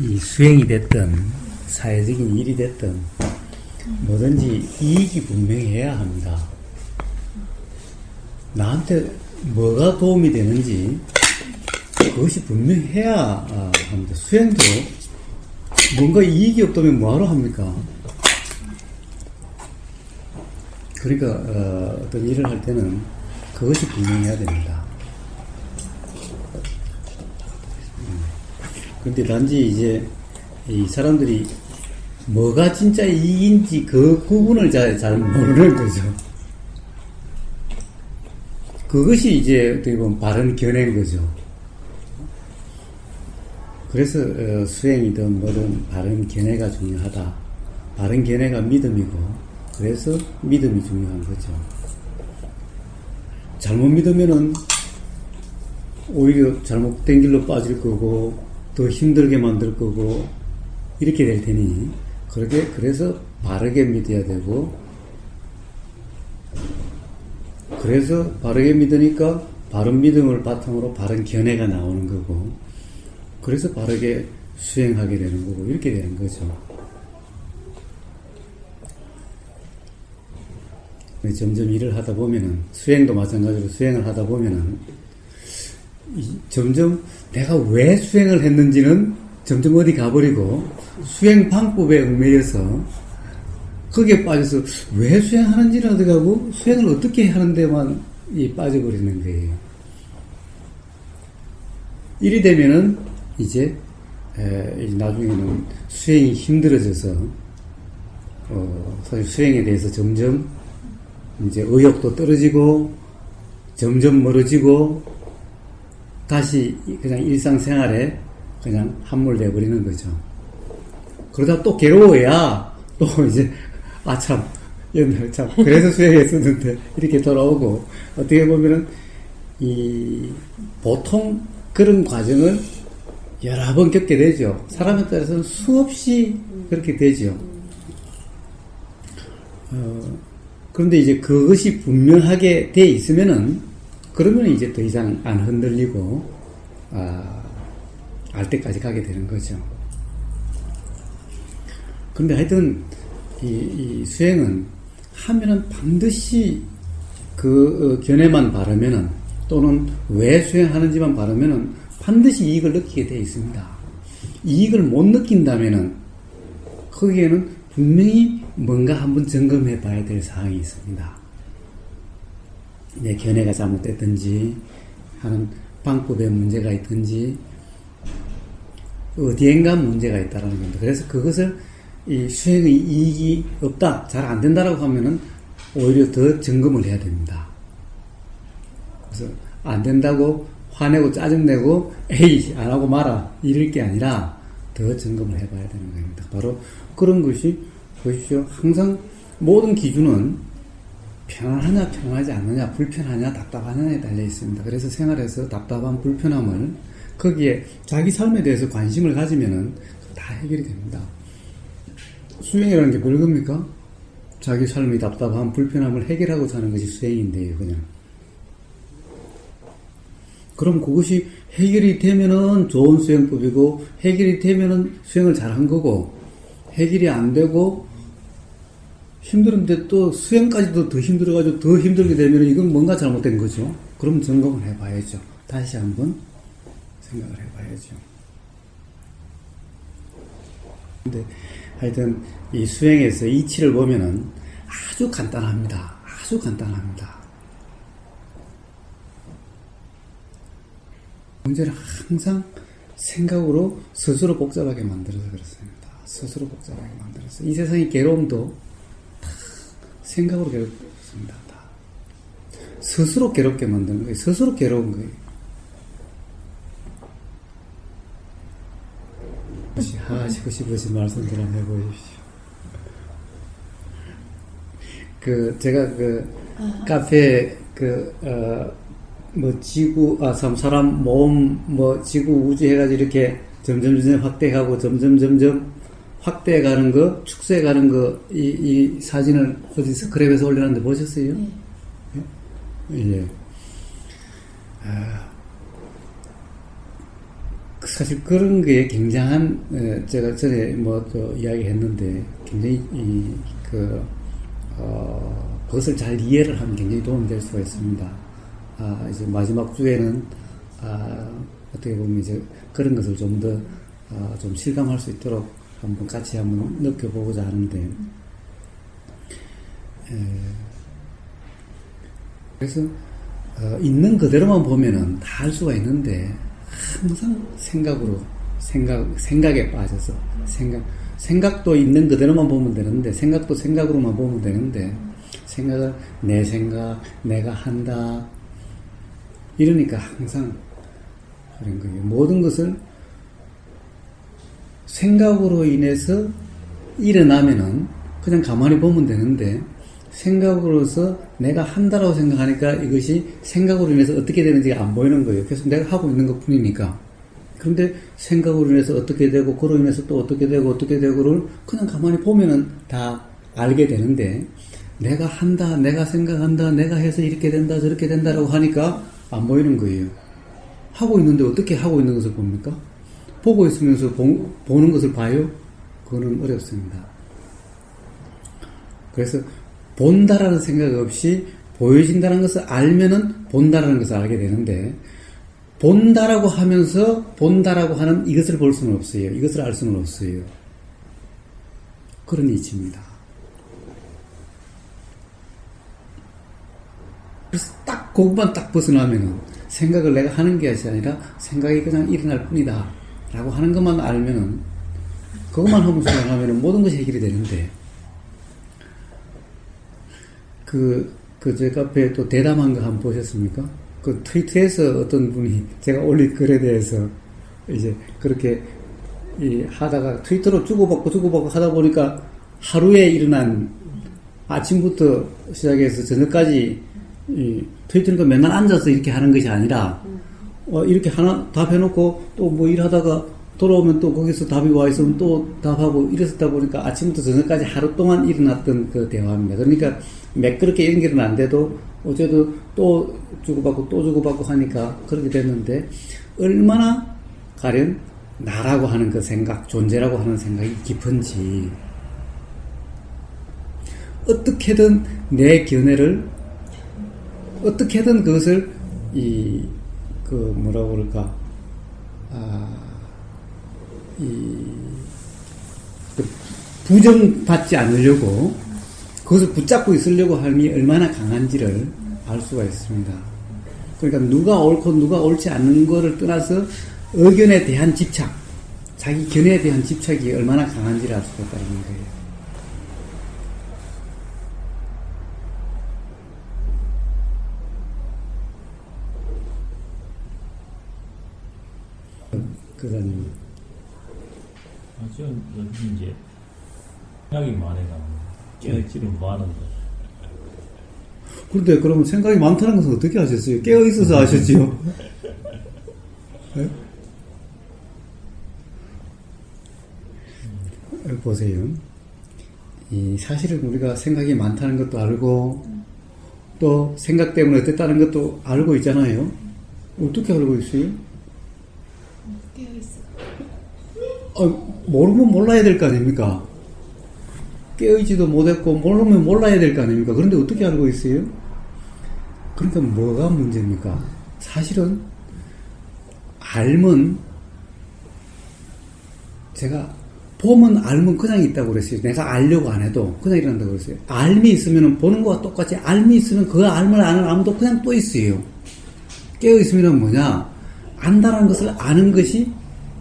이 수행이 됐든 사회적인 일이 됐든 뭐든지 이익이 분명해야 합니다. 나한테 뭐가 도움이 되는지 그것이 분명해야 합니다. 수행도 뭔가 이익이 없다면 뭐하러 합니까? 그러니까 어떤 일을 할 때는 그것이 분명해야 됩니다. 그런데 단지 이제 이 사람들이 뭐가 진짜 이익인지 그 구분을 잘 모르는 거죠. 그것이 이제 어떻게 보면 바른 견해인 거죠. 그래서 수행이든 뭐든 바른 견해가 중요하다. 바른 견해가 믿음이고 그래서 믿음이 중요한 거죠. 잘못 믿으면은 오히려 잘못된 길로 빠질 거고 더 힘들게 만들 거고 이렇게 될 테니 그래서 바르게 믿어야 되고 그래서 바르게 믿으니까 바른 믿음을 바탕으로 바른 견해가 나오는 거고 그래서 바르게 수행하게 되는 거고 이렇게 되는 거죠. 점점 일을 하다 보면은 수행도 마찬가지로 수행을 하다 보면은 점점 내가 왜 수행을 했는지는 점점 어디 가버리고 수행 방법에 얽매여서 거기에 빠져서 왜 수행하는지는 어디 가고 수행을 어떻게 하는 데만 빠져버리는 거예요. 이리 되면은 이제 나중에는 수행이 힘들어져서 사실 수행에 대해서 점점 이제 의욕도 떨어지고 점점 멀어지고 다시 그냥 일상생활에 그냥 함몰돼 버리는 거죠. 그러다 또 괴로워야 또 이제 참 옛날 참 그래서 수행했었는데 이렇게 돌아오고 어떻게 보면은 보통 그런 과정을 여러 번 겪게 되죠. 사람에 따라서는 수없이 그렇게 되죠. 그런데 이제 그것이 분명하게 돼 있으면은 그러면 이제 더 이상 안 흔들리고 알 때까지 가게 되는 거죠. 그런데 하여튼 이 수행은 하면은 반드시 그 견해만 바르면은 또는 왜 수행하는지만 바르면은 반드시 이익을 느끼게 되어 있습니다. 이익을 못 느낀다면은 거기에는 분명히 뭔가 한번 점검해 봐야 될 사항이 있습니다. 내 견해가 잘못됐든지 하는 방법에 문제가 있든지 어디엔가 문제가 있다라는 겁니다. 그래서 그것을 이 수행의 이익이 없다, 잘 안 된다라고 하면은 오히려 더 점검을 해야 됩니다. 그래서 안 된다고 화내고 짜증내고 에이 안 하고 마라 이럴 게 아니라 더 점검을 해봐야 되는 겁니다. 바로 그런 것이 보십시오. 항상 모든 기준은 편안하냐 편안하지 않느냐 불편하냐 답답하냐에 달려 있습니다. 그래서 생활에서 답답한 불편함을 거기에 자기 삶에 대해서 관심을 가지면은 다 해결이 됩니다. 수행이라는 게 뭘 겁니까? 자기 삶이 답답한 불편함을 해결하고 사는 것이 수행인데요, 그냥. 그럼 그것이 해결이 되면은 좋은 수행법이고, 해결이 되면은 수행을 잘한 거고, 해결이 안 되고, 힘들은데 또 수행까지도 더 힘들어가지고 더 힘들게 되면 이건 뭔가 잘못된 거죠. 그럼 점검을 해봐야죠. 다시 한번 생각을 해봐야죠. 근데 하여튼 이 수행에서 이치를 보면은 아주 간단합니다. 아주 간단합니다. 문제를 항상 생각으로 스스로 복잡하게 만들어서 그렇습니다. 스스로 복잡하게 만들어서 이 세상의 괴로움도 다 생각으로 괴롭습니다. 다 스스로 괴롭게 만드는 거예요. 스스로 괴로운 거예요. 하시고 싶으신 말씀들 한번 해보십시오. 제가 카페, 사람 모험, 지구, 우주 해가지고 이렇게 점점 확대하고 점점 확대해가는 거, 축소해가는 거, 이 사진을 어디 스크랩에서 올려놨는데 보셨어요? 네. 예. 사실 그런 게 굉장한, 제가 전에 이야기 했는데, 굉장히, 그것을 잘 이해를 하면 굉장히 도움이 될 수가 있습니다. 이제 마지막 주에는, 어떻게 보면 이제 그런 것을 좀 더, 좀 실감할 수 있도록 한번 같이 한번 느껴보고자 하는데, 그래서, 있는 그대로만 보면은 다 할 수가 있는데, 항상 생각에 빠져서, 생각도 있는 그대로만 보면 되는데, 생각도 생각으로만 보면 되는데, 생각을 내 생각, 내가 한다, 이러니까 항상 그런 거예요. 모든 것을 생각으로 인해서 일어나면은 그냥 가만히 보면 되는데, 생각으로서 내가 한다라고 생각하니까 이것이 생각으로 인해서 어떻게 되는지가 안 보이는 거예요. 계속 내가 하고 있는 것 뿐이니까. 그런데 생각으로 인해서 어떻게 되고, 그로 인해서 또 어떻게 되고를 그냥 가만히 보면은 다 알게 되는데, 내가 한다, 내가 생각한다, 내가 해서 이렇게 된다, 저렇게 된다라고 하니까 안 보이는 거예요. 하고 있는데 어떻게 하고 있는 것을 봅니까? 보고 있으면서 보는 것을 봐요? 그거는 어렵습니다. 그래서 본다라는 생각 없이 보여진다는 것을 알면은 본다라는 것을 알게 되는데, 본다라고 하면서 본다라고 하는 이것을 볼 수는 없어요. 이것을 알 수는 없어요. 그런 이치입니다. 그래서 딱 그것만 딱 벗어나면은 생각을 내가 하는 게 아니라 생각이 그냥 일어날 뿐이다 라고 하는 것만 알면은, 그것만 하면서 생각하면은 모든 것이 해결이 되는데, 제 카페에 또 대담한 거 한번 보셨습니까? 그 트위터에서 어떤 분이 제가 올린 글에 대해서 이제 그렇게 하다가 트위터로 주고받고 하다 보니까 하루에 일어난 아침부터 시작해서 저녁까지 트위터니까 맨날 앉아서 이렇게 하는 것이 아니라 이렇게 하나 답해놓고 또 뭐 일하다가 돌아오면 또 거기서 답이 와 있으면 또 답하고 이랬었다 보니까 아침부터 저녁까지 하루 동안 일어났던 그 대화입니다. 그러니까 매끄럽게 연결은 안 돼도 어제도 또 주고받고 하니까 그렇게 됐는데, 얼마나 가령 나라고 하는 그 생각, 존재라고 하는 생각이 깊은지, 어떻게든 내 견해를 어떻게든 그것을 뭐라고 그럴까, 부정받지 않으려고 그것을 붙잡고 있으려고 함이 얼마나 강한지를 알 수가 있습니다. 그러니까 누가 옳고 누가 옳지 않는 거를 떠나서 의견에 대한 집착, 자기 견해에 대한 집착이 얼마나 강한지를 알 수가 있다는 거예요. 그런 지금 여기 이제 생각이 많아가 깨어있지를 뭐하는데. 그런데 그러면 생각이 많다는 것은 어떻게 아셨어요? 깨어 있어서 아셨지요? 네? 보세요. 사실은 우리가 생각이 많다는 것도 알고 또 생각 때문에 어땠다는 것도 알고 있잖아요. 어떻게 알고 있어요? 모르면 몰라야 될 거 아닙니까? 깨어있지도 못했고 모르면 몰라야 될 거 아닙니까? 그런데 어떻게 알고 있어요? 그러니까 뭐가 문제입니까? 사실은 알면, 제가 보면 알면 그냥 있다고 그랬어요. 내가 알려고 안 해도 그냥 일어난다고 그랬어요. 알미 있으면 보는 거와 똑같이 알미 있으면 그 알면 아는 암도 그냥 또 있어요. 깨어있으면 뭐냐? 안다라는 것을 아는 것이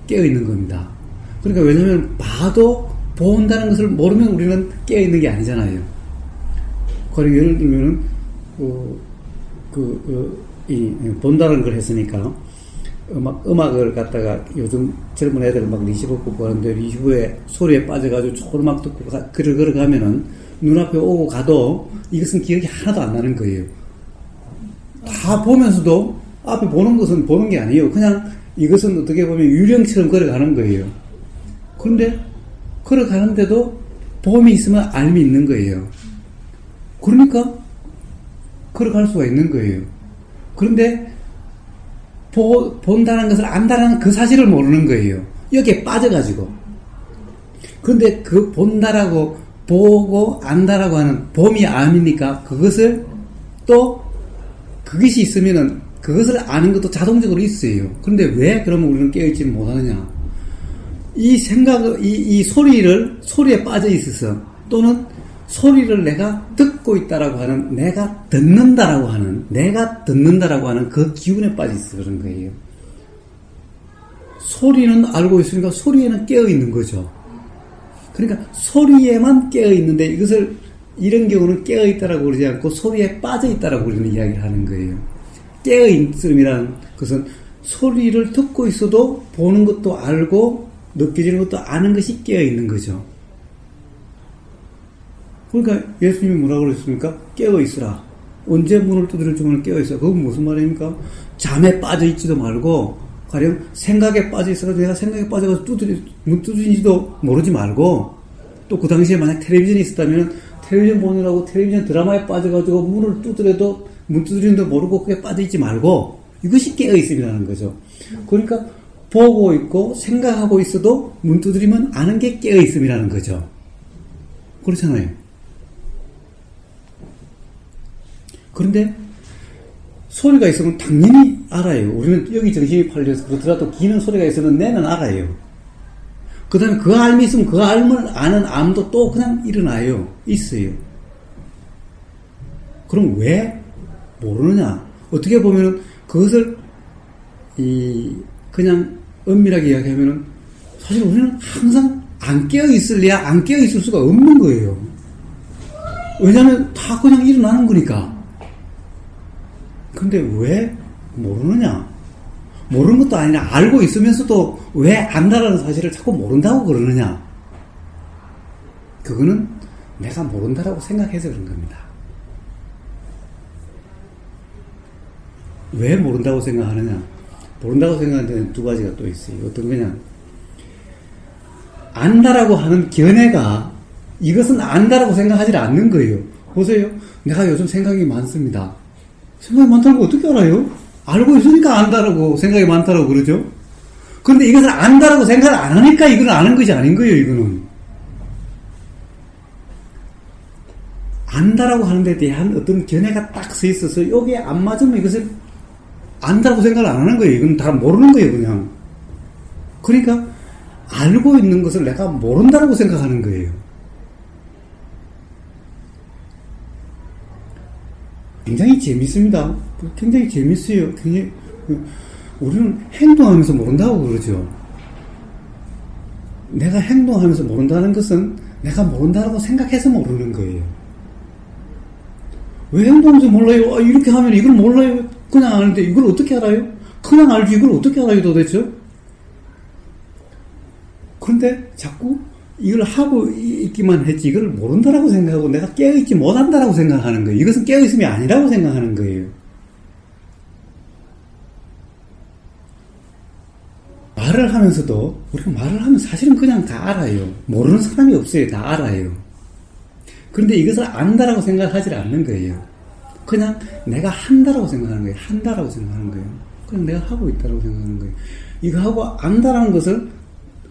깨어있는 겁니다. 그러니까 왜냐면 봐도 본다는 것을 모르면 우리는 깨어있는 게 아니잖아요. 그리고 예를 들면은 본다는 걸 했으니까 음악을 갖다가 요즘 젊은 애들 막 리시버 꽂고 하는데 리시버에 소리에 빠져가지고 조금막 듣고 걸어가면은 눈앞에 오고 가도 이것은 기억이 하나도 안 나는 거예요. 다 보면서도 앞에 보는 것은 보는 게 아니에요. 그냥 이것은 어떻게 보면 유령처럼 걸어가는 거예요. 그런데 걸어가는데도 보험이 있으면 알미 있는 거예요. 그러니까 걸어갈 수가 있는 거예요. 그런데 본다는 것을 안다는 그 사실을 모르는 거예요. 여기에 빠져가지고. 그런데 그 본다라고, 보고 안다라고 하는 봄이 암이니까 그것을 또, 그것이 있으면은 그것을 아는 것도 자동적으로 있어요. 그런데 왜 그러면 우리는 깨어있지 못하느냐? 이 생각, 이 소리에 빠져 있어서, 또는 소리를 내가 듣고 있다라고 하는, 내가 듣는다라고 하는 그 기운에 빠져 있어 그런 거예요. 소리는 알고 있으니까 소리에는 깨어 있는 거죠. 그러니까 소리에만 깨어 있는데 이것을, 이런 경우는 깨어 있다라고 그러지 않고 소리에 빠져 있다라고 우리는 이야기를 하는 거예요. 깨어 있음이라는 것은 소리를 듣고 있어도 보는 것도 알고 느껴지는 것도 아는 것이 깨어 있는 거죠. 그러니까 예수님이 뭐라고 그랬습니까? 깨어 있으라. 언제 문을 두드릴 주면 깨어 있어. 그건 무슨 말입니까? 잠에 빠져 있지도 말고, 가령 생각에 빠져 있어가지고 내가 생각에 빠져가지고 문 두드린지도 모르지 말고, 또 그 당시에 만약 텔레비전이 있었다면 텔레비전 보느라고 텔레비전 드라마에 빠져가지고 문을 두드려도 문 두드리는도 모르고 그게 빠져 있지 말고, 이것이 깨어 있음이라는 거죠. 그러니까 보고 있고 생각하고 있어도 문 두드리면 아는 게 깨어 있음이라는 거죠. 그렇잖아요. 그런데 소리가 있으면 당연히 알아요. 우리는 여기 정신이 팔려서 그렇더라도 귀는 소리가 있으면 뇌는 알아요. 그 다음에 그 알미 있으면 그 알을 아는 암도 또 그냥 일어나요. 있어요. 그럼 왜 모르느냐? 어떻게 보면은 그것을 그냥 엄밀하게 이야기하면은 사실 우리는 항상 안 깨어 있을래야 안 깨어 있을 수가 없는 거예요. 왜냐하면 다 그냥 일어나는 거니까. 근데 왜 모르느냐? 모르는 것도 아니라 알고 있으면서도 왜 안다라는 사실을 자꾸 모른다고 그러느냐? 그거는 내가 모른다라고 생각해서 그런 겁니다. 왜 모른다고 생각하느냐? 모른다고 생각하는 데는 두 가지가 또 있어요. 어떤 거냐? 안다라고 하는 견해가 이것은 안다라고 생각하지 않는 거예요. 보세요. 내가 요즘 생각이 많습니다. 생각이 많다는 거 어떻게 알아요? 알고 있으니까 안다라고 생각이 많다라고 그러죠. 그런데 이것을 안다라고 생각을 안 하니까 이건 아는 것이 아닌 거예요. 이거는 안다라고 하는 데 대한 어떤 견해가 딱 서 있어서 여기에 안 맞으면 이것을 안다라고 생각을 안 하는 거예요. 이건 다 모르는 거예요. 그냥. 그러니까 알고 있는 것을 내가 모른다라고 생각하는 거예요. 굉장히 재밌습니다. 굉장히 재밌어요. 굉장히, 우리는 행동하면서 모른다고 그러죠. 내가 행동하면서 모른다는 것은 내가 모른다라고 생각해서 모르는 거예요. 왜 행동하면서 몰라요? 이렇게 하면 이걸 몰라요? 그냥 아는데 이걸 어떻게 알아요? 그냥 알지 이걸 어떻게 알아요 도대체? 그런데 자꾸 이걸 하고 있기만 했지 이걸 모른다라고 생각하고 내가 깨어있지 못한다라고 생각하는 거예요. 이것은 깨어있음이 아니라고 생각하는 거예요. 말을 하면서도 우리가 말을 하면 사실은 그냥 다 알아요. 모르는 사람이 없어요. 다 알아요. 그런데 이것을 안다라고 생각하지 않는 거예요. 그냥 내가 한다라고 생각하는 거예요. 한다라고 생각하는 거예요. 그냥 내가 하고 있다라고 생각하는 거예요. 이거 하고 안다라는 것을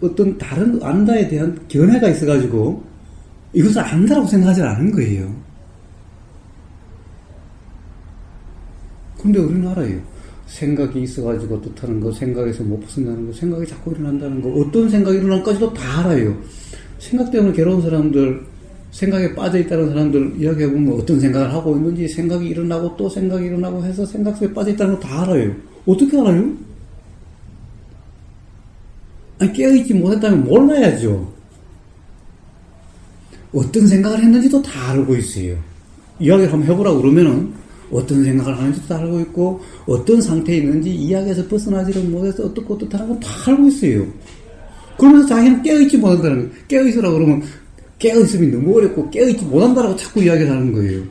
어떤 다른 안다에 대한 견해가 있어가지고 이것을 안다라고 생각하지 않은 거예요. 그런데 우리는 알아요. 생각이 있어가지고 뜻하는 거, 생각에서 못 벗어나는 거, 생각이 자꾸 일어난다는 거, 어떤 생각이 일어날까지도 다 알아요. 생각 때문에 괴로운 사람들, 생각에 빠져있다는 사람들 이야기해보면 어떤 생각을 하고 있는지 생각이 일어나고 또 생각이 일어나고 해서 생각 속에 빠져있다는 거 다 알아요. 어떻게 알아요? 아니, 깨어있지 못했다면 몰라야죠. 어떤 생각을 했는지도 다 알고 있어요. 이야기를 한번 해보라고 그러면은 어떤 생각을 하는지도 다 알고 있고 어떤 상태에 있는지 이야기에서 벗어나지를 못해서 어떻고 어떻다는 건 다 알고 있어요. 그러면서 자기는 깨어있지 못한다는 거예요. 깨어있으라고 그러면 깨어있음이 너무 어렵고 깨어있지 못한다라고 자꾸 이야기를 하는 거예요.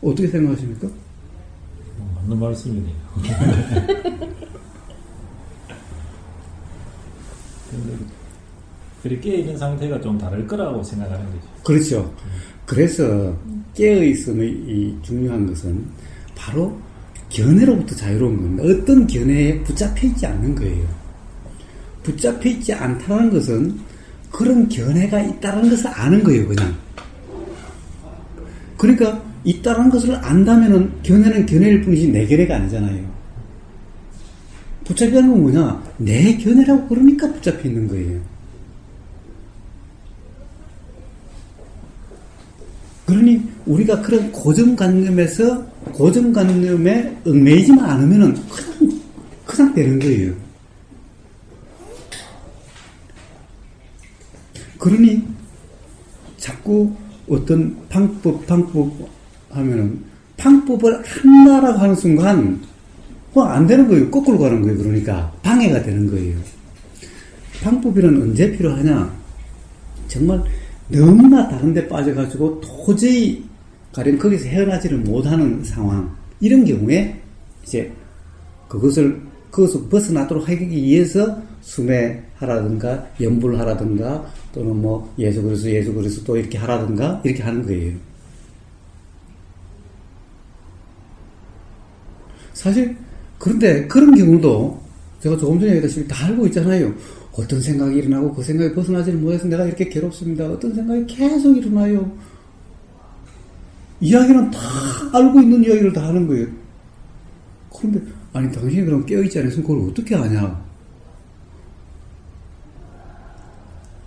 어떻게 생각하십니까? 맞는 말씀이네요. 그렇게 깨어있는 상태가 좀 다를 거라고 생각하는 거죠. 그렇죠. 그래서 깨어있음의 이 중요한 것은 바로 견해로부터 자유로운 겁니다. 어떤 견해에 붙잡혀 있지 않는 거예요. 붙잡혀 있지 않다는 것은 그런 견해가 있다는 것을 아는 거예요, 그냥. 그러니까 있다는 것을 안다면은 견해는 견해일 뿐이지 내 견해가 아니잖아요. 붙잡혀 있는 건 뭐냐? 내 견해라고 그러니까 붙잡혀 있는 거예요. 그러니 우리가 그런 고정관념에 얽매이지만 않으면은 그냥 되는 거예요. 그러니 자꾸 어떤 방법 하면은 방법을 한다라고 하는 순간 안 되는 거예요. 거꾸로 가는 거예요. 그러니까 방해가 되는 거예요. 방법이란 언제 필요하냐? 정말 너무나 다른 데 빠져가지고 도저히 가령 거기서 헤어나지를 못하는 상황, 이런 경우에 이제 그것을 벗어나도록 하기 위해서 수매하라든가 염불하라든가 또는 뭐 예수 그리스도 이렇게 하라든가 이렇게 하는 거예요. 사실 그런데 그런 경우도 제가 조금 전에 얘기했다시피 다 알고 있잖아요. 어떤 생각이 일어나고 그 생각이 벗어나지를 못해서 내가 이렇게 괴롭습니다. 어떤 생각이 계속 일어나요. 이야기는 다 알고 있는 이야기를 다 하는 거예요. 그런데 아니 당신이 그럼 깨어있지 않았으면 그걸 어떻게 아냐?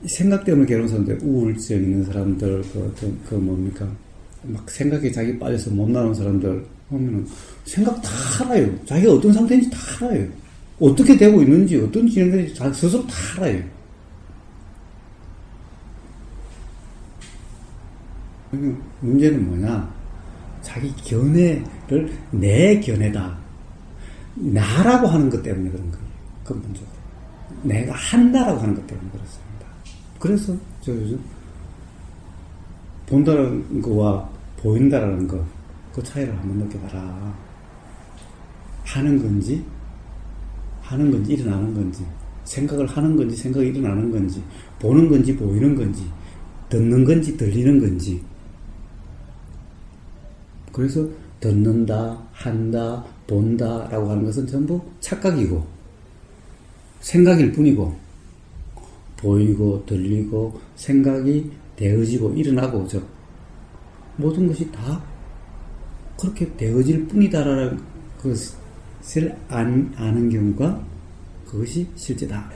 생각 때문에 괴로운 사람들, 우울증 있는 사람들, 뭡니까? 막 생각에 자기 빠져서 못 나오는 사람들 보면은 생각 다 알아요. 자기가 어떤 상태인지 다 알아요. 어떻게 되고 있는지, 어떤 진행되는지 자기 스스로 다 알아요. 문제는 뭐냐? 자기 견해를 내 견해다. 나라고 하는 것 때문에 그런 거예요. 근본적으로. 내가 한다라고 하는 것 때문에 그렇습니다. 그래서 저 요즘 본다라는 거와 보인다라는 거, 그 차이를 한번 느껴봐라. 하는 건지 일어나는 건지, 생각을 하는 건지 생각이 일어나는 건지, 보는 건지 보이는 건지, 듣는 건지 들리는 건지. 그래서 듣는다, 한다, 본다라고 하는 것은 전부 착각이고 생각일 뿐이고, 보이고 들리고 생각이 되어지고 일어나고 모든 것이 다 그렇게 되어질 뿐이다라는 것을 아는 경우가 그것이 실제다.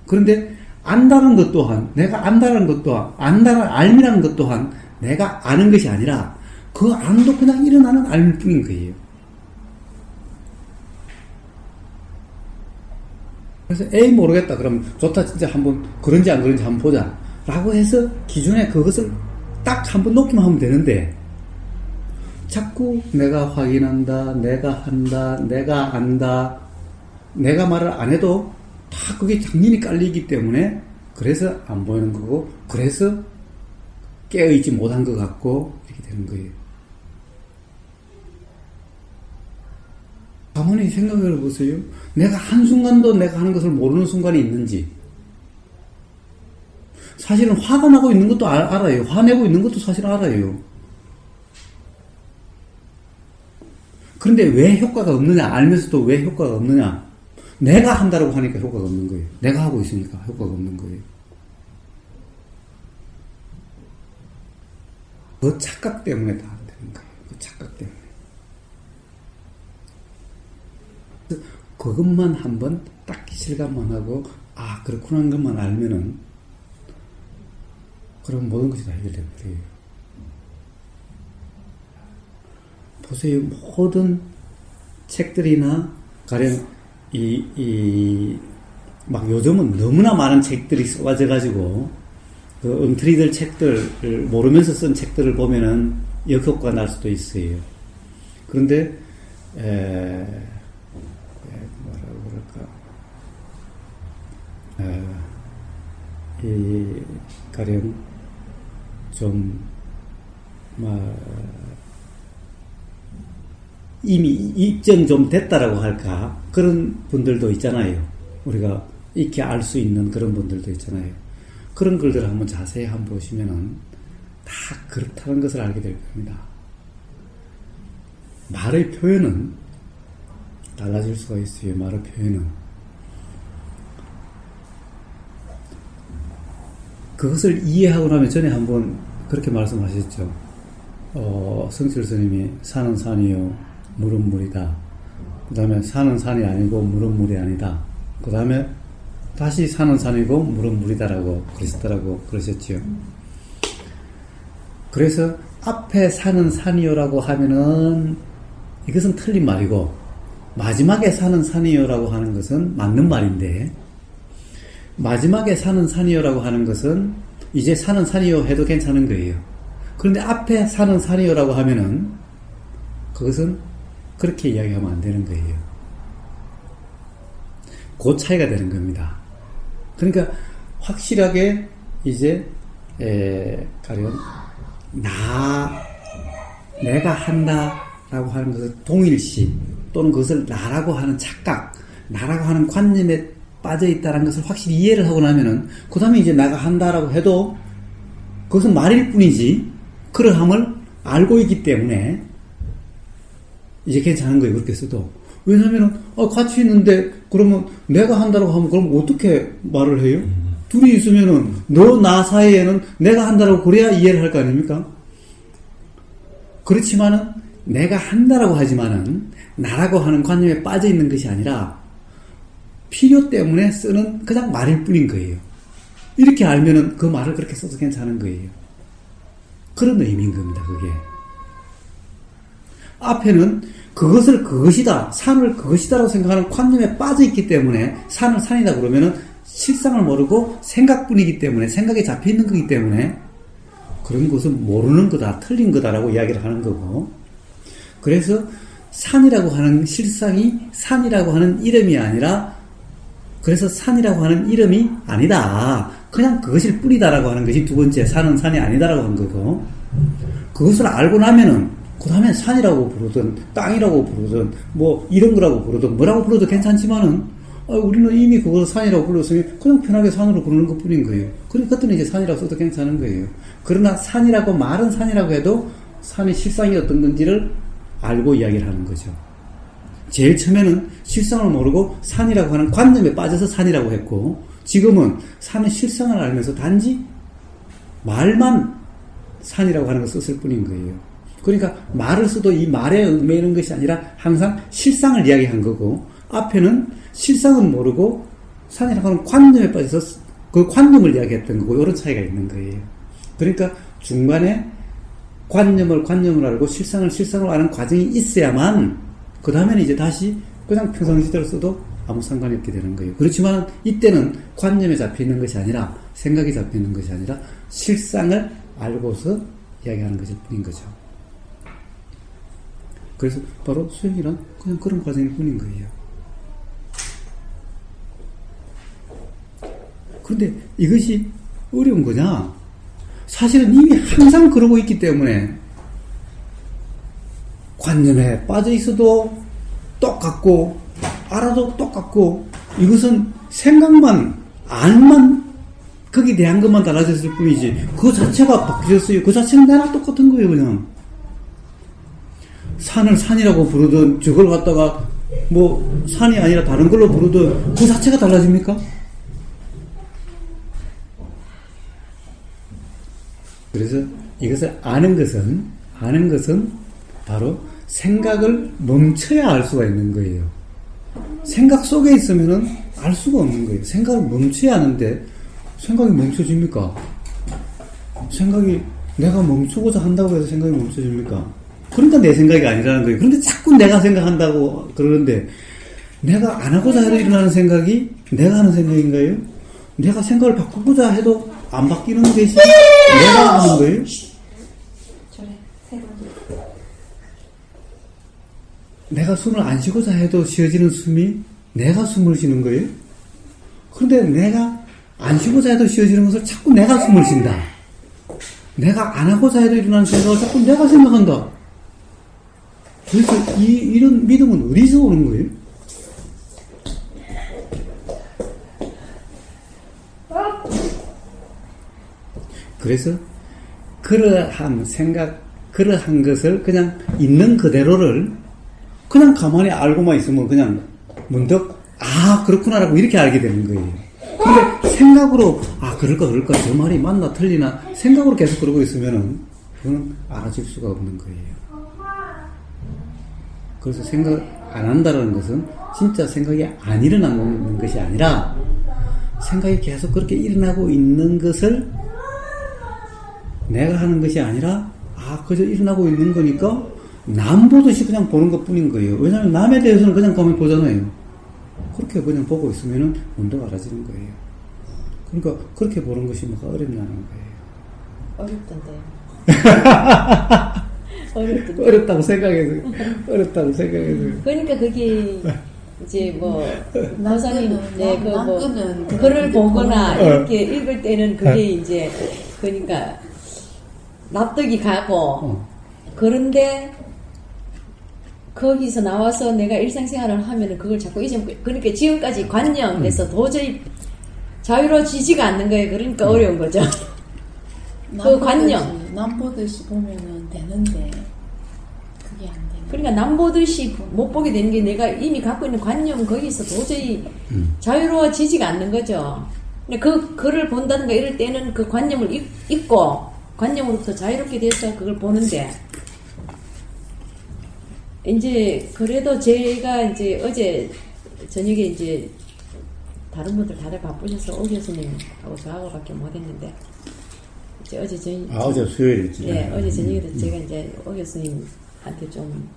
그런데 안다는 것 또한, 내가 안다는 것 또한, 알미라는 것 또한 내가 아는 것이 아니라 그 안도 그냥 일어나는 알일 뿐인 거예요. 그래서 에이 모르겠다 그러면 좋다 진짜 한번 그런지 안 그런지 한번 보자 라고 해서 기존에 그것을 딱 한번 놓기만 하면 되는데, 자꾸 내가 확인한다, 내가 한다, 내가 안다, 내가 말을 안 해도 다 그게 장님이 깔리기 때문에 그래서 안 보이는 거고, 그래서 깨어있지 못한 것 같고 이렇게 되는 거예요. 가만히 생각을 해보세요. 내가 한순간도 내가 하는 것을 모르는 순간이 있는지. 사실은 화가 나고 있는 것도 알아요. 화내고 있는 것도 사실 알아요. 그런데 왜 효과가 없느냐? 알면서도 왜 효과가 없느냐? 내가 한다고 하니까 효과가 없는 거예요. 내가 하고 있으니까 효과가 없는 거예요. 그 착각 때문에 다 안 되는 거예요. 그 착각 때문에. 그것만 한번 딱 실감만 하고, 아, 그렇구나 하는 것만 알면은, 그럼 모든 것이 다 해결될 거예요. 보세요. 모든 책들이나, 가령, 막 요즘은 너무나 많은 책들이 써가지고, 그 엉터리들 책들을 모르면서 쓴 책들을 보면은 역효과가 날 수도 있어요. 그런데, 가령 좀 이미 입증 좀 됐다라고 할까, 그런 분들도 있잖아요. 우리가 익히 알 수 있는 그런 분들도 있잖아요. 그런 글들을 한번 자세히 한번 보시면은 다 그렇다는 것을 알게 될 겁니다. 말의 표현은 달라질 수가 있어요. 말의 표현은. 그것을 이해하고 나면 전에 한번 그렇게 말씀하셨죠. 성철 스님이 산은 산이요, 물은 물이다. 그 다음에 산은 산이 아니고 물은 물이 아니다. 그 다음에 다시 산은 산이고 물은 물이다라고 그러셨지요. 그래서 앞에 산은 산이요라고 하면은 이것은 틀린 말이고, 마지막에 산은 산이요라고 하는 것은 맞는 말인데, 마지막에 산은 산이요라고 하는 것은 이제 산은 산이요 해도 괜찮은 거예요. 그런데 앞에 산은 산이요라고 하면은 그것은 그렇게 이야기하면 안 되는 거예요. 그 차이가 되는 겁니다. 그러니까 확실하게 이제 가령 내가 한다라고 하는 것을 동일시 또는 그것을 나라고 하는 착각, 나라고 하는 관념에 빠져있다는 것을 확실히 이해를 하고 나면은 그 다음에 이제 내가 한다라고 해도 그것은 말일 뿐이지 그러함을 알고 있기 때문에 이제 괜찮은 거예요. 그렇게 써도. 왜냐면은 같이 있는데 그러면 내가 한다라고 하면 그럼 어떻게 말을 해요? 둘이 있으면은 너 나 사이에는 내가 한다라고 그래야 이해를 할 거 아닙니까? 그렇지만은 내가 한다라고 하지만은 나라고 하는 관념에 빠져 있는 것이 아니라 필요 때문에 쓰는 그냥 말일 뿐인 거예요. 이렇게 알면은 그 말을 그렇게 써도 괜찮은 거예요. 그런 의미인 겁니다, 그게. 앞에는 그것을 그것이다, 산을 그것이다라고 생각하는 관념에 빠져 있기 때문에 산을 산이다 그러면은 실상을 모르고 생각뿐이기 때문에, 생각에 잡혀 있는 거기 때문에 그런 것은 모르는 거다, 틀린 거다라고 이야기를 하는 거고, 그래서 산이라고 하는 실상이 산이라고 하는 이름이 아니라, 그래서 산이라고 하는 이름이 아니다, 그냥 그것일 뿐이다라고 하는 것이 두 번째, 산은 산이 아니다라고 한 거고, 그것을 알고 나면은 그 다음에 산이라고 부르든 땅이라고 부르든 뭐 이런 거라고 부르든 뭐라고 불러도 괜찮지만은 우리는 이미 그걸 산이라고 불렀으니 그냥 편하게 산으로 부르는 것 뿐인 거예요. 그러니까 그때는 이제 산이라고 써도 괜찮은 거예요. 그러나 산이라고, 말은 산이라고 해도 산이 실상이 어떤 건지를 알고 이야기를 하는 거죠. 제일 처음에는 실상을 모르고 산이라고 하는 관념에 빠져서 산이라고 했고, 지금은 산의 실상을 알면서 단지 말만 산이라고 하는 걸 썼을 뿐인 거예요. 그러니까 말을 써도 이 말에 얽매이는 것이 아니라 항상 실상을 이야기한 거고, 앞에는 실상은 모르고 산이라고 하는 관념에 빠져서 그 관념을 이야기했던 거고, 이런 차이가 있는 거예요. 그러니까 중간에 관념을 알고 실상을 아는 과정이 있어야만 그 다음에는 이제 다시 그냥 평상시대로 써도 아무 상관이 없게 되는 거예요. 그렇지만 이때는 관념에 잡혀 있는 것이 아니라, 생각이 잡혀 있는 것이 아니라 실상을 알고서 이야기하는 것일 뿐인 거죠. 그래서 바로 수행이란 그냥 그런 과정일 뿐인 거예요. 그런데 이것이 어려운 거냐? 사실은 이미 항상 그러고 있기 때문에 관념에 빠져 있어도 똑같고 알아도 똑같고, 이것은 생각만, 알만, 거기에 대한 것만 달라졌을 뿐이지 그 자체가 바뀌었어요. 그 자체는 내랑 똑같은 거예요. 그냥 산을 산이라고 부르든 저걸 갖다가 뭐 산이 아니라 다른 걸로 부르든 그 자체가 달라집니까? 그래서 이것을 아는 것은 바로 생각을 멈춰야 알 수가 있는 거예요. 생각 속에 있으면은 알 수가 없는 거예요. 생각을 멈춰야 하는데 생각이 멈춰집니까? 생각이 내가 멈추고자 한다고 해서 생각이 멈춰집니까? 그러니까 내 생각이 아니라는 거예요. 그런데 자꾸 내가 생각한다고 그러는데, 내가 안 하고자 해도 일어나는 생각이 내가 하는 생각인가요? 내가 생각을 바꾸고자 해도 안 바뀌는 것이 내가 하는 거예요? 내가 숨을 안 쉬고자 해도 쉬어지는 숨이 내가 숨을 쉬는 거예요? 그런데 내가 안 쉬고자 해도 쉬어지는 것을 자꾸 내가 숨을 쉰다. 내가 안 하고자 해도 일어나는 생각을 자꾸 내가 생각한다. 그래서 이런 믿음은 어디서 오는 거예요? 그래서 그러한 것을 그냥 있는 그대로를 그냥 가만히 알고만 있으면 그냥 문득 아 그렇구나라고 이렇게 알게 되는 거예요. 근데 생각으로 아 그럴까 저 말이 맞나 틀리나 생각으로 계속 그러고 있으면은 그건 알아질 수가 없는 거예요. 그래서 생각 안 한다는 것은 진짜 생각이 안 일어나는 것이 아니라 생각이 계속 그렇게 일어나고 있는 것을 내가 하는 것이 아니라 아 그저 일어나고 있는 거니까 남 보듯이 그냥 보는 것 뿐인 거예요. 왜냐하면 남에 대해서는 그냥 가만히 보잖아요. 그렇게 그냥 보고 있으면은 문득 알아지는 거예요. 그러니까 그렇게 보는 것이 뭐가 어렵냐는 거예요. 어렵던데. 어렵다고 생각해서 그러니까 그게 이제 뭐 나사님 남편은 글을 보거나 어. 이렇게 읽을 때는 그게 이제 그러니까 납득이 가고 그런데 거기서 나와서 내가 일상생활을 하면은 그걸 자꾸 그러니까 지금까지 관념에서 도저히 자유로워지지가 않는 거예요. 그러니까 어려운 거죠. 그 관념. 남 보듯이 보면은 되는데 그게 안 되는. 그러니까 남 보듯이 못 보게 되는 게 내가 이미 갖고 있는 관념은 거기서 도저히 자유로워지지가 않는 거죠. 근데 그 글을 본다든가 이럴 때는 그 관념을 잊고 관념으로부터 자유롭게 돼서 그걸 보는데 이제 그래도 제가 이제 어제 저녁에 이제 다른 분들 다들 바쁘셔서 오 교수님하고 저하고밖에 못했는데 이제 어제 수요일이지. 예, 어제 저녁에도 제가 이제 오 교수님한테 좀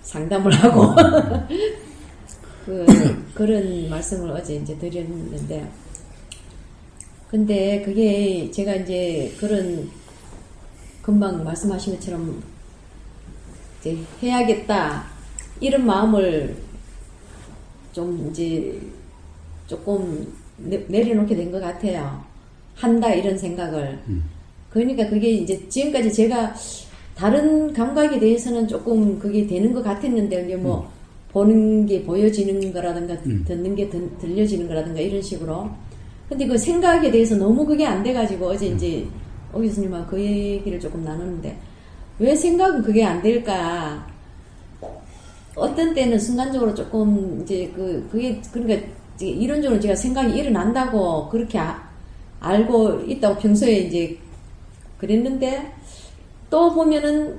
상담을 하고 그런 말씀을 어제 이제 드렸는데 근데 그게 제가 이제 그런 금방 말씀하신 것처럼 이제 해야겠다 이런 마음을 좀 이제 조금 내려놓게 된 것 같아요. 한다 이런 생각을. 그러니까 그게 이제 지금까지 제가 다른 감각에 대해서는 조금 그게 되는 것 같았는데 이게 뭐 보는 게 보여지는 거라든가 듣는 게 들려지는 거라든가 이런 식으로. 근데 그 생각에 대해서 너무 그게 안 돼가지고 어제 이제 오 교수님하고 그 얘기를 조금 나누는데 왜 생각은 그게 안 될까? 어떤 때는 순간적으로 조금 이제 그게 그러니까 이론적으로 제가 생각이 일어난다고 그렇게 알고 있다고 평소에 이제 그랬는데 또 보면은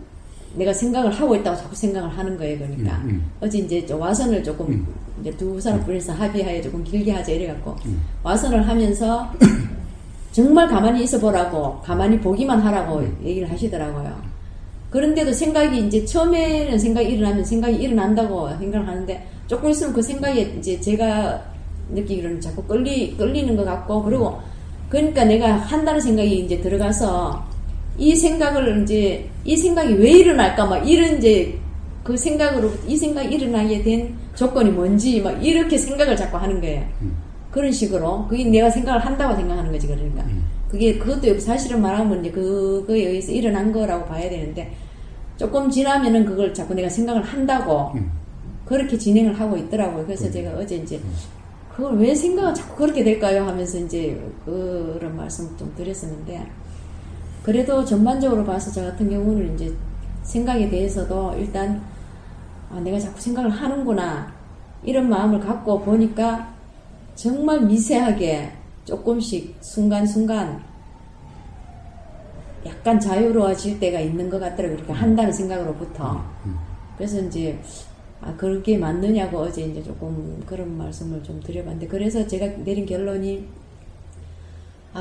내가 생각을 하고 있다고 자꾸 생각을 하는 거예요. 그러니까 어제 이제 와선을 조금 이제 두 사람 분에서 합의하에 조금 길게 하자 이래갖고 와선을 하면서 정말 가만히 있어 보라고 가만히 보기만 하라고 얘기를 하시더라고요. 그런데도 생각이 이제 처음에는 생각이 일어나면 생각이 일어난다고 생각을 하는데 조금 있으면 그 생각에 이제 제가 느끼기로는 자꾸 끌리는 것 같고 그리고 그러니까 내가 한다는 생각이 이제 들어가서 이 생각을 이제 이 생각이 왜 일어날까 막 이런 이제 그 생각으로 이 생각이 일어나게 된 조건이 뭔지 막 이렇게 생각을 자꾸 하는 거예요. 그런 식으로 그게 내가 생각을 한다고 생각하는 거지. 그러니까 그것도 사실은 말하면 이제 그거에 의해서 일어난 거라고 봐야 되는데 조금 지나면은 그걸 자꾸 내가 생각을 한다고 그렇게 진행을 하고 있더라고요. 그래서 제가 어제 이제 그걸 왜 생각을 자꾸 그렇게 될까요? 하면서 이제 그런 말씀을 좀 드렸었는데 그래도 전반적으로 봐서 저 같은 경우는 이제 생각에 대해서도 일단 내가 자꾸 생각을 하는구나 이런 마음을 갖고 보니까 정말 미세하게 조금씩 순간순간 약간 자유로워질 때가 있는 것 같더라고요. 그렇게 한다는 생각으로부터. 그래서 이제 그렇게 맞느냐고 어제 이제 조금 그런 말씀을 좀 드려봤는데 그래서 제가 내린 결론이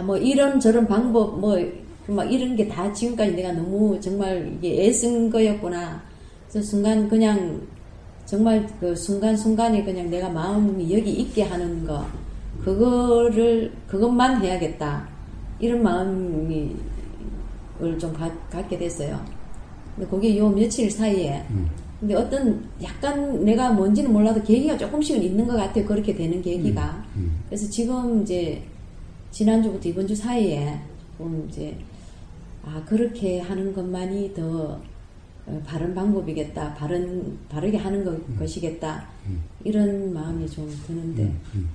뭐 이런 저런 방법 막 이런 게 다 지금까지 내가 너무 정말 이게 애쓴 거였구나. 그래서 순간 그냥 정말 그 순간순간에 그냥 내가 마음이 여기 있게 하는 거 그것만 해야겠다. 이런 마음을 좀 갖게 됐어요. 근데 그게 요 며칠 사이에 근데 어떤 약간 내가 뭔지는 몰라도 계기가 조금씩은 있는 것 같아요. 그렇게 되는 계기가. 그래서 지금 이제 지난주부터 이번 주 사이에 이제 그렇게 하는 것만이 더 바른 방법이겠다. 바르게 하는 것이겠다. 이런 마음이 좀 드는데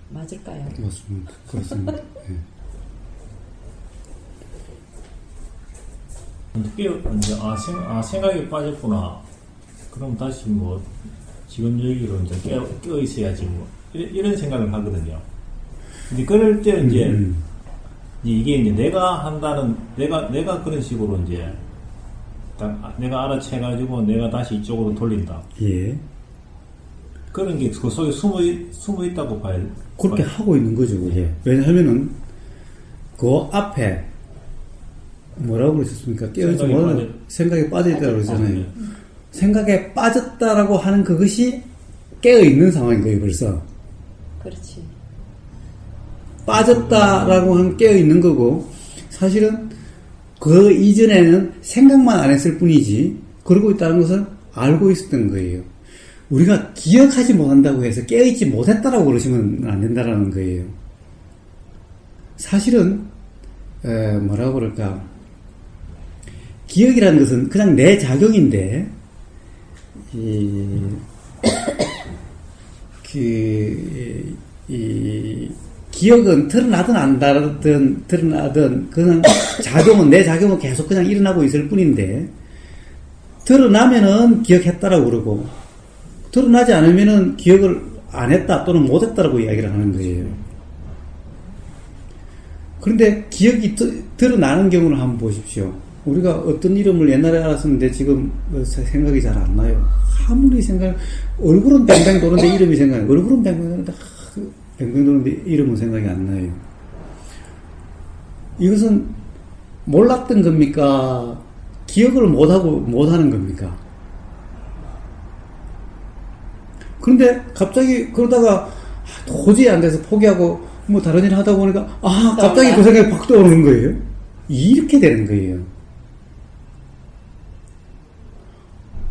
맞을까요? 맞습니다. 그렇습니다. 예. 이제 생각이 빠졌구나. 그럼 다시 뭐 지금 여기로 이제 깨어 있어야지 뭐 이런 생각을 하거든요. 근데 그럴 때 이제 이게 이제 내가 한다는 내가 그런 식으로 이제 내가 알아채가지고 내가 다시 이쪽으로 돌린다. 예. 그런 게 그 속에 숨어 있다고 봐야 돼. 그렇게 하고 있는 거죠, 그게. 왜냐하면은, 그 앞에, 뭐라고 그러셨습니까? 깨어있지 못하는 생각에 빠져있다고 그러잖아요. 생각에 빠졌다라고 하는 그것이 깨어있는 상황인 거예요, 벌써. 그렇지. 빠졌다라고 하면 깨어있는 거고, 사실은 그 이전에는 생각만 안 했을 뿐이지, 그러고 있다는 것은 알고 있었던 거예요. 우리가 기억하지 못한다고 해서 깨어있지 못했다라고 그러시면 안 된다라는 거예요. 사실은, 뭐라고 그럴까. 기억이라는 것은 그냥 내 작용인데, 기억은 드러나든 안 드러나든 그냥 작용은 내 작용은 계속 그냥 일어나고 있을 뿐인데 드러나면은 기억했다라고 그러고 드러나지 않으면은 기억을 안 했다 또는 못 했다라고 이야기를 하는 거예요. 그런데 기억이 드러나는 경우를 한번 보십시오. 우리가 어떤 이름을 옛날에 알았었는데 지금 생각이 잘 안 나요. 아무리 얼굴은 뱅뱅 도는데 이름이 생각나요. 얼굴은 뱅뱅 도는데 뱅뱅 도는데 이름은 생각이 안 나요. 이것은 몰랐던 겁니까? 기억을 못하는 겁니까? 그런데 갑자기 그러다가 도저히 안 돼서 포기하고 뭐 다른 일 하다 보니까 갑자기 그 생각이 팍 떠오르는 거예요. 이렇게 되는 거예요.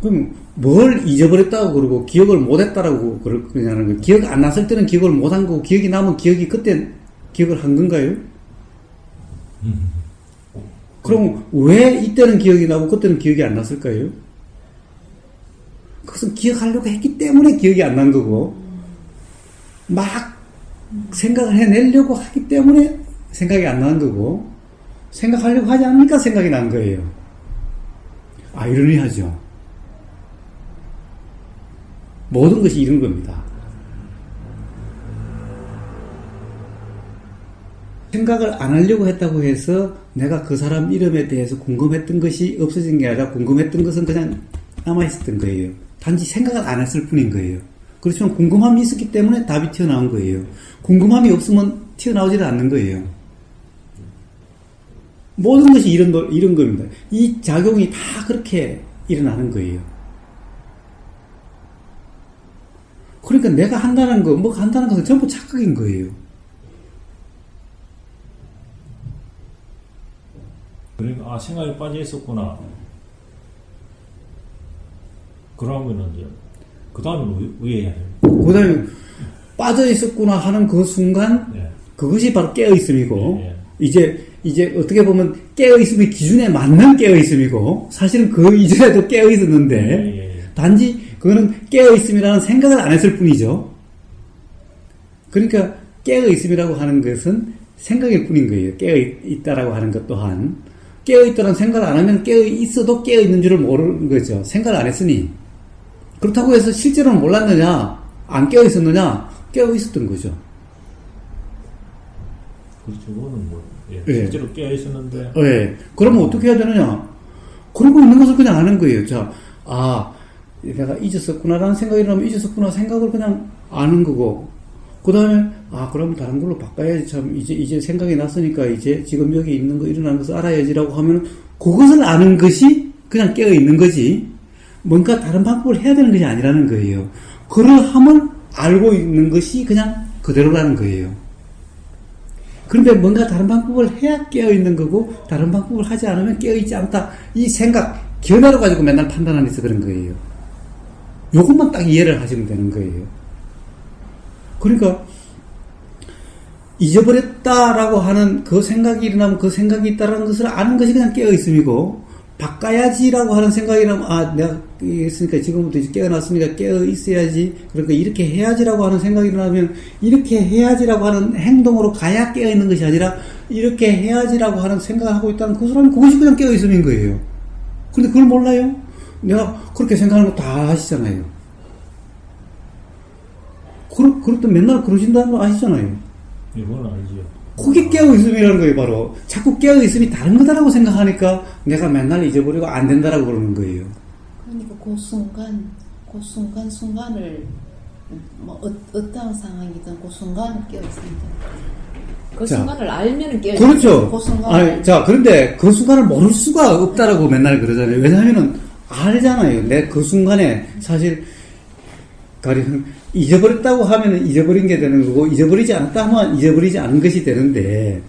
그럼 뭘 잊어버렸다고 그러고 기억을 못했다라고 그러냐는 거예요. 기억 안 났을 때는 기억을 못한 거고 기억이 나면 그때 기억을 한 건가요? 그럼 왜 이때는 기억이 나고 그때는 기억이 안 났을까요? 그것은 기억하려고 했기 때문에 기억이 안 난 거고 막 생각을 해내려고 하기 때문에 생각이 안 나는 거고 생각하려고 하지 않으니까 생각이 난 거예요. 아이러니하죠. 모든 것이 이런 겁니다. 생각을 안 하려고 했다고 해서 내가 그 사람 이름에 대해서 궁금했던 것이 없어진 게 아니라 궁금했던 것은 그냥 남아있었던 거예요. 단지 생각을 안 했을 뿐인 거예요. 그렇지만 궁금함이 있었기 때문에 답이 튀어나온 거예요. 궁금함이 없으면 튀어나오지를 않는 거예요. 모든 것이 이런 겁니다. 이 작용이 다 그렇게 일어나는 거예요. 그러니까 내가 한다는 것은 전부 착각인 거예요. 그러니까 생각이 빠져 있었구나. 그러면은 이제 그 다음에 왜 해야 돼요? 그 다음에 빠져 있었구나 하는 그 순간 그것이 바로 깨어 있음이고 이제 어떻게 보면 깨어 있음의 기준에 맞는 깨어 있음이고 사실은 그 이전에도 깨어 있었는데 단지 그거는 깨어 있음이라는 생각을 안 했을 뿐이죠. 그러니까 깨어 있음이라고 하는 것은 생각일 뿐인 거예요. 깨어 있다라고 하는 것 또한 깨어 있다는 생각을 안 하면 깨어 있어도 깨어 있는 줄을 모르는 거죠. 생각을 안 했으니. 그렇다고 해서 실제로는 몰랐느냐, 안 깨어 있었느냐, 깨어 있었던 거죠. 그렇죠. 그거는 실제로 깨어 있었는데. 그러면 어떻게 해야 되느냐? 그러고 있는 것을 그냥 아는 거예요. 자, 내가 잊었었구나라는 생각이 나면 잊었었구나 생각을 그냥 아는 거고, 그 다음에, 그럼 다른 걸로 바꿔야지. 참, 이제 생각이 났으니까, 이제 지금 여기 있는 거, 일어나는 것을 알아야지라고 하면, 그것을 아는 것이 그냥 깨어 있는 거지, 뭔가 다른 방법을 해야 되는 것이 아니라는 거예요. 그러함을 알고 있는 것이 그냥 그대로라는 거예요. 그런데 뭔가 다른 방법을 해야 깨어 있는 거고, 다른 방법을 하지 않으면 깨어 있지 않다. 이 생각, 견해로 가지고 맨날 판단하는 데서 그런 거예요. 요것만 딱 이해를 하시면 되는 거예요. 그러니까 잊어버렸다라고 하는 그 생각이 일어나면 그 생각이 있다라는 것을 아는 것이 그냥 깨어있음이고 바꿔야지라고 하는 생각이 나면 내가 했으니까 지금부터 이제 깨어났으니까 깨어있어야지 그러니까 이렇게 해야지라고 하는 생각이 일어나면 이렇게 해야지라고 하는 행동으로 가야 깨어있는 것이 아니라 이렇게 해야지라고 하는 생각을 하고 있다는 그 사람은 그것이 그냥 깨어있음인 거예요. 그런데 그걸 몰라요? 내가 그렇게 생각하는 거 다 아시잖아요. 그렇다 맨날 그러신다는 거 아시잖아요. 이건 아니죠. 거기 깨어있음이라는 거예요, 바로. 자꾸 깨어있음이 다른 거다라고 생각하니까 내가 맨날 잊어버리고 안 된다라고 그러는 거예요. 그러니까 그 순간을 어떤 상황이든 그 순간을 깨어있습니다. 그 자, 순간을 알면은 깨어. 그렇죠. 그 순간. 자, 그런데 그 순간을 모를 수가 없다라고 맨날 그러잖아요. 왜냐하면은 알잖아요. 내 그 순간에 사실 가령 잊어버렸다고 하면은 잊어버린 게 되는 거고, 잊어버리지 않았다 하면 잊어버리지 않은 것이 되는데,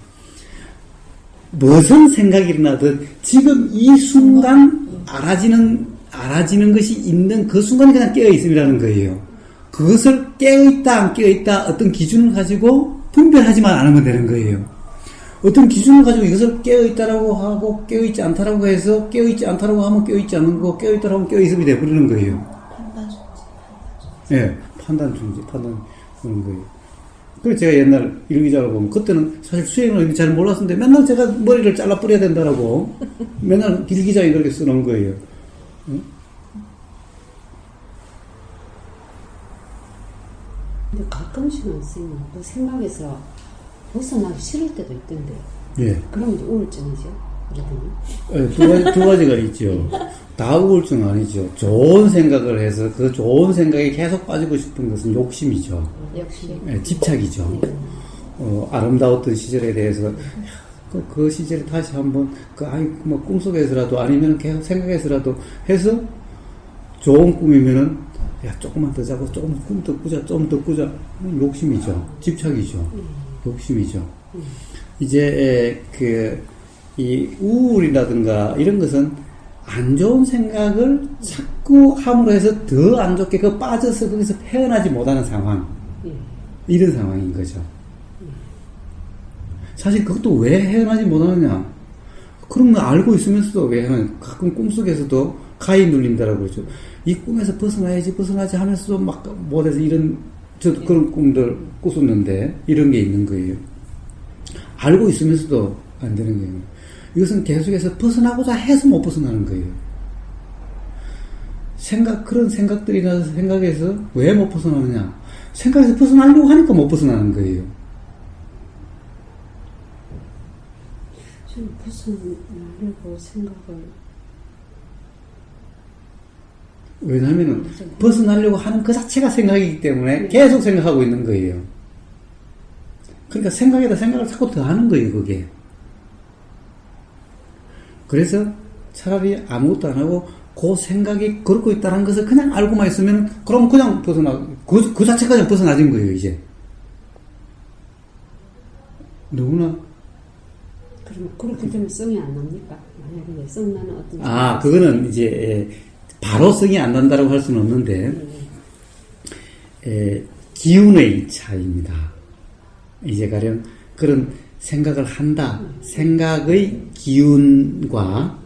무슨 생각이 일어나든 지금 이 순간 알아지는 것이 있는 그 순간에 그냥 깨어있음이라는 거예요. 그것을 깨어있다, 안 깨어있다, 어떤 기준을 가지고 분별하지만 않으면 되는 거예요. 어떤 기준을 가지고 이것을 깨어있다라고 하고, 깨어있지 않다라고 해서, 깨어있지 않다라고 하면 깨어있지 않는 거, 깨어있다라고 하면 깨어있음이 돼버리는 거예요. 예, 판단 그런 거예요. 그래서 제가 옛날 일기장을 보면, 그때는 사실 수행을 잘 몰랐었는데, 맨날 제가 머리를 잘라 뿌려야 된다라고, 맨날 일기장에 그렇게 쓰는 거예요. 응? 근데 가끔씩은 선생님 그 생각에서 벗어나기 싫을 때도 있던데. 예. 그럼 이제 우울증이죠. 그러더니. 예, 두 가지가 있죠. 다 우울증 아니죠. 좋은 생각을 해서 그 좋은 생각에 계속 빠지고 싶은 것은 욕심이죠. 역시. 예, 집착이죠. 아름다웠던 시절에 대해서 그 시절에 다시 한번 뭐 꿈속에서라도 아니면 계속 생각해서라도 해서 좋은 꿈이면은 야 조금만 더 자고 조금 꿈 더 꾸자 좀 더 꾸자 욕심이죠. 집착이죠. 욕심이죠. 이제 이 우울이라든가 이런 것은 안 좋은 생각을 자꾸 함으로 해서 더 안 좋게 빠져서 거기서 헤어나지 못하는 상황. 이런 상황인 거죠. 사실 그것도 왜 헤어나지 못하느냐? 그런 거 알고 있으면서도 왜 헤어나냐? 가끔 꿈속에서도 가위 눌린다라고 그러죠. 이 꿈에서 벗어나야지 하면서도 막 못해서 저도 그런 꿈들 꿨었는데, 이런 게 있는 거예요. 알고 있으면서도 안 되는 거예요. 이것은 계속해서 벗어나고자 해서 못 벗어나는 거예요. 그런 생각들이나 생각에서 왜 못 벗어나느냐? 생각에서 벗어나려고 하니까 못 벗어나는 거예요. 좀 벗어나려고 생각을. 왜냐하면은 벗어나려고 하는 그 자체가 생각이기 때문에 계속 생각하고 있는 거예요. 그러니까 생각에다 생각을 자꾸 더 하는 거예요, 그게. 그래서 차라리 아무것도 안 하고 그 생각이 그렇고 있다는 것을 그냥 알고만 있으면 그럼 그냥 그 자체가 그냥 벗어나진 거예요, 이제. 누구나. 그럼 그렇게 되면 성이 안 납니까? 만약에 성 나는 어떤. 그거는 이제 바로 성이 안 난다라고 할 수는 없는데, 기운의 차이입니다. 이제 가령 그런 생각을 한다. 생각의 기운과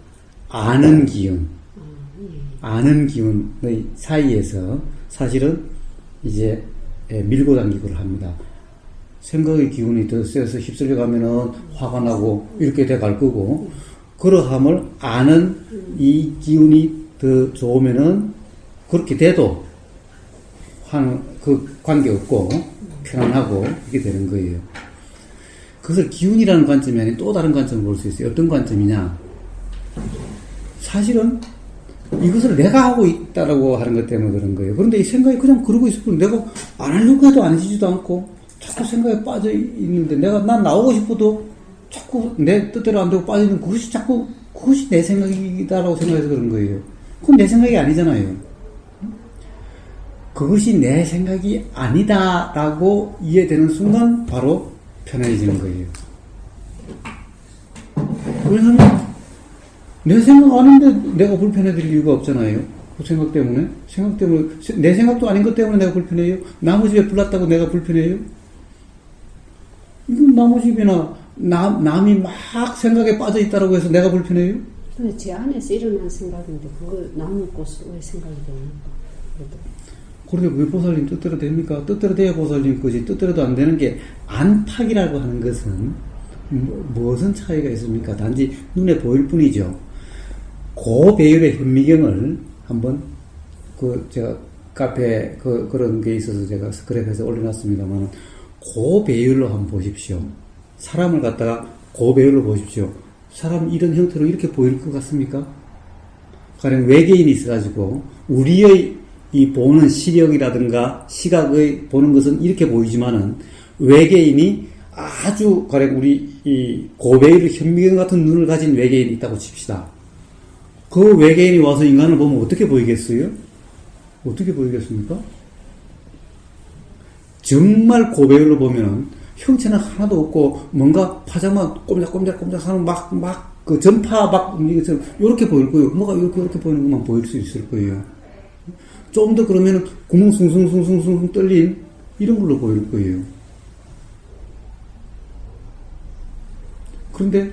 아는 기운의 사이에서 사실은 이제 밀고 당기고를 합니다. 생각의 기운이 더 세서 휩쓸려 가면은 화가 나고 이렇게 돼 갈 거고, 그러함을 아는 이 기운이 더 좋으면은 그렇게 돼도 그 관계 없고 편안하고 이렇게 되는 거예요. 그것을 기운이라는 관점이 아닌 또 다른 관점을 볼 수 있어요. 어떤 관점이냐? 사실은 이것을 내가 하고 있다라고 하는 것 때문에 그런 거예요. 그런데 이 생각이 그냥 그러고 있을 뿐, 내가 안 하려고 해도 안 해지지도 않고 자꾸 생각에 빠져 있는데, 난 나오고 싶어도 자꾸 내 뜻대로 안 되고 빠지는 그것이 내 생각이다라고 생각해서 그런 거예요. 그건 내 생각이 아니잖아요. 그것이 내 생각이 아니다라고 이해되는 순간 바로 편해지는 거예요. 왜냐하면 내 생각 아닌데 내가 불편해질 이유가 없잖아요. 그 생각 때문에 내 생각도 아닌 것 때문에 내가 불편해요. 나무 집에 불났다고 내가 불편해요. 이건 나무 집이나 남이 막 생각에 빠져 있다라고 해서 내가 불편해요. 근데 제 안에서 일어난 생각인데 그걸 나누고 왜 생각이 됩니까? 그런데 왜 보살님 뜻대로 됩니까? 뜻대로 돼야 보살님 거지. 뜻대로도 안 되는 게 안팎이라고 하는 것은 무슨 차이가 있습니까? 단지 눈에 보일 뿐이죠. 고배율의 현미경을 한번 제가 카페 그런 게 있어서 제가 스크랩해서 올려놨습니다만 고배율로 한번 보십시오. 사람을 갖다가 고배율로 보십시오. 사람 이런 형태로 이렇게 보일 것 같습니까? 가령 외계인이 있어가지고 우리의 이 보는 시력이라든가 시각의 보는 것은 이렇게 보이지만은 외계인이 아주 가령 우리 이 고배율 현미경 같은 눈을 가진 외계인이 있다고 칩시다. 그 외계인이 와서 인간을 보면 어떻게 보이겠어요? 어떻게 보이겠습니까? 정말 고배율로 보면은 형체는 하나도 없고 뭔가 파장만 꼼짝꼼짝 하는 그 전파 막 움직이처럼 이렇게 보일 거예요. 뭐가 이렇게 보이는 것만 보일 수 있을 거예요. 좀 더 그러면은 구멍 숭숭숭숭숭 뚫린 이런 걸로 보일 거예요. 그런데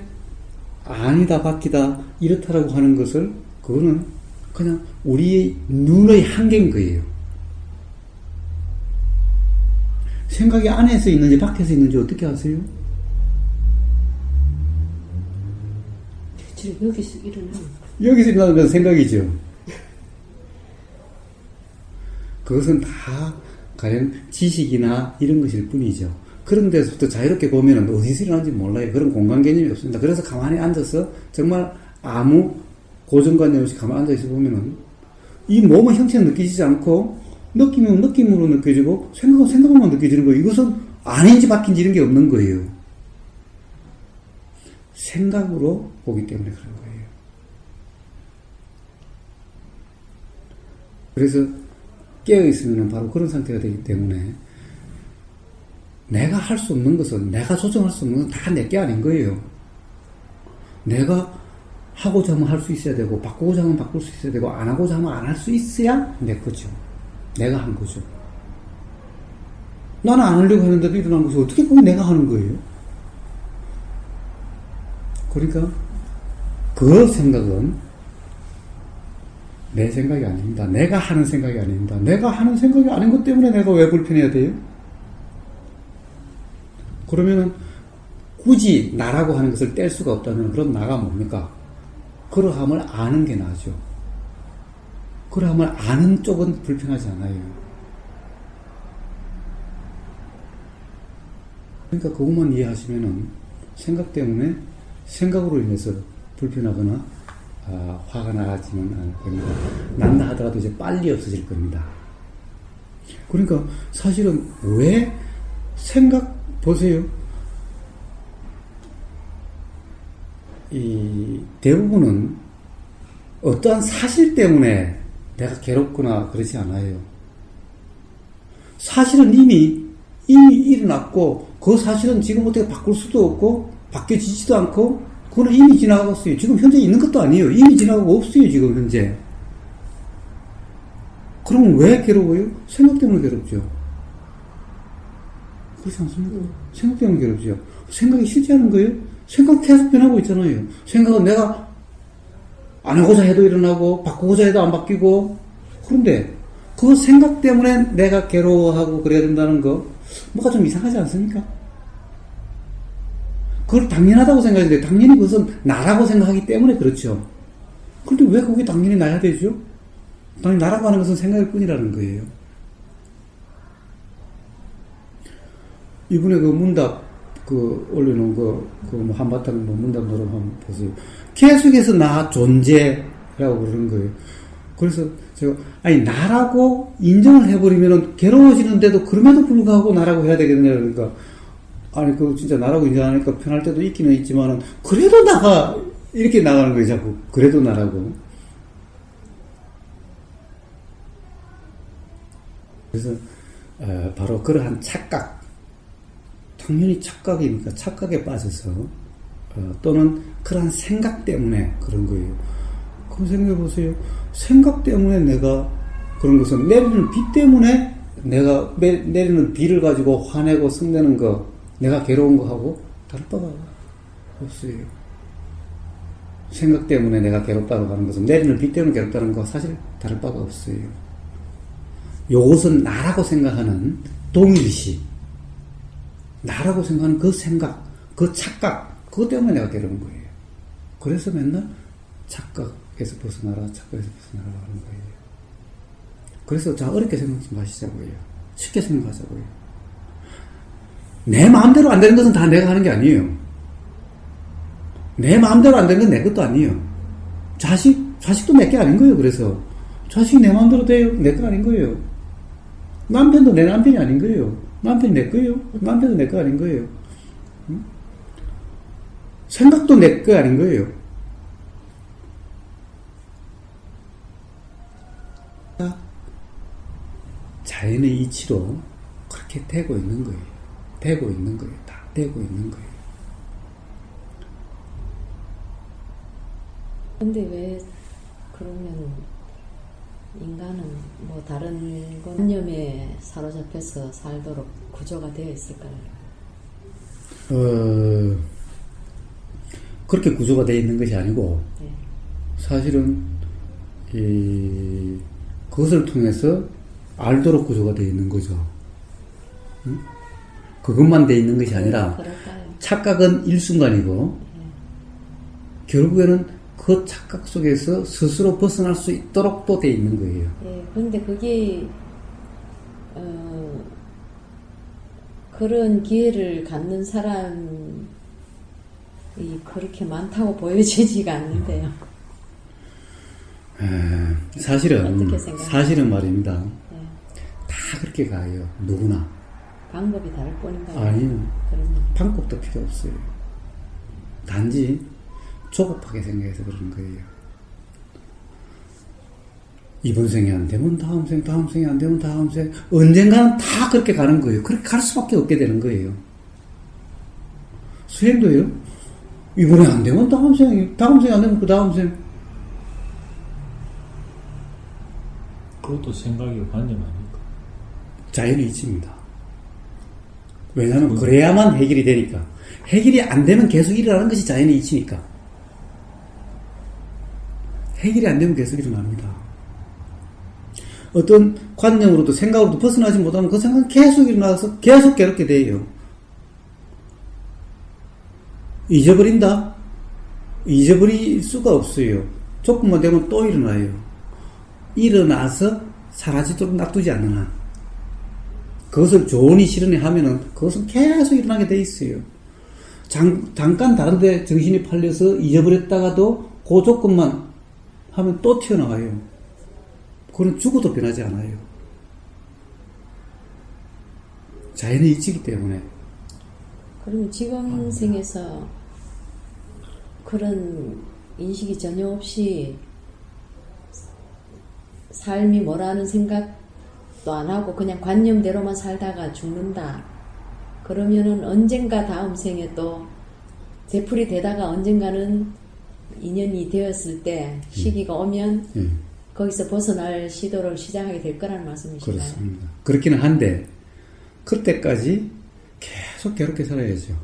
아니다 바뀌다 이렇다라고 하는 것을 그거는 그냥 우리의 눈의 한계인 거예요. 생각이 안에서 있는지 밖에서 있는지 어떻게 아세요? 대체 여기서 일어나는 여기서 일어나는 생각이죠. 그것은 다 과연 지식이나 이런 것일 뿐이죠. 그런 데서부터 자유롭게 보면 어디서 일어나는지 몰라요. 그런 공간 개념이 없습니다. 그래서 가만히 앉아서 정말 아무 고정관념 없이 가만히 앉아있어 보면은 이 몸의 형체는 느끼지지 않고 느낌은 느낌으로 느껴지고 생각은 생각으로만 느껴지는 거예요. 이것은 아닌지 바뀐지 이런 게 없는 거예요. 생각으로 보기 때문에 그런 거예요. 그래서 깨어있으면 바로 그런 상태가 되기 때문에 내가 할 수 없는 것은, 내가 조정할 수 없는 건 다 내게 아닌 거예요. 내가 하고자 하면 할 수 있어야 되고, 바꾸고자 하면 바꿀 수 있어야 되고, 안 하고자 하면 안 할 수 있어야 내 거죠. 내가 한 거죠. 나는 안 하려고 하는데도 일어난 것이 어떻게 보면 내가 하는 거예요. 그러니까 그 생각은 내 생각이 아닙니다. 내가 하는 생각이 아닙니다. 내가 하는 생각이 아닌 것 때문에 내가 왜 불편해야 돼요? 그러면은 굳이 나라고 하는 것을 뗄 수가 없다면 그럼 나가 뭡니까? 그러함을 아는 게 나죠. 그러함을 아는 쪽은 불편하지 않아요. 그러니까 그것만 이해하시면은 생각 때문에 생각으로 인해서 불편하거나 화가 나지는 않을 겁니다. 난다 하더라도 이제 빨리 없어질 겁니다. 그러니까 사실은 왜 생각 보세요. 이 대부분은 어떠한 사실 때문에 내가 괴롭거나 그러지 않아요. 사실은 이미 일어났고 그 사실은 지금 어떻게 바꿀 수도 없고 바뀌어지지도 않고 그거는 이미 지나갔어요. 지금 현재 있는 것도 아니에요. 이미 지나가고 없어요. 지금 현재. 그러면 왜 괴로워요? 생각 때문에 괴롭죠. 그렇지 않습니까? 생각 때문에 괴롭죠. 생각이 실제하는 거예요? 생각 계속 변하고 있잖아요. 생각은 내가 안 하고자 해도 일어나고 바꾸고자 해도 안 바뀌고. 그런데 그 생각 때문에 내가 괴로워하고 그래야 된다는 거 뭐가 좀 이상하지 않습니까? 그걸 당연하다고 생각하는데 당연히 그것은 나라고 생각하기 때문에 그렇죠. 그런데 왜 그게 당연히 나야 되죠? 당연히 나라고 하는 것은 생각일 뿐이라는 거예요. 이번에 그 문답 올려놓은 뭐 한바탕 문답 노름 한번 보세요. 계속해서 나 존재라고 그러는 거예요. 그래서 제가 나라고 인정을 해버리면은 괴로워지는데도 그럼에도 불구하고 나라고 해야 되겠냐 그러니까 진짜 나라고 인정하니까 편할 때도 있기는 있지만은 그래도 나가 이렇게 나가는 거예요. 자꾸 그래도 나라고. 그래서 바로 그러한 착각, 당연히 착각이니까 착각에 빠져서 또는 그러한 생각 때문에 그런 거예요. 그럼 생각해 보세요. 생각 때문에 내가 그런 것은 내리는 비 때문에 내가 내리는 비를 가지고 화내고 성내는 거, 내가 괴로운 거 하고 다를 바가 없어요. 생각 때문에 내가 괴롭다고 하는 것은 내리는 비 때문에 괴롭다는 거 사실 다를 바가 없어요. 요것은 나라고 생각하는 동일시, 나라고 생각하는 그 생각, 그 착각, 그것 때문에 내가 괴로운 거예요. 그래서 맨날 착각에서 벗어나라, 착각에서 벗어나라 하는 거예요. 그래서 자, 어렵게 생각하지 마시자고요. 쉽게 생각하자고요. 내 마음대로 안 되는 것은 다 내가 하는 게 아니에요. 내 마음대로 안 되는 건 내 것도 아니에요. 자식도 내 게 아닌 거예요. 그래서 자식이 내 마음대로 돼요. 내 거 아닌 거예요. 남편도 내 남편이 아닌 거예요. 남편이 내 거예요. 남편도 내 거 아닌 거예요. 응? 생각도 내 거 아닌 거예요. 자연의 이치로 그렇게 되고 있는 거예요. 되고 있는 거예요. 다 되고 있는 거예요. 근데 왜 그러면 인간은 뭐 다른 관념에 사로잡혀서 살도록 구조가 되어 있을까요? 그렇게 구조가 되어 있는 것이 아니고 네. 사실은 그것을 통해서 알도록 구조가 되어 있는 거죠. 응? 그것만 되어 있는 것이 아니라 그럴까요? 착각은 일순간이고 결국에는 그 착각 속에서 스스로 벗어날 수 있도록 또 되어 있는 거예요. 예, 그런데 그게 그런 기회를 갖는 사람이 그렇게 많다고 보여지지가 않는데요. 사실은 어떻게 생각하세요? 사실은 말입니다. 예, 다 그렇게 가요. 누구나. 방법이 다를 뿐인가요? 아니요. 그러면 방법도 필요 없어요. 단지 조급하게 생각해서 그러는 거예요. 이번 생이 안 되면 다음 생, 다음 생이 안 되면 다음 생, 언젠가는 다 그렇게 가는 거예요. 그렇게 갈 수밖에 없게 되는 거예요. 수행도요. 이번에 안 되면 다음 생이 안 되면 그 다음 생. 그것도 생각이 관념 아닐까? 자연의 이치입니다. 왜냐하면 그래야만 해결이 되니까. 해결이 안 되면 계속 일어나는 것이 자연의 이치니까. 해결이 안 되면 계속 일어납니다. 어떤 관념으로도 생각으로도 벗어나지 못하면 그 생각은 계속 일어나서 계속 괴롭게 돼요. 잊어버린다? 잊어버릴 수가 없어요. 조금만 되면 또 일어나요. 일어나서 사라지도록 놔두지 않는 한. 그것을 조언이 실현해 하면은 그것은 계속 일어나게 돼 있어요. 잠깐 다른데 정신이 팔려서 잊어버렸다가도 그 조건만 하면 또 튀어나와요. 그건 죽어도 변하지 않아요. 자연의 이치이기 때문에. 그러면 지금 생에서 그런 인식이 전혀 없이 삶이 뭐라는 생각도 안 하고 그냥 관념대로만 살다가 죽는다. 그러면은 언젠가 다음 생에 또 되풀이 되다가 언젠가는 인연이 되었을 때 시기가 오면 거기서 벗어날 시도를 시작하게 될 거라는 말씀이신가요? 그렇습니다. 그렇기는 한데 그때까지 계속 괴롭게 살아야죠.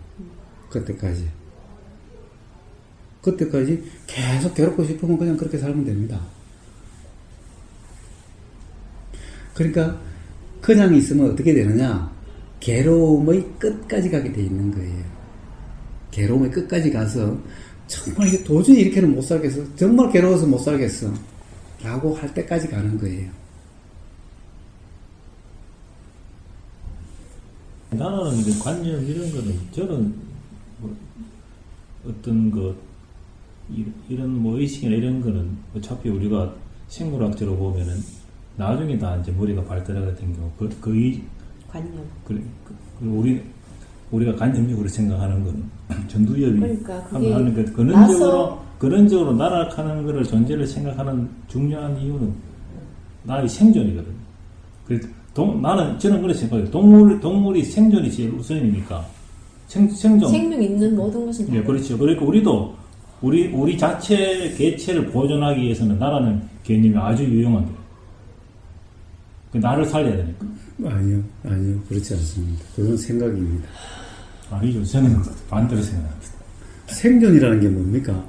그때까지 계속 괴롭고 싶으면 그냥 그렇게 살면 됩니다. 그러니까 그냥 있으면 어떻게 되느냐? 괴로움의 끝까지 가게 돼 있는 거예요. 괴로움의 끝까지 가서 정말 이게 도저히 이렇게는 못 살겠어. 정말 괴로워서 못 살겠어. 라고 할 때까지 가는 거예요. 나는 이제 관념 이런 거는 저는 뭐 어떤 이런 뭐 의식이나 이런 거는 어차피 우리가 생물학적으로 보면은 나중에 다 이제 머리가 발달하게 된 경우 관념. 우리가 관념적으로 생각하는 거는 전두엽이 그러니까 그게 하는 것 근원적으로 날아가는 거를 존재를 생각하는 중요한 이유는 나의 생존이거든. 그래서 저는 그렇게 생각해요. 동물이 생존이 제일 우선이니까 생존. 생명 있는 모든 것은 네, 그렇죠. 그러니까 우리도 우리 자체 개체를 보존하기 위해서는 나라는 개념이 아주 유용한 거예요. 나를 살려야 되니까. 아니요. 그렇지 않습니다. 그건 생각입니다. 아니죠. 저는 반대로 생각합니다. 생존이라는 게 뭡니까?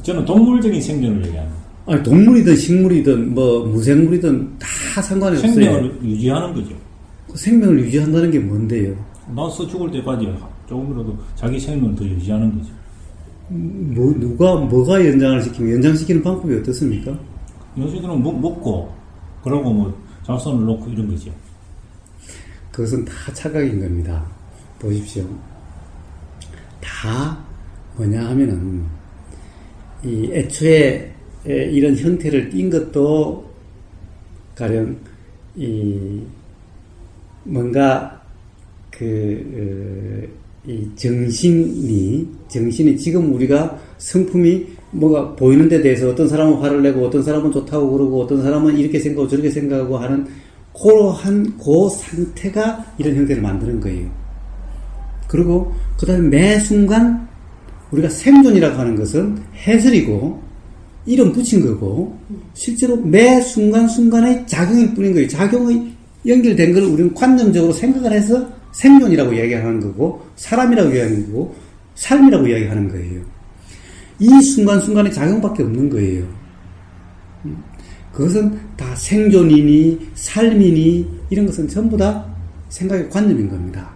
저는 동물적인 생존을 얘기합니다. 아니, 동물이든 식물이든 뭐 무생물이든 다 상관이 없어요. 생명을 유지하는 거죠. 그 생명을 유지한다는 게 뭔데요? 나서 죽을 때까지 조금이라도 자기 생명을 더 유지하는 거죠. 뭐가 연장을 시키면 연장시키는 방법이 어떻습니까? 요새는 먹고 그러고 뭐 자손을 놓고 이런 거죠. 그것은 다 착각인 겁니다. 보십시오. 다 뭐냐 하면은 이 애초에 이런 형태를 띈 것도 가령 이 뭔가 이 정신이 지금 우리가 성품이 뭐가 보이는 데 대해서 어떤 사람은 화를 내고 어떤 사람은 좋다고 그러고 어떤 사람은 이렇게 생각하고 저렇게 생각하고 하는 그러한 그 상태가 이런 형태를 만드는 거예요. 그리고 그 다음에 매 순간 우리가 생존이라고 하는 것은 해설이고 이름 붙인 거고 실제로 매 순간순간의 작용일 뿐인 거예요. 작용의 연결된 걸 우리는 관념적으로 생각을 해서 생존이라고 이야기하는 거고 사람이라고 이야기하는 거고 삶이라고 이야기하는 거예요. 이 순간순간의 작용밖에 없는 거예요. 그것은 다 생존이니 삶이니 이런 것은 전부 다 생각의 관념인 겁니다.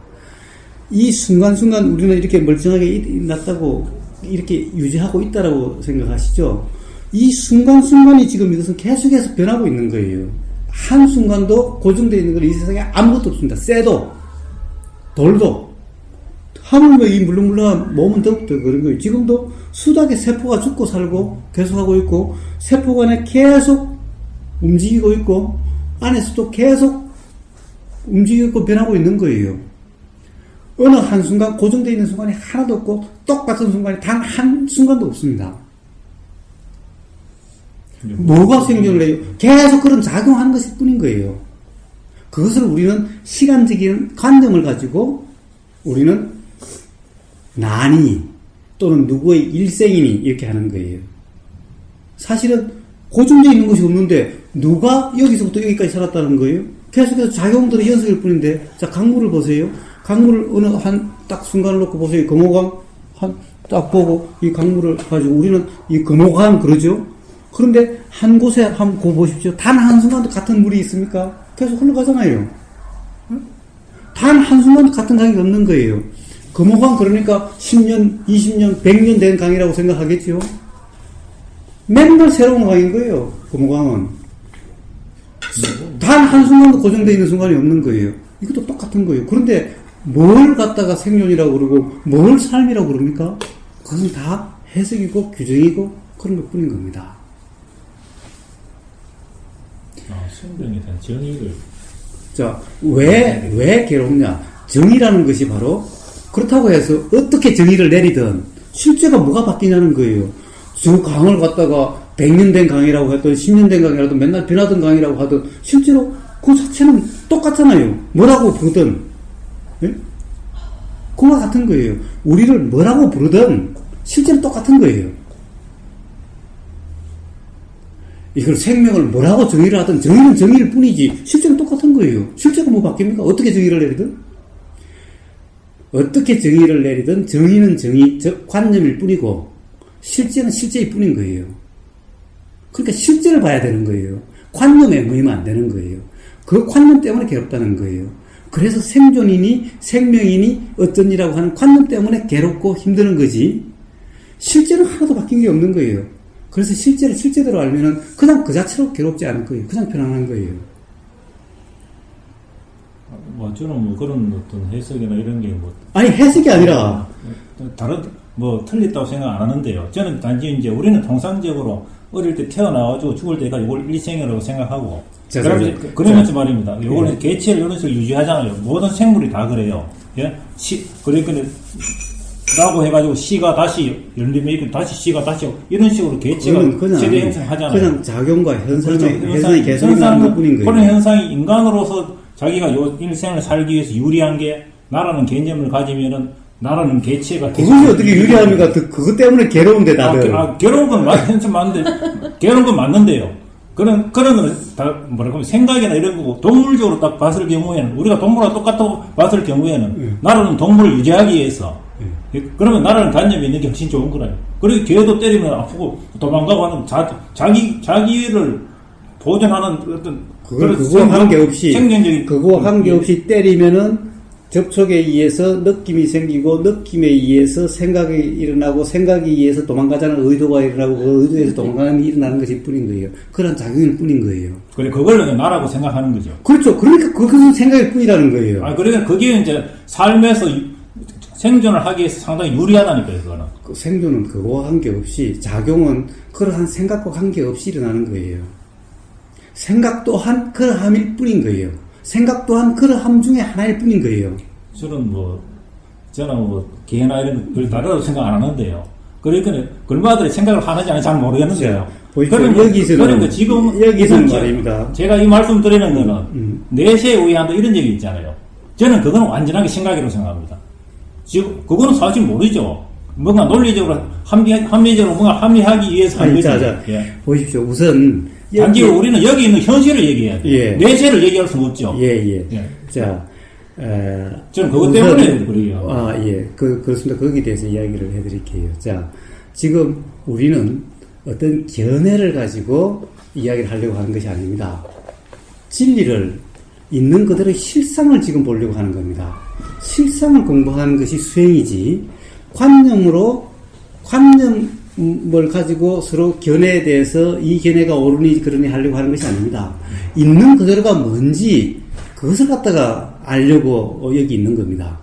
이 순간순간 우리는 이렇게 멀쩡하게 놨다고 이렇게 유지하고 있다라고 생각하시죠? 이 순간순간이 지금 이것은 계속해서 변하고 있는 거예요. 한순간도 고정되어 있는 건 이 세상에 아무것도 없습니다. 쇠도, 돌도, 하물며 이 물렁물렁한 몸은 더욱더 그런 거예요. 지금도 수닥에 세포가 죽고 살고 계속하고 있고, 세포 간에 계속 움직이고 있고, 안에서도 계속 움직이고 있고 변하고 있는 거예요. 어느 한순간 고정되어 있는 순간이 하나도 없고, 똑같은 순간이 단 한순간도 없습니다. 뭐가 생존을 해요? 계속 그런 작용하는 것일 뿐인 거예요. 그것을 우리는 시간적인 관념을 가지고 우리는 나니 또는 누구의 일생이니 이렇게 하는 거예요. 사실은 고정되어 있는 것이 없는데 누가 여기서부터 여기까지 살았다는 거예요? 계속해서 작용들의 연속일 뿐인데, 자, 강물을 보세요. 강물을 어느 한 딱 순간을 놓고 보세요. 금호강 한 딱 보고 이 강물을 가지고 우리는 이 금호강 그러죠? 그런데 한 곳에 한번 고 보십시오. 단 한순간도 같은 물이 있습니까? 계속 흘러가잖아요. 단 한순간도 같은 강이 없는 거예요. 금호강 그러니까 10년, 20년, 100년 된 강이라고 생각하겠죠? 맨날 새로운 강인 거예요. 금호강은. 단 한순간도 고정되어 있는 순간이 없는 거예요. 이것도 똑같은 거예요. 그런데 뭘 갖다가 생존이라고 그러고 뭘 삶이라고 그럽니까? 그것은 다 해석이고 규정이고 그런 것 뿐인 겁니다. 생명에 대한 정의를. 자, 왜 괴롭냐? 정의라는 것이 바로 그렇다고 해서 어떻게 정의를 내리든 실제가 뭐가 바뀌냐는 거예요. 저 강을 갖다가 100년 된 강이라고 했던 10년 된 강이라도 맨날 변하던 강이라고 하든 실제로 그 자체는 똑같잖아요. 뭐라고 부르든. 예? 그와 같은 거예요. 우리를 뭐라고 부르든 실제로 똑같은 거예요. 이걸 생명을 뭐라고 정의를 하든 정의는 정의일 뿐이지 실제는 똑같은 거예요. 실제가 뭐 바뀝니까? 어떻게 정의를 내리든? 어떻게 정의를 내리든 정의는 정의, 관념일 뿐이고 실제는 실제일 뿐인 거예요. 그러니까 실제를 봐야 되는 거예요. 관념에 모이면 안 되는 거예요. 그 관념 때문에 괴롭다는 거예요. 그래서 생존이니 생명이니 어쩐이라고 하는 관념 때문에 괴롭고 힘드는 거지 실제는 하나도 바뀐 게 없는 거예요. 그래서 실제를 실제대로 알면은 그냥 그 자체로 괴롭지 않을 거예요. 그냥 편안한 거예요. 뭐 저는 뭐 그런 어떤 해석이나 이런 게 뭐 아니 해석이 아니라 다른 뭐 틀렸다고 생각 안 하는데요. 저는 단지 이제 우리는 통상적으로 어릴 때 태어나가지고 죽을 때가 이걸 일생이라고 생각하고 그러면서 말입니다. 요거는 개체를 이런 식으로 유지하잖아요. 모든 생물이 다 그래요. 예? 그러니까 라고 해가지고 씨가 다시 열리면 이렇게 다시 씨가 다시 이런 식으로 개체가 세대 형성하잖아요. 그냥 작용과 현상이 그렇죠. 개선하는 것뿐인 거예요. 그런 현상이 인간으로서 자기가 요 일생을 살기 위해서 유리한 게 나라는 개념을 가지면은 나라는 개체가 그것이 어떻게 유리합니까? 그것 때문에 괴로운데 다들. 괴로운 건 맞는데 괴로운 건 맞는데요. 그런 거는 다 뭐랄까 생각이나 이런 거고 동물적으로 딱 봤을 경우에는 우리가 동물과 똑같다고 봤을 경우에는 나라는 동물을 유지하기 위해서 그러면 나라는 단념이 있는 게 훨씬 좋은 거라요. 그리고 개도 때리면 아프고 도망가고 하는 자기를 보존하는 어떤 그거와 관계없이 생명적인 그거와 관계없이 때리면은 접촉에 의해서 느낌이 생기고 느낌에 의해서 생각이 일어나고 생각에 의해서 도망가자는 의도가 일어나고 그 의도에서 도망가는 일이 일어나는 것일 뿐인 거예요. 그런 작용일 뿐인 거예요. 그래, 그걸 나라고 생각하는 거죠. 그렇죠. 그러니까 그것은 생각일 뿐이라는 거예요. 그러니까 그게 이제 삶에서 생존을 하기 위해서 상당히 유리하다니까요, 그거는. 그 생존은 그거와 관계없이 작용은 그러한 생각과 관계없이 일어나는 거예요. 생각 또한 그러함일 뿐인 거예요. 생각 또한 그러함 중에 하나일 뿐인 거예요. 저는 개나 이런 걸 다르다고 생각 안 하는데요. 그러니까 글마들이 생각을 하는지 아닌지 잘 모르겠는데요. 그러니까 지금 여기서는 말입니다. 제가 이 말씀 드리는 거는 내세에 의한다 이런 얘기 있잖아요. 저는 그거는 완전하게 생각이라고 생각합니다. 지금 그거는 사실 모르죠. 뭔가 논리적으로 합리적으로 뭔가 합리하기 위해서 하는 거죠. 예. 보십시오. 우선 단지 우리는 여기 있는 현실을 얘기해야 돼요. 예. 내세를 얘기할 수는 없죠. 예. 자, 저는 그것 때문에 그래요. 예. 그렇습니다. 거기에 대해서 이야기를 해드릴게요. 자, 지금 우리는 어떤 견해를 가지고 이야기를 하려고 하는 것이 아닙니다. 진리를 있는 그대로 실상을 지금 보려고 하는 겁니다. 실상을 공부하는 것이 수행이지, 관념을 가지고 서로 견해에 대해서 이 견해가 옳으니 그러니 하려고 하는 것이 아닙니다. 있는 그대로가 뭔지 그것을 갖다가 알려고 여기 있는 겁니다.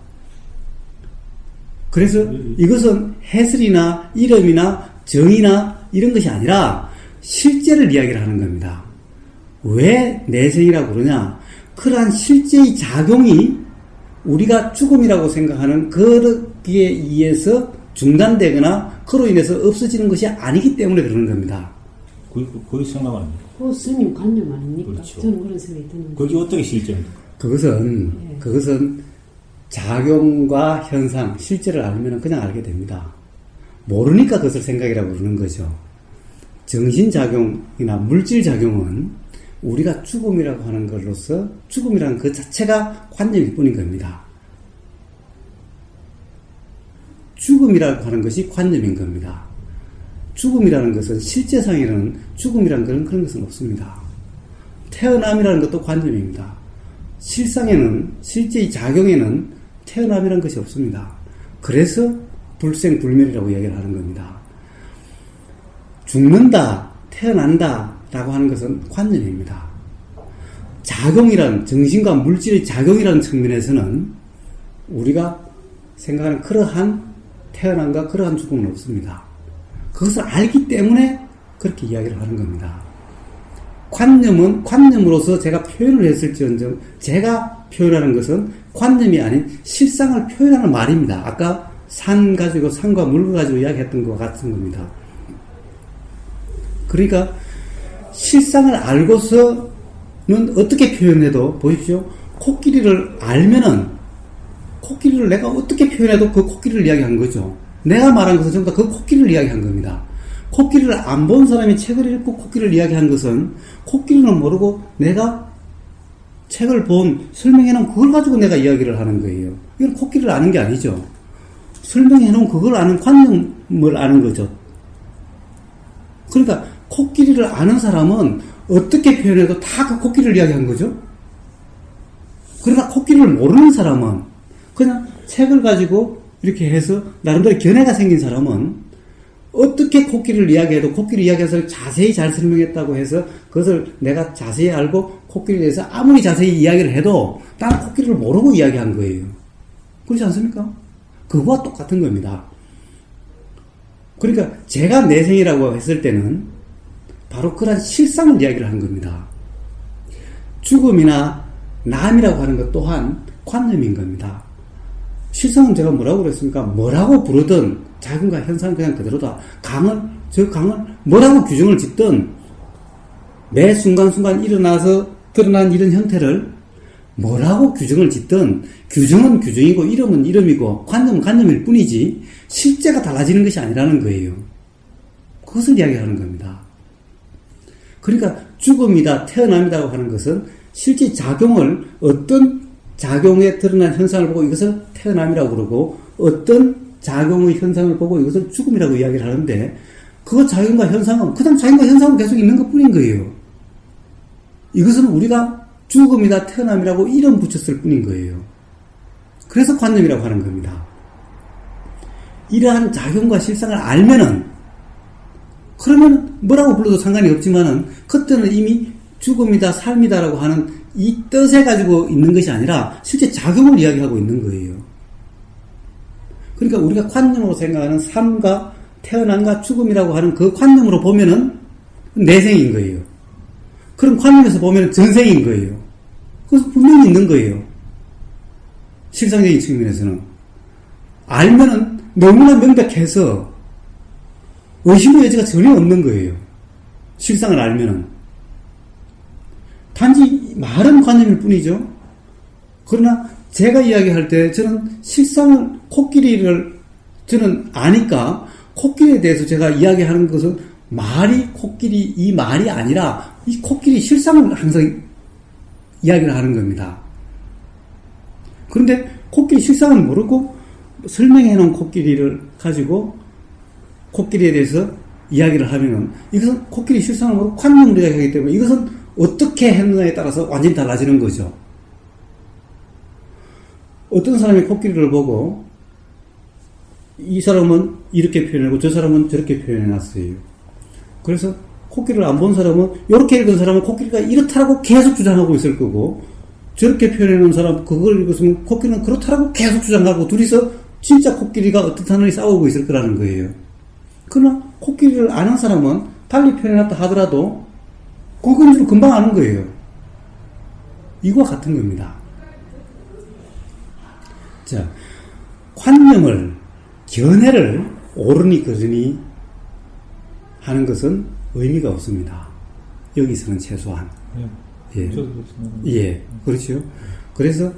그래서 이것은 해설이나 이름이나 정의나 이런 것이 아니라 실제를 이야기를 하는 겁니다. 왜 내생이라고 그러냐? 그러한 실제의 작용이 우리가 죽음이라고 생각하는 거기에 의해서 중단되거나 그로 인해서 없어지는 것이 아니기 때문에 그러는 겁니다. 그게 생각 아닙니까? 그 스님 관념 아닙니까? 그렇죠. 저는 그런 생각이 드는데. 그게 어떻게 실제입니까? 그것은 작용과 현상, 실제를 알면 그냥 알게 됩니다. 모르니까 그것을 생각이라고 그러는 거죠. 정신작용이나 물질작용은 우리가 죽음이라고 하는 것으로서 죽음이라는 그 자체가 관념일 뿐인 겁니다. 죽음이라고 하는 것이 관념인 겁니다. 죽음이라는 것은 실제상에는 죽음이라는 그런 것은 없습니다. 태어남이라는 것도 관념입니다. 실상에는, 실제의 작용에는 태어남이라는 것이 없습니다. 그래서 불생불멸이라고 이야기를 하는 겁니다. 죽는다, 태어난다 라고 하는 것은 관념입니다. 작용이란, 정신과 물질의 작용이라는 측면에서는 우리가 생각하는 그러한 태어남과 그러한 죽음은 없습니다. 그것을 알기 때문에 그렇게 이야기를 하는 겁니다. 관념은 관념으로서 제가 표현을 했을지언정 제가 표현하는 것은 관념이 아닌 실상을 표현하는 말입니다. 아까 산 가지고 산과 물 가지고 이야기했던 것과 같은 겁니다. 그러니까 실상을 알고서는 어떻게 표현해도 보십시오. 코끼리를 알면은 코끼리를 내가 어떻게 표현해도 그 코끼리를 이야기한 거죠. 내가 말한 것은 전부 다 그 코끼리를 이야기한 겁니다. 코끼리를 안 본 사람이 책을 읽고 코끼리를 이야기한 것은 코끼리는 모르고 내가 책을 본 설명해놓은 그걸 가지고 내가 이야기를 하는 거예요. 이건 코끼리를 아는 게 아니죠. 설명해놓은 그걸 아는 관념을 아는 거죠. 그러니까 코끼리를 아는 사람은 어떻게 표현해도 다 그 코끼리를 이야기한 거죠. 그러나 코끼리를 모르는 사람은 그냥 책을 가지고 이렇게 해서 나름대로 견해가 생긴 사람은 어떻게 코끼리를 이야기해도 코끼리 이야기해서 자세히 잘 설명했다고 해서 그것을 내가 자세히 알고 코끼리에 대해서 아무리 자세히 이야기를 해도 난 코끼리를 모르고 이야기한 거예요. 그렇지 않습니까? 그거와 똑같은 겁니다. 그러니까 제가 내생이라고 했을 때는 바로 그런 실상을 이야기를 한 겁니다. 죽음이나 남이라고 하는 것 또한 관념인 겁니다. 실상은 제가 뭐라고 그랬습니까? 뭐라고 부르든 작용과 현상은 그냥 그대로다. 저 강을 뭐라고 규정을 짓든 매 순간순간 일어나서 드러난 이런 형태를 뭐라고 규정을 짓든 규정은 규정이고 이름은 이름이고 관념은 관념일 뿐이지 실제가 달라지는 것이 아니라는 거예요. 그것을 이야기하는 겁니다. 그러니까 죽음이다, 태어남이라고 하는 것은 실제 작용을 어떤 작용에 드러난 현상을 보고 이것을 태어남이라고 그러고 어떤 작용의 현상을 보고 이것을 죽음이라고 이야기를 하는데 그 작용과 현상은 그냥 작용과 현상은 계속 있는 것 뿐인 거예요. 이것은 우리가 죽음이다 태어남이라고 이름 붙였을 뿐인 거예요. 그래서 관념이라고 하는 겁니다. 이러한 작용과 실상을 알면은, 그러면 뭐라고 불러도 상관이 없지만은, 그때는 이미 죽음이다, 삶이다라고 하는 이 뜻에 가지고 있는 것이 아니라 실제 작용을 이야기하고 있는 거예요. 그러니까 우리가 관념으로 생각하는 삶과 태어남과 죽음이라고 하는 그 관념으로 보면은 내생인 거예요. 그런 관념에서 보면 전생인 거예요. 그래서 분명히 있는 거예요. 실상적인 측면에서는. 알면은 너무나 명백해서 의심의 여지가 전혀 없는 거예요. 실상을 알면은. 단지 말은 관념일 뿐이죠. 그러나 제가 이야기할 때 저는 실상을, 코끼리를 저는 아니까 코끼리에 대해서 제가 이야기하는 것은 말이 코끼리, 이 말이 아니라 이 코끼리 실상을 항상 이야기를 하는 겁니다. 그런데 코끼리 실상을 모르고 설명해 놓은 코끼리를 가지고 코끼리에 대해서 이야기를 하면은 이것은 코끼리 실상을 모르고 관념으로 이야기하기 때문에 이것은 어떻게 했느냐에 따라서 완전히 달라지는 거죠. 어떤 사람이 코끼리를 보고 이 사람은 이렇게 표현하고 저 사람은 저렇게 표현해놨어요. 그래서 코끼리를 안 본 사람은, 이렇게 읽은 사람은 코끼리가 이렇다라고 계속 주장하고 있을 거고, 저렇게 표현해놓은 사람, 그걸 읽었으면 코끼리는 그렇다라고 계속 주장하고, 둘이서 진짜 코끼리가 어떻다느니 싸우고 있을 거라는 거예요. 그러나 코끼리를 아는 사람은 달리 표현해놨다 하더라도 그건 줄 금방 아는 거예요. 이거와 같은 겁니다. 자, 관념을, 견해를 옳으니 그르니 하는 것은 의미가 없습니다. 여기서는 최소한. 예. 예, 그렇죠. 그래서,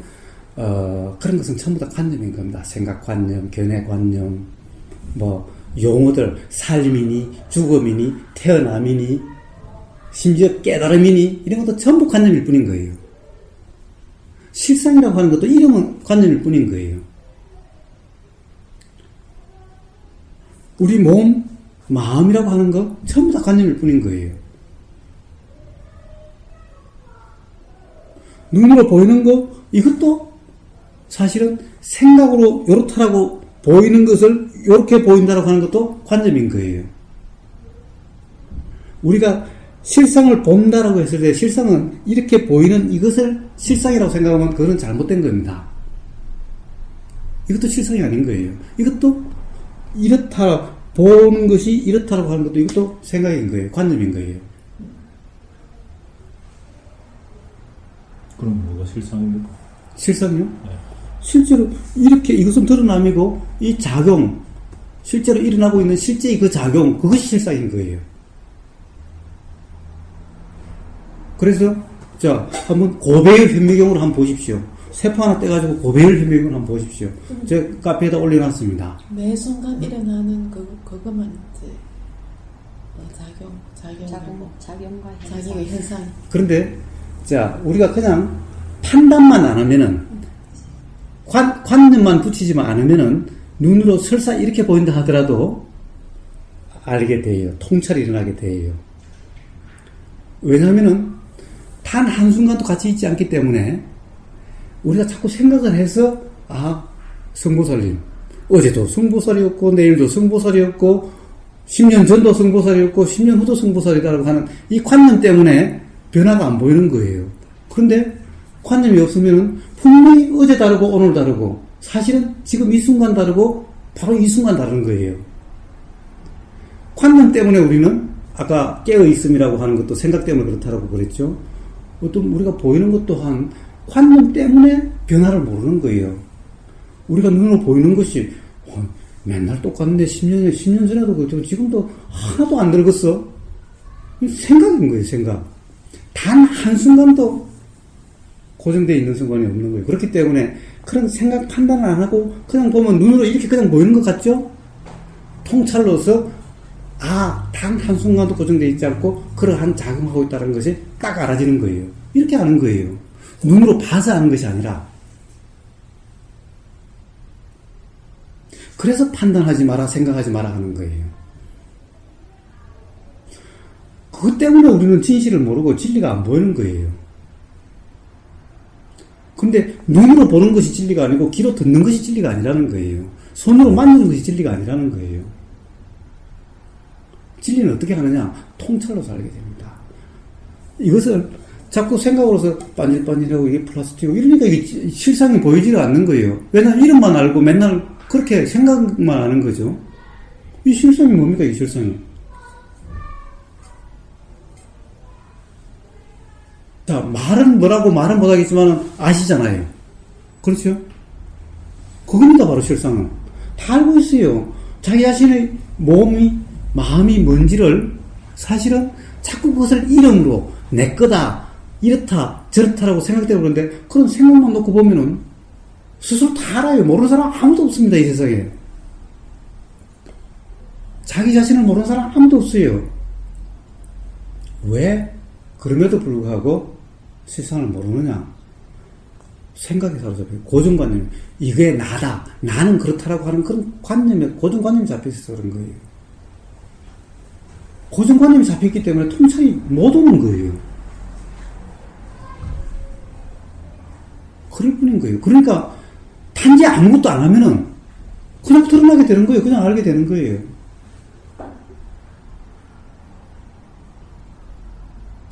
그런 것은 전부 다 관념인 겁니다. 생각관념, 견해관념, 뭐, 용어들, 삶이니, 죽음이니, 태어남이니, 심지어 깨달음이니, 이런 것도 전부 관념일 뿐인 거예요. 실상이라고 하는 것도 이름은 관념일 뿐인 거예요. 우리 몸, 마음이라고 하는 거 전부 다 관념일 뿐인 거예요. 눈으로 보이는 거 이것도 사실은 생각으로 요렇다라고 보이는 것을 요렇게 보인다라고 하는 것도 관념인 거예요. 우리가 실상을 본다라고 했을 때 실상은 이렇게 보이는 이것을 실상이라고 생각하면 그거는 잘못된 겁니다. 이것도 실상이 아닌 거예요. 이것도 이렇다 보는 것이 이렇다라고 하는 것도 이것도 생각인 거예요. 관념인 거예요. 그럼 뭐가 실상입니까? 실상이요? 네. 실제로 이렇게 이것은 드러남이고 이 작용, 실제로 일어나고 있는 실제의 그 작용, 그것이 실상인 거예요. 그래서 자, 한번 고배율 현미경으로 한번 보십시오. 세포 하나 떼가지고 고배율 현미경으로 한번 보십시오. 제가 카페에다 올려놨습니다. 매 순간 일어나는 그것만 이제 작용과 자기의 현상. 그런데 자, 우리가 그냥 판단만 안 하면은 관념만 붙이지만 않으면은 눈으로 설사 이렇게 보인다 하더라도 알게 돼요. 통찰이 일어나게 돼요. 왜냐하면은 단 한순간도 같이 있지 않기 때문에 우리가 자꾸 생각을 해서 성보살님 어제도 성보살이었고 내일도 성보살이었고 10년 전도 성보살이었고 10년 후도 성보살이다라고 하는 이 관념 때문에 변화가 안 보이는 거예요. 그런데 관념이 없으면 분명히 어제 다르고 오늘 다르고 사실은 지금 이 순간 다르고 바로 이 순간 다른 거예요. 관념 때문에 우리는 아까 깨어있음이라고 하는 것도 생각 때문에 그렇다라고 그랬죠. 어떤 우리가 보이는 것 또한 관념 때문에 변화를 모르는 거예요. 우리가 눈으로 보이는 것이 맨날 똑같은데 10년 전에도 그렇고 지금도 하나도 안 늙었어. 생각인 거예요. 생각. 단 한순간도 고정되어 있는 순간이 없는 거예요. 그렇기 때문에 그런 생각 판단을 안 하고 그냥 보면 눈으로 이렇게 그냥 보이는 것 같죠? 통찰로서 단 한순간도 고정되어 있지 않고 그러한 작용하고 있다는 것이 딱 알아지는 거예요. 이렇게 아는 거예요. 눈으로 봐서 아는 것이 아니라. 그래서 판단하지 마라, 생각하지 마라 하는 거예요. 그것 때문에 우리는 진실을 모르고 진리가 안 보이는 거예요. 근데 눈으로 보는 것이 진리가 아니고 귀로 듣는 것이 진리가 아니라는 거예요. 손으로 만지는 것이 진리가 아니라는 거예요. 진리는 어떻게 하느냐? 통찰로 살게 됩니다. 이것을 자꾸 생각으로서 반질반질하고 이게 플라스틱이고 이러니까 이게 실상이 보이지가 않는 거예요. 왜냐하면 이름만 알고 맨날 그렇게 생각만 하는 거죠. 이 실상이 뭡니까? 이 실상이. 자, 말은 뭐라고 말은 못하겠지만 아시잖아요. 그렇죠? 그겁니다, 바로 실상은. 다 알고 있어요. 자기 자신의 몸이, 마음이 뭔지를 사실은 자꾸 그것을 이름으로 내 거다, 이렇다, 저렇다라고 생각되고 그러는데 그런 생각만 놓고 보면은 스스로 다 알아요. 모르는 사람 아무도 없습니다, 이 세상에. 자기 자신을 모르는 사람 아무도 없어요. 왜? 그럼에도 불구하고 세상을 모르느냐? 생각에 사로잡혀요. 고정관념. 이게 나다. 나는 그렇다라고 하는 그런 관념에, 고정관념이 잡혀있어서 그런 거예요. 고정관념이 잡혀있기 때문에 통찰이 못 오는 거예요. 그럴 뿐인 거예요. 그러니까 단지 아무것도 안 하면은 그냥 드러나게 되는 거예요. 그냥 알게 되는 거예요.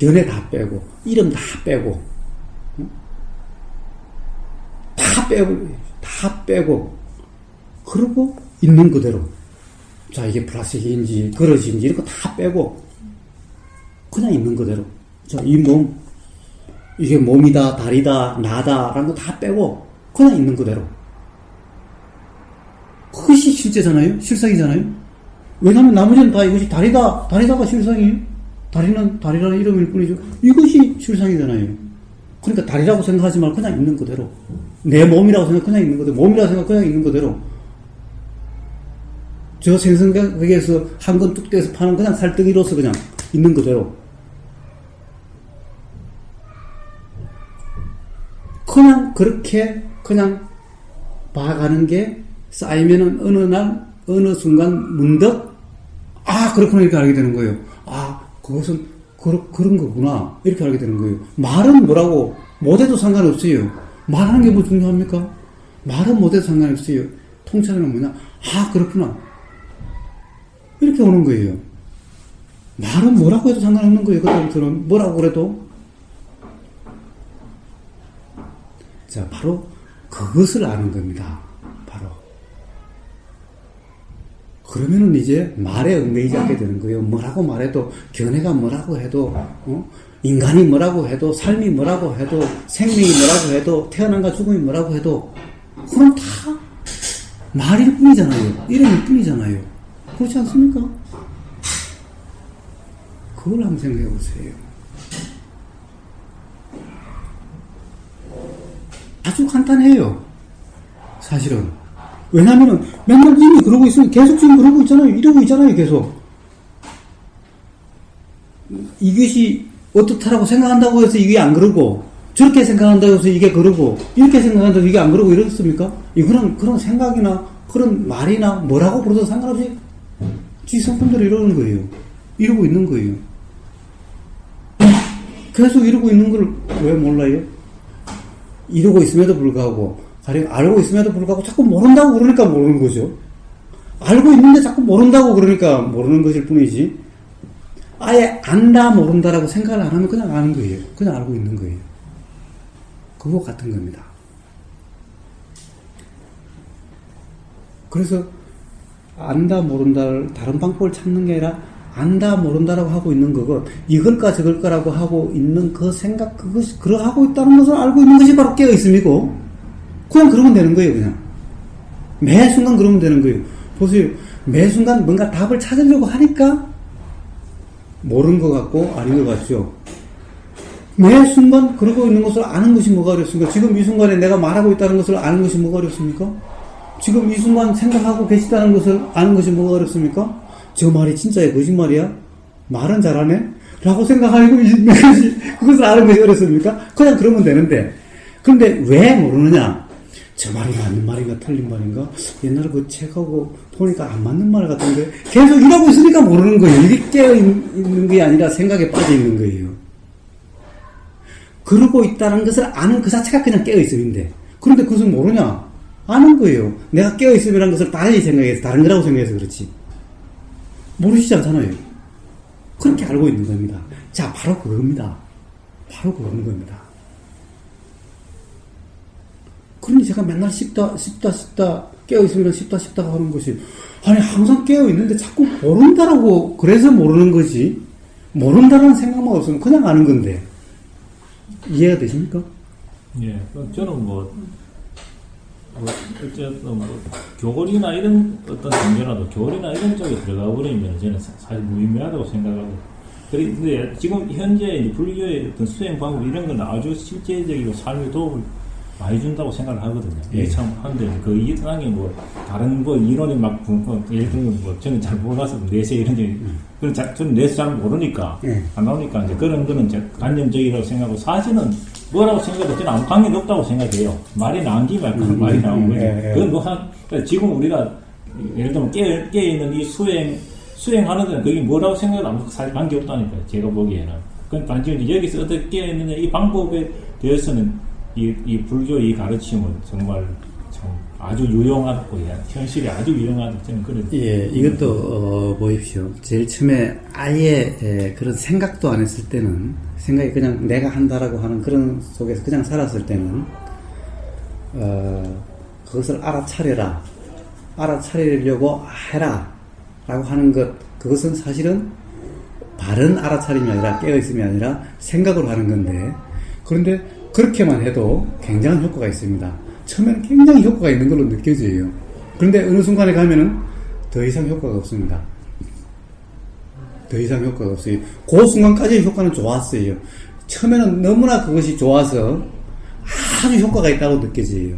연애 다 빼고, 이름 다 빼고, 다 빼고, 그러고 있는 그대로. 자, 이게 플라스틱인지, 그릇인지, 이런 거 다 빼고, 그냥 있는 그대로. 자, 이 몸, 이게 몸이다, 다리다, 나다, 라는 거 다 빼고, 그냥 있는 그대로. 그것이 실제잖아요? 실상이잖아요? 왜냐면 나머지는 다 이것이 다리다가 실상이에요? 다리라는 이름일 뿐이죠. 이것이 실상이잖아요. 그러니까 다리라고 생각하지 말고 그냥 있는 그대로. 내 몸이라고 생각 그냥 있는 그대로. 몸이라고 생각 그냥 있는 그대로. 저 생선가게에서 한 건 뚝 떼서 파는 그냥 살덩이로서 그냥 있는 그대로. 그냥 그렇게 그냥 봐가는 게 쌓이면은 어느 날 어느 순간 문득 그렇구나 이렇게 알게 되는 거예요. 그것은 그런 거구나 이렇게 알게 되는 거예요. 말은 뭐라고 못해도 상관없어요. 말하는 게 뭐 중요합니까? 말은 못해도 상관이 없어요. 통찰은 뭐냐? 그렇구나 이렇게 오는 거예요. 말은 뭐라고 해도 상관없는 거예요. 그때부터는 뭐라고 그래도. 자, 바로 그것을 아는 겁니다. 바로. 그러면은 이제 말에 얽매이지 않게 되는 거예요. 뭐라고 말해도, 견해가 뭐라고 해도, 인간이 뭐라고 해도, 삶이 뭐라고 해도, 생명이 뭐라고 해도, 태어난가 죽음이 뭐라고 해도, 그럼 다 말일 뿐이잖아요. 이름일 뿐이잖아요. 그렇지 않습니까? 그걸 한번 생각해 보세요. 아주 간단해요. 사실은. 왜냐면은 맨날 이미 그러고 있으면 계속 지금 그러고 있잖아요. 이러고 있잖아요. 계속. 이것이 어떻다라고 생각한다고 해서 이게 안 그러고, 저렇게 생각한다고 해서 이게 그러고, 이렇게 생각한다고 해서 이게 안 그러고 이렇습니까? 그런 생각이나 그런 말이나 뭐라고 부르도 상관없이 지성분들이 이러는 거예요. 이러고 있는 거예요. 계속 이러고 있는 걸 왜 몰라요? 이러고 있음에도 불구하고, 가령 알고 있음에도 불구하고 자꾸 모른다고 그러니까 모르는 거죠. 알고 있는데 자꾸 모른다고 그러니까 모르는 것일 뿐이지, 아예 안다 모른다라고 생각을 안 하면 그냥 아는 거예요. 그냥 알고 있는 거예요. 그거 같은 겁니다. 그래서 안다 모른다를 다른 방법을 찾는 게 아니라 안다 모른다라고 하고 있는 거고, 이걸까 저걸까라고 하고 있는 그 생각, 그것이 그러하고 있다는 것을 알고 있는 것이 바로 깨어있음이고, 그냥 그러면 되는 거예요. 그냥 매 순간 그러면 되는 거예요. 보세요. 매 순간 뭔가 답을 찾으려고 하니까 모르는 것 같고 아닌 것 같죠. 매 순간 그러고 있는 것을 아는 것이 뭐가 어렵습니까? 지금 이 순간에 내가 말하고 있다는 것을 아는 것이 뭐가 어렵습니까? 지금 이 순간 생각하고 계시다는 것을 아는 것이 뭐가 어렵습니까? 저 말이 진짜야 거짓말이야? 말은 잘하네? 라고 생각하고 그것을 아는 것이 어렵습니까? 그냥 그러면 되는데, 그런데 왜 모르느냐? 저 말이 맞는 말인가 틀린 말인가? 옛날에 그 책하고 보니까 안 맞는 말 같은데 계속 이러고 있으니까 모르는 거예요. 이게 깨어있는 게 아니라 생각에 빠져 있는 거예요. 그러고 있다는 것을 아는 그 자체가 그냥 깨어있음인데, 그런데 그것을 모르냐? 아는 거예요. 내가 깨어있음이라는 것을 달리 생각해서, 다른 거라고 생각해서 그렇지. 모르시지 않잖아요. 그렇게 알고 있는 겁니다. 자, 바로 그겁니다. 바로 그런 겁니다. 그러니 제가 맨날 쉽다, 깨어있으면 쉽다 하는 것이, 아니, 항상 깨어있는데 자꾸 모른다라고, 그래서 모르는 거지. 모른다라는 생각만 없으면 그냥 아는 건데. 이해가 되십니까? 예, 저는 어쨌든 교골이나 이런 어떤 종교라도 교골이나 이런 쪽에 들어가 버리면 저는 사실 무의미하다고 생각하고. 그런데 지금 현재 이제 불교의 어떤 수행 방법 이런 건 아주 실제적이고 삶에 도움을 많이 준다고 생각을 하거든요. 예. 참 한데 그 이상이 다른 이론이 막 예를 들면 저는 잘 몰라서 내세 이런 그런 저는 내세 잘 모르니까 예. 안 나오니까 이제 그런 거는 관념적이라고 생각하고 사실은 뭐라고 생각해도 저는 아무 관계도 없다고 생각해요. 말이 나온 김에 말이 나온 거죠. 그건 그러니까 지금 우리가 예를 들면 깨어 있는 이 수행하는 데는 그게 뭐라고 생각해도 아무 사실 관계 없다니까요. 제가 보기에는. 그건 단지 여기서 어떻게 깨어 있느냐 이 방법에 대해서는 이 불교 이 가르침은 정말 참 아주 유용하고 현실이 아주 유용하다 저는 그런. 예, 이것도 보십시오. 제일 처음에 아예 그런 생각도 안 했을 때는 생각이 그냥 내가 한다라고 하는 그런 속에서 그냥 살았을 때는 그것을 알아차리려고 해라 라고 하는 것, 그것은 사실은 바른 알아차림이 아니라 깨어있음이 아니라 생각으로 하는 건데, 그런데 그렇게만 해도 굉장한 효과가 있습니다. 처음에는 굉장히 효과가 있는 걸로 느껴져요. 그런데 어느 순간에 가면은 더 이상 효과가 없습니다. 더 이상 효과가 없어요. 그 순간까지의 효과는 좋았어요. 처음에는 너무나 그것이 좋아서 아주 효과가 있다고 느껴져요.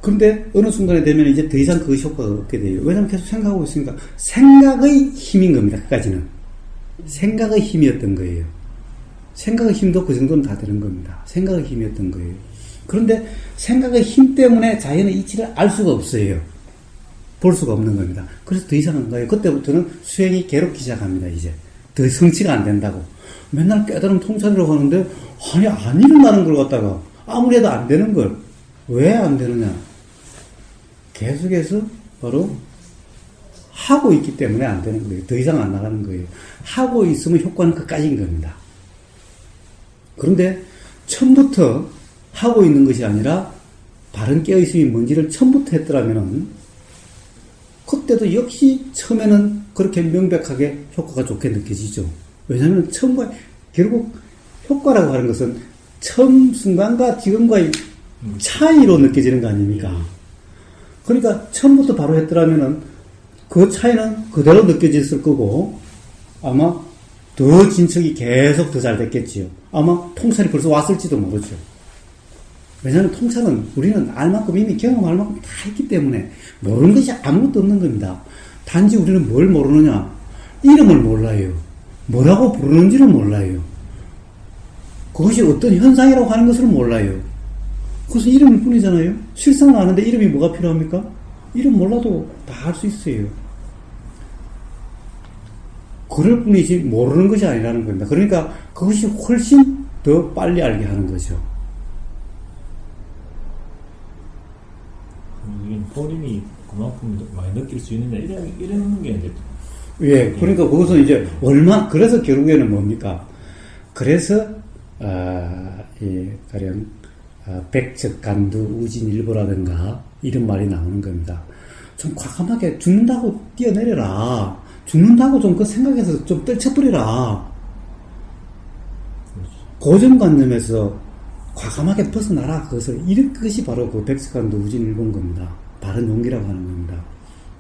그런데 어느 순간에 되면 이제 더 이상 그 효과가 없게 돼요. 왜냐면 계속 생각하고 있으니까. 생각의 힘인 겁니다. 끝까지는. 생각의 힘이었던 거예요. 생각의 힘도 그 정도는 다 되는 겁니다. 생각의 힘이었던 거예요. 그런데 생각의 힘 때문에 자연의 이치를 알 수가 없어요. 볼 수가 없는 겁니다. 그래서 더 이상 안 가요. 그때부터는 수행이 괴롭기 시작합니다. 이제 더 성취가 안 된다고. 맨날 깨달음 통찰이라고 하는데 아니 안 일어나는 걸 갖다가 아무리 해도 안 되는 걸 왜 안 되느냐? 계속해서 바로 하고 있기 때문에 안 되는 거예요. 더 이상 안 나가는 거예요. 하고 있으면 효과는 끝까지인 겁니다. 그런데 처음부터 하고 있는 것이 아니라 바른 깨어있음이 뭔지를 처음부터 했더라면은 그때도 역시 처음에는 그렇게 명백하게 효과가 좋게 느껴지죠. 왜냐하면 처음과 결국 효과라고 하는 것은 처음 순간과 지금과의 차이로 느껴지는 거 아닙니까? 그러니까 처음부터 바로 했더라면은 그 차이는 그대로 느껴졌을 거고 아마 더 진척이 계속 더 잘 됐겠지요. 아마 통찰이 벌써 왔을지도 모르죠. 왜냐하면 통찰은 우리는 알 만큼 이미 경험할 만큼 다 했기 때문에 모르는 것이 아무것도 없는 겁니다. 단지 우리는 뭘 모르느냐? 이름을 몰라요. 뭐라고 부르는지를 몰라요. 그것이 어떤 현상이라고 하는 것을 몰라요. 그것은 이름일 뿐이잖아요. 실상은 아는데 이름이 뭐가 필요합니까? 이름 몰라도 다 할 수 있어요. 그럴 뿐이지 모르는 것이 아니라는 겁니다. 그러니까 그것이 훨씬 더 빨리 알게 하는 거죠. 본인이 그만큼 많이 느낄 수 있느냐 이런 게 이제 예, 그러니까 그것은 이제 그래서 결국에는 뭡니까? 그래서 가령 백척간두 우진일보라든가 이런 말이 나오는 겁니다. 좀 과감하게 죽는다고 뛰어내려라. 죽는다고 좀 그 생각해서 좀 떨쳐버리라. 고정관념에서 과감하게 벗어나라. 그것을 이런 것이 바로 그 백척간두 우진일보인 겁니다. 바른 용기라고 하는 겁니다.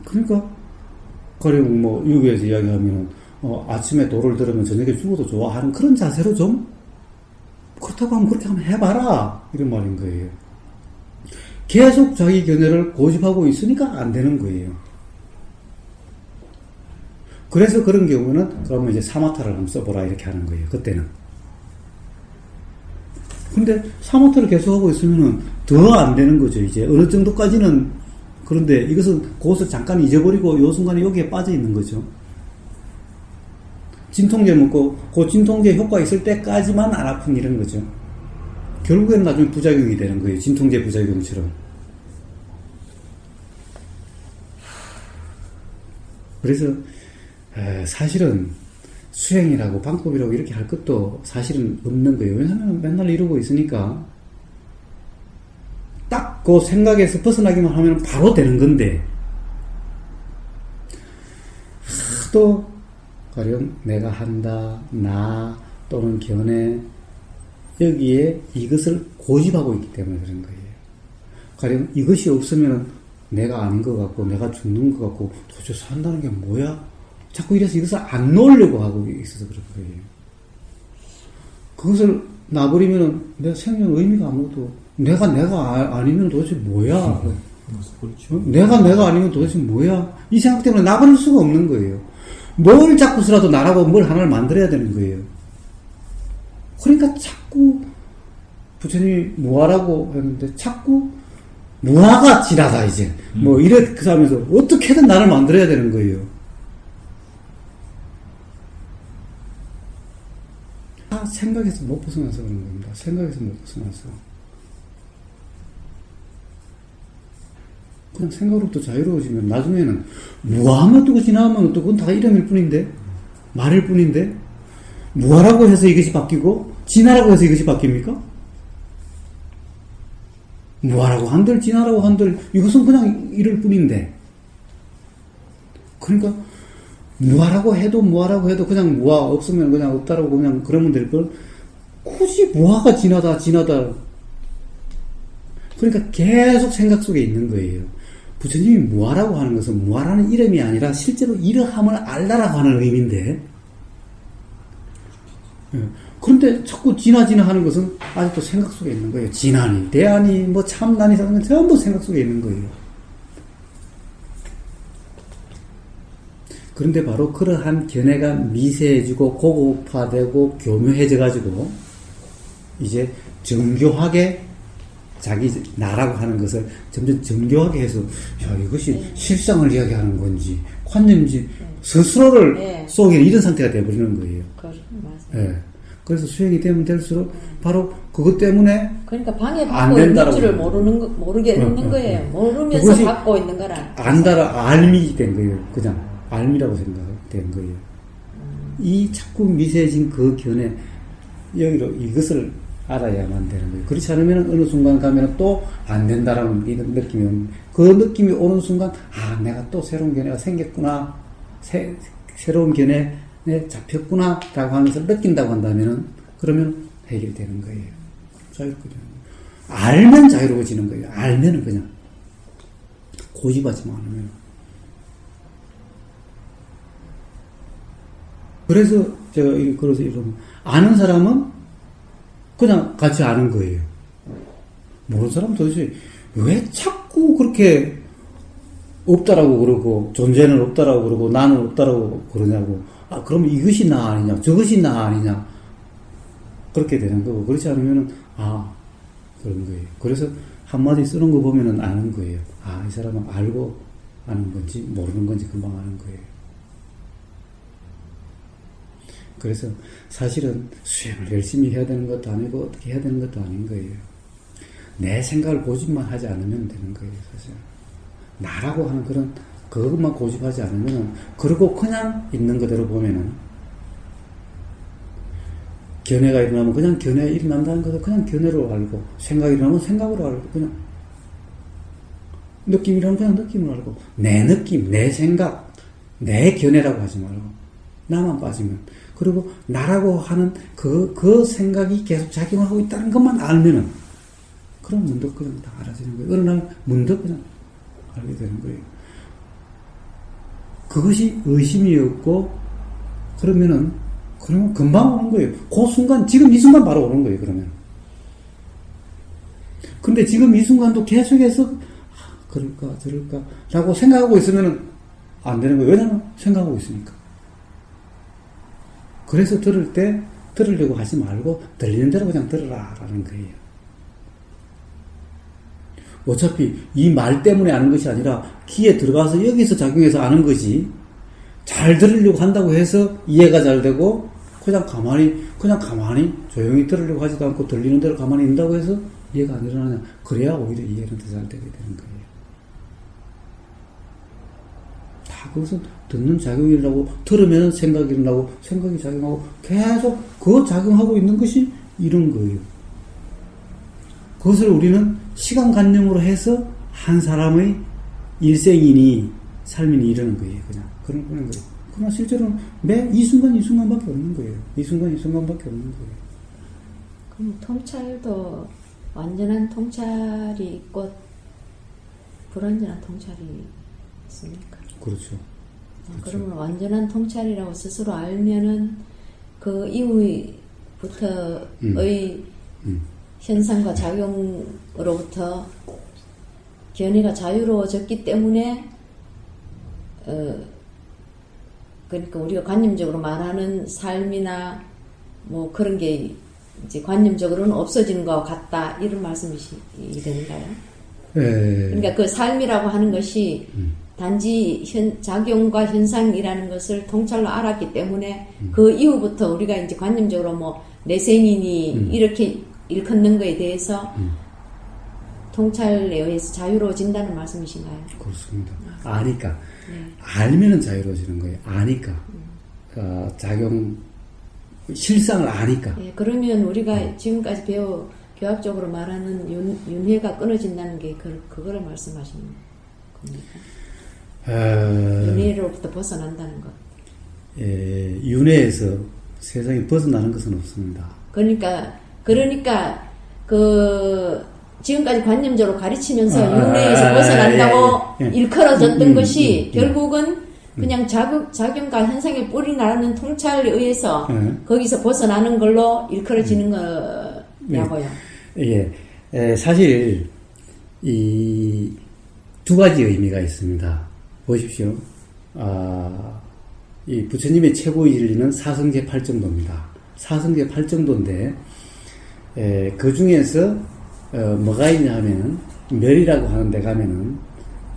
그러니까 가령 유교에서 이야기하면 아침에 도를 들으면 저녁에 죽어도 좋아하는 그런 자세로 좀 그렇다고 하면 그렇게 한번 해봐라 이런 말인 거예요. 계속 자기 견해를 고집하고 있으니까 안 되는 거예요. 그래서 그런 경우는 그러면 이제 사마타를 한번 써보라 이렇게 하는 거예요. 그때는. 근데 사마타를 계속하고 있으면은 더 안 되는 거죠. 이제 어느 정도까지는. 그런데 이것은 그것을 잠깐 잊어버리고 요 순간에 여기에 빠져 있는 거죠. 진통제 먹고 그 진통제 효과 있을 때까지만 안 아픈 이런 거죠. 결국에는 나중에 부작용이 되는 거예요. 진통제 부작용처럼. 그래서 사실은 수행이라고 방법이라고 이렇게 할 것도 사실은 없는 거예요. 왜냐하면 맨날 이러고 있으니까 딱 그 생각에서 벗어나기만 하면 바로 되는 건데, 하도 가령 내가 한다, 나 또는 견해, 여기에 이것을 고집하고 있기 때문에 그런 거예요. 가령 이것이 없으면 내가 아닌 것 같고 내가 죽는 것 같고 도대체 산다는 게 뭐야? 자꾸 이래서 이것을 안 놓으려고 하고 있어서 그런 거예요. 그것을 놔버리면 내 생명 의미가 아무것도, 내가 아니면 도대체 뭐야? 그렇죠. 내가 아니면 도대체 뭐야? 이 생각 때문에 나버릴 수가 없는 거예요. 뭘 자꾸서라도 나라고 뭘 하나를 만들어야 되는 거예요. 그러니까 자꾸 부처님이 무아라고 했는데 자꾸 무아가 지나다 이제 뭐 이렇게 하면서 어떻게든 나를 만들어야 되는 거예요. 다 생각에서 못 벗어나서 그런 겁니다. 생각에서 못 벗어나서. 그냥 생각으로부터 자유로워지면 나중에는 무아하면 또 지나가면 또 그건 다 이름일 뿐인데, 말일 뿐인데, 무아라고 해서 이것이 바뀌고 진화라고 해서 이것이 바뀝니까? 무아라고 한들 진화라고 한들 이것은 그냥 이럴 뿐인데, 그러니까 무아라고 해도 그냥 무아 없으면 그냥 없다라고 그냥 그러면 될 걸, 굳이 무아가 진하다 그러니까 계속 생각 속에 있는 거예요. 부처님이 무아라고 하는 것은 무아라는 이름이 아니라 실제로 이러함을 알라라고 하는 의미인데, 그런데 자꾸 진화 하는 것은 아직도 생각 속에 있는 거예요. 진하니 대하니 뭐 참나니 전부 생각 속에 있는 거예요. 그런데 바로 그러한 견해가 미세해지고 고급화되고 교묘해져 가지고 이제 정교하게 자기 나라고 하는 것을 점점 정교하게 해서, 야, 이것이 실상을 이야기하는 건지 관념인지 스스로를 속이는 이런 상태가 되어버리는 거예요. 맞아요. 예. 그래서 수행이 되면 될수록 바로 그것 때문에 그러니까 방해받고 있는 줄을 모르겠는 거예요. 모르면서 받고 있는 거라. 알미 된 거예요. 그냥 알미라고 생각된 거예요. 이 자꾸 미세해진 그 견해, 여기로 이것을 알아야만 되는 거예요. 그렇지 않으면 어느 순간 가면 또 안 된다라는 이런 느낌이 오는, 그 느낌이 오는 순간, 아, 내가 또 새로운 견해가 생겼구나, 새로운 견해에 잡혔구나 라고 하면서 느낀다고 한다면은, 그러면 해결되는 거예요. 자유롭게 되는 거예요. 알면 자유로워지는 거예요. 알면은 그냥 고집하지만 않으면. 그래서 제가 그래서 이런, 아는 사람은 그냥 같이 아는 거예요. 모르는 사람은 도대체 왜 자꾸 그렇게 없다라고 그러고, 존재는 없다라고 그러고, 나는 없다라고 그러냐고. 아, 그러면 이것이 나 아니냐, 저것이 나 아니냐. 그렇게 되는 거고, 그렇지 않으면은, 아, 그런 거예요. 그래서 한마디 쓰는 거 보면은 아는 거예요. 아, 이 사람은 알고 아는 건지, 모르는 건지 금방 아는 거예요. 그래서 사실은 수행을 열심히 해야 되는 것도 아니고 어떻게 해야 되는 것도 아닌 거예요. 내 생각을 고집만 하지 않으면 되는 거예요, 사실. 나라고 하는 그것만 고집하지 않으면은, 그러고 그냥 있는 그대로 보면은, 견해가 일어나면 그냥 견해가 일어난다는 것을 그냥 견해로 알고, 생각이 일어나면 생각으로 알고, 그냥, 느낌이 일어나면 그냥 느낌으로 알고, 내 느낌, 내 생각, 내 견해라고 하지 말고, 나만 빠지면, 그리고 나라고 하는 그 생각이 계속 작용을 하고 있다는 것만 알면은, 그럼 문득 그냥 다 알아지는 거예요. 어느 날 문득 그냥 알게 되는 거예요. 그것이 의심이 없고, 그러면 금방 오는 거예요. 그 순간, 지금 이 순간 바로 오는 거예요, 그러면. 근데 지금 이 순간도 계속해서, 그럴까, 저럴까, 라고 생각하고 있으면 안 되는 거예요. 왜냐면 생각하고 있으니까. 그래서 들을 때 들으려고 하지 말고 들리는 대로 그냥 들으라 라는 거예요. 어차피 이 말 때문에 아는 것이 아니라 귀에 들어가서 여기서 작용해서 아는 거지, 잘 들으려고 한다고 해서 이해가 잘 되고 그냥 가만히 조용히 들으려고 하지도 않고 들리는 대로 가만히 있는다고 해서 이해가 안 일어나냐. 그래야 오히려 이해는 더 잘 되게 되는 거예요. 다 그것은 듣는 작용이라고, 들으면 생각이 일어나고, 생각이 작용하고, 계속 그 작용하고 있는 것이 이런 거예요. 그것을 우리는 시간관념으로 해서 한 사람의 일생이니 삶이니 이러는 거예요. 그냥 그런 거예요. 그러나 실제로는 매 이 순간 이 순간밖에 없는 거예요. 이 순간 이 순간밖에 없는 거예요. 그럼 통찰도 완전한 통찰이 있고 불완전한 통찰이 있습니까? 그렇죠. 그러면 완전한 통찰이라고 스스로 알면은 그 이후부터의 현상과 작용으로부터 견해가 자유로워졌기 때문에 그러니까 우리가 관념적으로 말하는 삶이나 뭐 그런 게 이제 관념적으로는 없어지는 것과 같다 이런 말씀이시 되는가요? 그러니까 그 삶이라고 하는 것이 단지 작용과 현상이라는 것을 통찰로 알았기 때문에 그 이후부터 우리가 이제 관념적으로 뭐 내생이니 이렇게 일컫는 것에 대해서 통찰에 의해서 자유로워진다는 말씀이신가요? 그렇습니다. 아니까. 알면은 자유로워지는 거예요. 아니까. 실상을 아니까. 예, 그러면 우리가 지금까지 교합적으로 말하는 윤회가 끊어진다는 게 그거를 말씀하시는 겁니까? 윤회로부터 벗어난다는 것. 예, 윤회에서 세상에 벗어나는 것은 없습니다. 그러니까 지금까지 관념적으로 가르치면서 윤회에서 벗어난다고 일컬어졌던 것이 결국은 그냥 작용과 현상의 뿌리 나는 통찰에 의해서 거기서 벗어나는 걸로 일컬어지는 거냐고요. 예, 사실 이 두 가지 의미가 있습니다. 보십시오. 이 부처님의 최고의 진리는 사성제 8정도입니다. 사성제 8정도인데 그 중에서 뭐가 있냐 하면 멸이라고 하는 데 가면은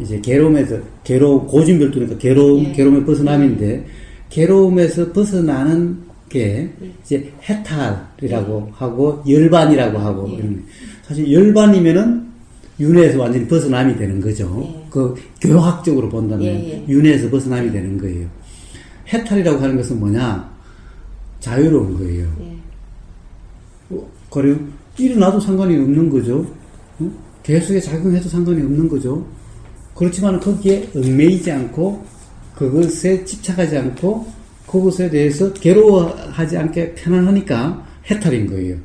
이제 고진별도니까 괴로움의 벗어남인데 괴로움에서 벗어나는 게 이제 해탈이라고 하고 열반이라고 하고 이런 사실 열반이면은 윤회에서 완전히 벗어남이 되는 거죠. 그 교학적으로 본다면 윤회에서 벗어남이 되는 거예요. 해탈이라고 하는 것은 뭐냐? 자유로운 거예요. 그리고 일어나도 상관이 없는 거죠. 계속에 작용해도 상관이 없는 거죠. 그렇지만 거기에 얽매이지 않고 그것에 집착하지 않고 그것에 대해서 괴로워하지 않게 편안하니까 해탈인 거예요.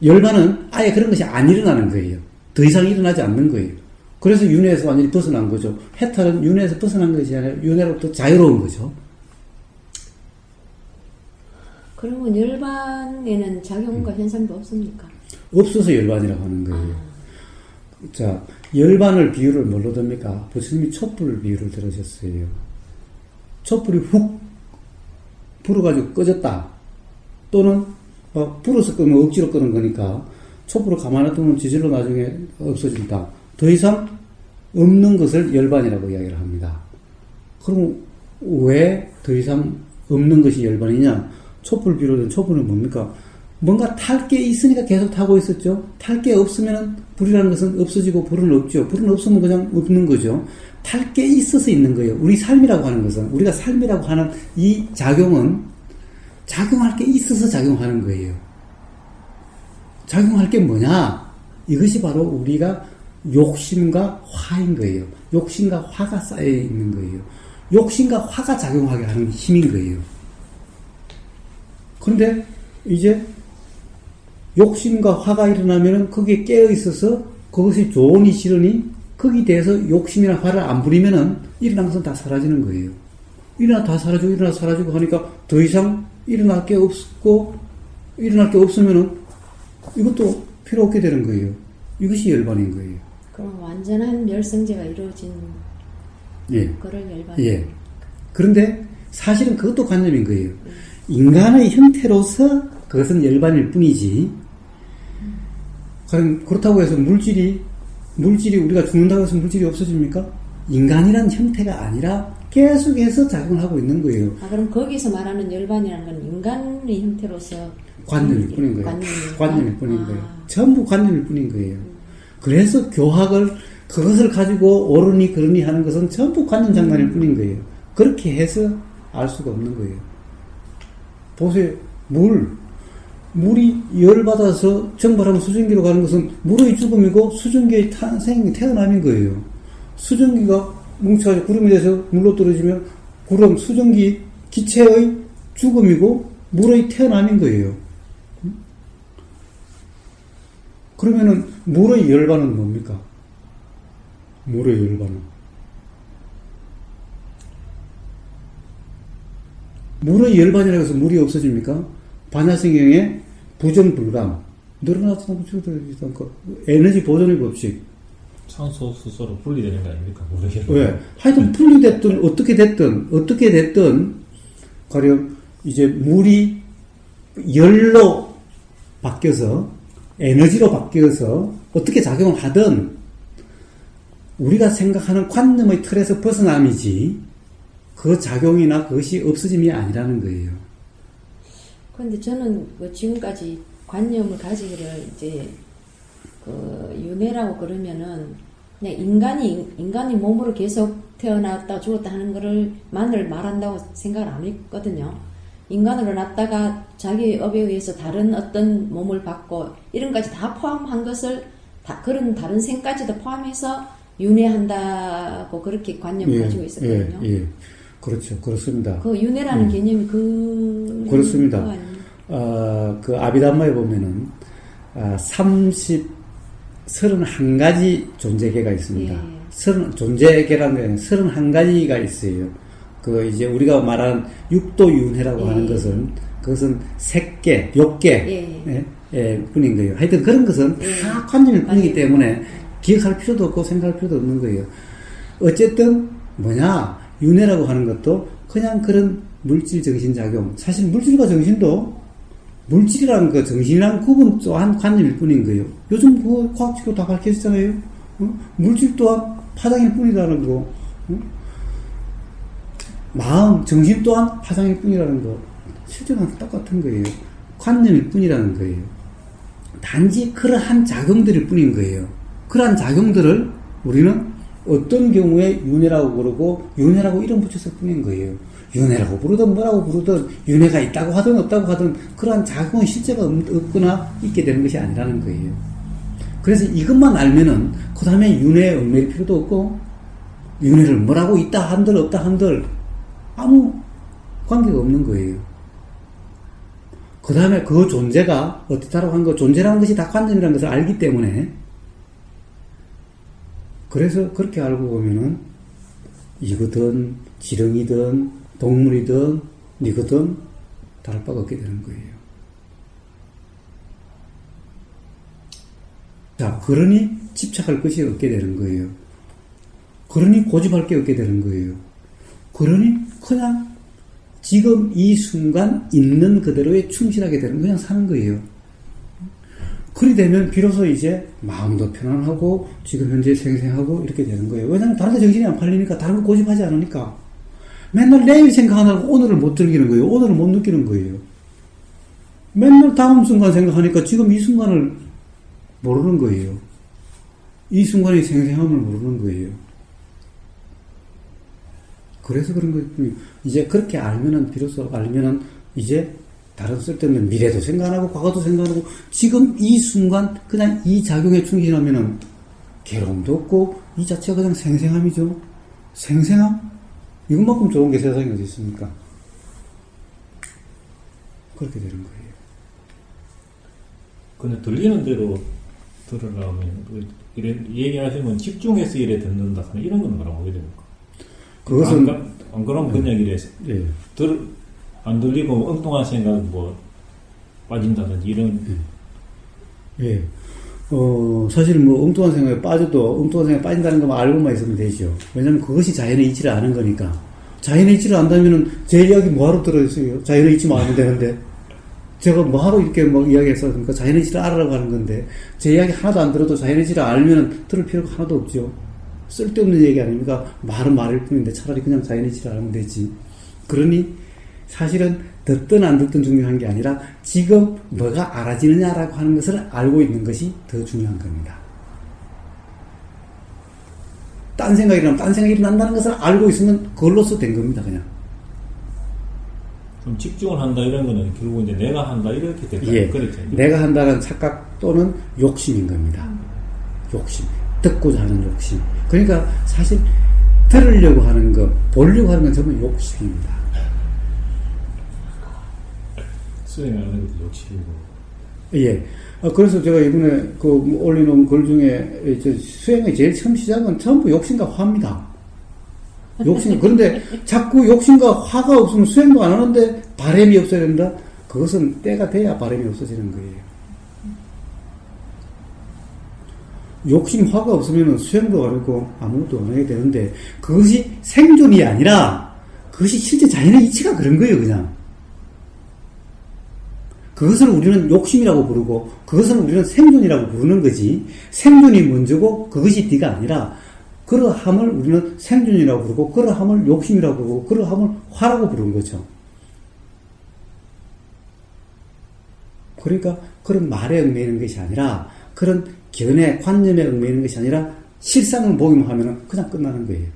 열반은 아예 그런 것이 안 일어나는 거예요. 더 이상 일어나지 않는 거예요. 그래서 윤회에서 완전히 벗어난 거죠. 해탈은 윤회에서 벗어난 것이 아니라 윤회로부터 자유로운 거죠. 그러면 열반에는 작용과 현상도 없습니까? 없어서 열반이라고 하는 거예요. 자, 열반을 비유를 뭘로 듭니까? 부처님이 촛불 비유를 들으셨어요. 촛불이 훅 불어가지고 꺼졌다. 또는 불어서 끄면 억지로 끄는 거니까 촛불을 가만히 두면 지질로 나중에 없어진다. 더 이상 없는 것을 열반이라고 이야기를 합니다. 그럼 왜 더 이상 없는 것이 열반이냐? 촛불 비유된 촛불은 뭡니까? 뭔가 탈 게 있으니까 계속 타고 있었죠. 탈 게 없으면 불이라는 것은 없어지고 불은 없죠. 불은 없으면 그냥 없는 거죠. 탈 게 있어서 있는 거예요. 우리 삶이라고 하는 것은, 우리가 삶이라고 하는 이 작용은 작용할 게 있어서 작용하는 거예요. 작용할 게 뭐냐? 이것이 바로 우리가 욕심과 화인 거예요. 욕심과 화가 쌓여 있는 거예요. 욕심과 화가 작용하게 하는 힘인 거예요. 그런데 이제 욕심과 화가 일어나면은 거기에 깨어 있어서 그것이 좋으니 싫으니 거기에 대해서 욕심이나 화를 안 부리면은 일어난 것은 다 사라지는 거예요. 일어나 사라지고 하니까 더 이상 일어날 게 없으면은 이것도 필요 없게 되는 거예요. 이것이 열반인 거예요. 그럼 완전한 열성제가 이루어진 그걸 열반. 예. 그런데 사실은 그것도 관념인 거예요. 인간의 형태로서 그것은 열반일 뿐이지. 그렇다고 해서 물질이 우리가 죽는다고 해서 물질이 없어집니까? 인간이란 형태가 아니라 계속해서 작용을 하고 있는 거예요. 아, 그럼 거기서 말하는 열반이라는 건 인간의 형태로서 관념일 뿐인 거예요. 관념이니까? 관념일 뿐인 아. 거예요. 전부 관념일 뿐인 거예요. 그래서 교학을 그것을 가지고 옳으니 그러니 하는 것은 전부 관념 장난일 뿐인 거예요. 그렇게 해서 알 수가 없는 거예요. 보세요. 물이 열받아서 증발하면 수증기로 가는 것은 물의 죽음이고 수증기의 태어남인 거예요. 수증기가 뭉쳐가지고 구름이 돼서 물로 떨어지면 구름, 수증기, 기체의 죽음이고 물의 태어남인 거예요. 그러면은 물의 열반은 뭡니까? 물의 열반은 물의 열반이라고 해서 물이 없어집니까? 반야성경에 부정불감, 늘어나지도 않고 줄어들지도 않고 에너지 보존의 법칙. 산소, 수소로 분리되는 거 아닙니까? 왜? 하여튼 분리됐든 어떻게 됐든 가령 이제 물이 열로 바뀌어서 에너지로 바뀌어서 어떻게 작용을 하든 우리가 생각하는 관념의 틀에서 벗어남이지 그 작용이나 그것이 없어짐이 아니라는 거예요. 그런데 저는 지금까지 관념을 가지기를 이제 윤회라고 그러면은 그냥 인간이 몸으로 계속 태어났다 죽었다 하는 거를 말한다고 생각을 안 했거든요. 인간으로 났다가 자기 업에 의해서 다른 어떤 몸을 받고 이런 까지 다 포함한 것을 그런 다른 생까지도 포함해서 윤회한다고 그렇게 관념을 가지고 있었거든요. 예. 그렇죠. 그렇습니다. 그 윤회라는 개념이 그렇습니다. 그 아비담마에 보면은 31가지 존재계가 있습니다. 존재계라는 게 31가지가 있어요. 그 이제 우리가 말하는 육도윤회라고 하는 것은 그것은 색계, 욕계 뿐인 거예요. 하여튼 그런 것은 다 관념일 뿐이기 때문에 기억할 필요도 없고 생각할 필요도 없는 거예요. 어쨌든 윤회라고 하는 것도 그냥 그런 물질 정신작용. 사실 물질과 정신도 물질이라는 그 정신이라는 구분 또한 관념일 뿐인 거예요. 요즘 그 과학적으로 다 밝혀졌잖아요. 물질 또한 파장일 뿐이라는 거. 마음, 정신 또한 파장일 뿐이라는 거. 실제로는 똑같은 거예요. 관념일 뿐이라는 거예요. 단지 그러한 작용들일 뿐인 거예요. 그러한 작용들을 우리는 어떤 경우에 윤회라고 그러고 윤회라고 이름 붙였을 뿐인 거예요. 윤회라고 부르든 뭐라고 부르든 윤회가 있다고 하든 없다고 하든 그러한 작용의 실제가 없거나 있게 되는 것이 아니라는 거예요. 그래서 이것만 알면은 그 다음에 윤회에 얽매일 필요도 없고 윤회를 뭐라고 있다 한들 없다 한들 아무 관계가 없는 거예요. 그 다음에 그 존재가 어떻다라고 하는 거 존재라는 것이 다 관념이라는 것을 알기 때문에 그래서 그렇게 알고 보면은 이거든 지렁이든 동물이든 니거든 다를 바가 없게 되는 거예요. 자, 그러니 집착할 것이 없게 되는 거예요. 그러니 고집할 게 없게 되는 거예요. 그러니 그냥 지금 이 순간 있는 그대로에 충실하게 되는 그냥 사는 거예요. 그리 되면 비로소 이제 마음도 편안하고 지금 현재 생생하고 이렇게 되는 거예요. 왜냐하면 다른 데 정신이 안 팔리니까 다른 거 고집하지 않으니까 맨날 내일 생각하느라고 오늘을 못 즐기는 거예요. 오늘을 못 느끼는 거예요. 맨날 다음 순간 생각하니까 지금 이 순간을 모르는 거예요. 이 순간의 생생함을 모르는 거예요. 그래서 그런 거예요. 이제 그렇게 알면은 비로소 알면은 이제 다른 쓸데없는 미래도 생각 안 하고 과거도 생각 안 하고 지금 이 순간 그냥 이 작용에 충실하면은 괴로움도 없고 이 자체가 그냥 생생함이죠. 생생함? 이것만큼 좋은 게 세상에 어디 있습니까? 그렇게 되는 거예요. 근데 들리는 대로 들으려면 이래 얘기하시면 집중해서 이래 듣는다 이런 건 뭐라고 하게 됩니까? 그것은 안 그러면 그냥 이래 안 들리고 엉뚱한 생각 빠진다든지 이런. 사실 엉뚱한 생각에 빠져도 엉뚱한 생각에 빠진다는 것만 알고만 있으면 되죠. 왜냐면 그것이 자연의 이치를 아는 거니까. 자연의 이치를 안다면은 제 이야기 뭐하러 들어있어요? 자연의 이치만 알면 되는데. 제가 뭐하러 이렇게 이야기했습니까? 자연의 이치를 알아라고 하는 건데, 제 이야기 하나도 안 들어도 자연의 이치를 알면은 들을 필요가 하나도 없죠. 쓸데없는 얘기 아닙니까? 말은 말일 뿐인데 차라리 그냥 자연이치를 알면 되지. 그러니 사실은 듣든 안 듣든 중요한 게 아니라 지금 뭐가 알아지느냐라고 하는 것을 알고 있는 것이 더 중요한 겁니다. 딴 생각이 일어나면 딴 생각이 일어난다는 것을 알고 있으면 그걸로써 된 겁니다. 그냥. 좀 집중을 한다 이런 거는 결국 이제 내가 한다 이렇게 될까요? 예, 그렇죠. 내가 한다는 착각 또는 욕심인 겁니다. 욕심, 듣고자 하는 욕심. 그러니까 사실 들으려고 하는 것, 보려고 하는 건 전부 욕심입니다. 수행하는 것도 욕심이고. 예. 그래서 제가 이번에 올려놓은 글 중에 수행의 제일 처음 시작은 전부 욕심과 화입니다. 욕심. 그런데 자꾸 욕심과 화가 없으면 수행도 안 하는데 바람이 없어야 된다? 그것은 때가 돼야 바람이 없어지는 거예요. 욕심, 화가 없으면 수행도 안 하고 아무것도 안 하게 되는데 그것이 생존이 아니라 그것이 실제 자연의 이치가 그런 거예요, 그냥. 그것을 우리는 욕심이라고 부르고 그것을 우리는 생존이라고 부르는 거지 생존이 먼저고 그것이 뒤가 아니라 그러함을 우리는 생존이라고 부르고 그러함을 욕심이라고 부르고 그러함을 화라고 부르는 거죠. 그러니까 그런 말에 얽매이는 것이 아니라 그런 견해, 관념에 얽매이는 것이 아니라 실상을 보기만 하면 그냥 끝나는 거예요.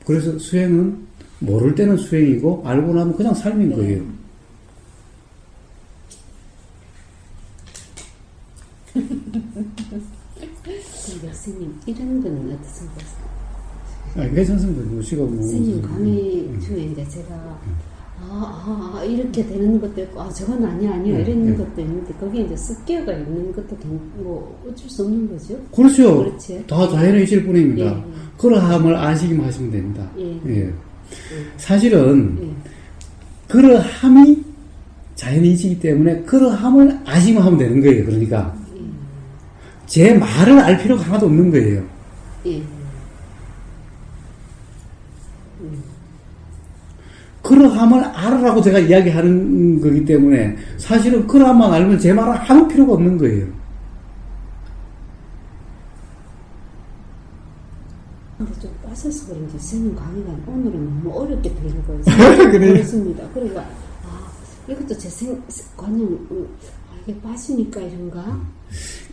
그래서 수행은 모를 때는 수행이고 알고 나면 그냥 삶인 거예요. 근데 스님 이런 건 어떻습니까? 괜찮습니다. 시가 스님 강의 중에 이제 제가 이렇게 되는 것도 있고 저건 아니야 이런 것도 있는데 거기에 이제 습기가 있는 것도 뭐 어쩔 수 없는 거죠. 그렇죠. 그렇지. 다 자연의 이치일 뿐입니다. 예. 그러함을 아시기만 하시면 됩니다. 예. 사실은 그러함이 자연의 이치이기 때문에 그러함을 아시기만 하면 되는 거예요. 그러니까 제 말을 알 필요가 하나도 없는 거예요. 예. 그러함을 알으라고 제가 이야기하는 거기 때문에 사실은 그러함만 알면 제 말을 아무 필요가 없는 거예요. 근데 좀 빠져서 그런지 스님 강의가 오늘은 너무 어렵게 들린 거예요. 그렇습니다. 그러니까 이것도 제 관념 이게 빠지니까 이런가?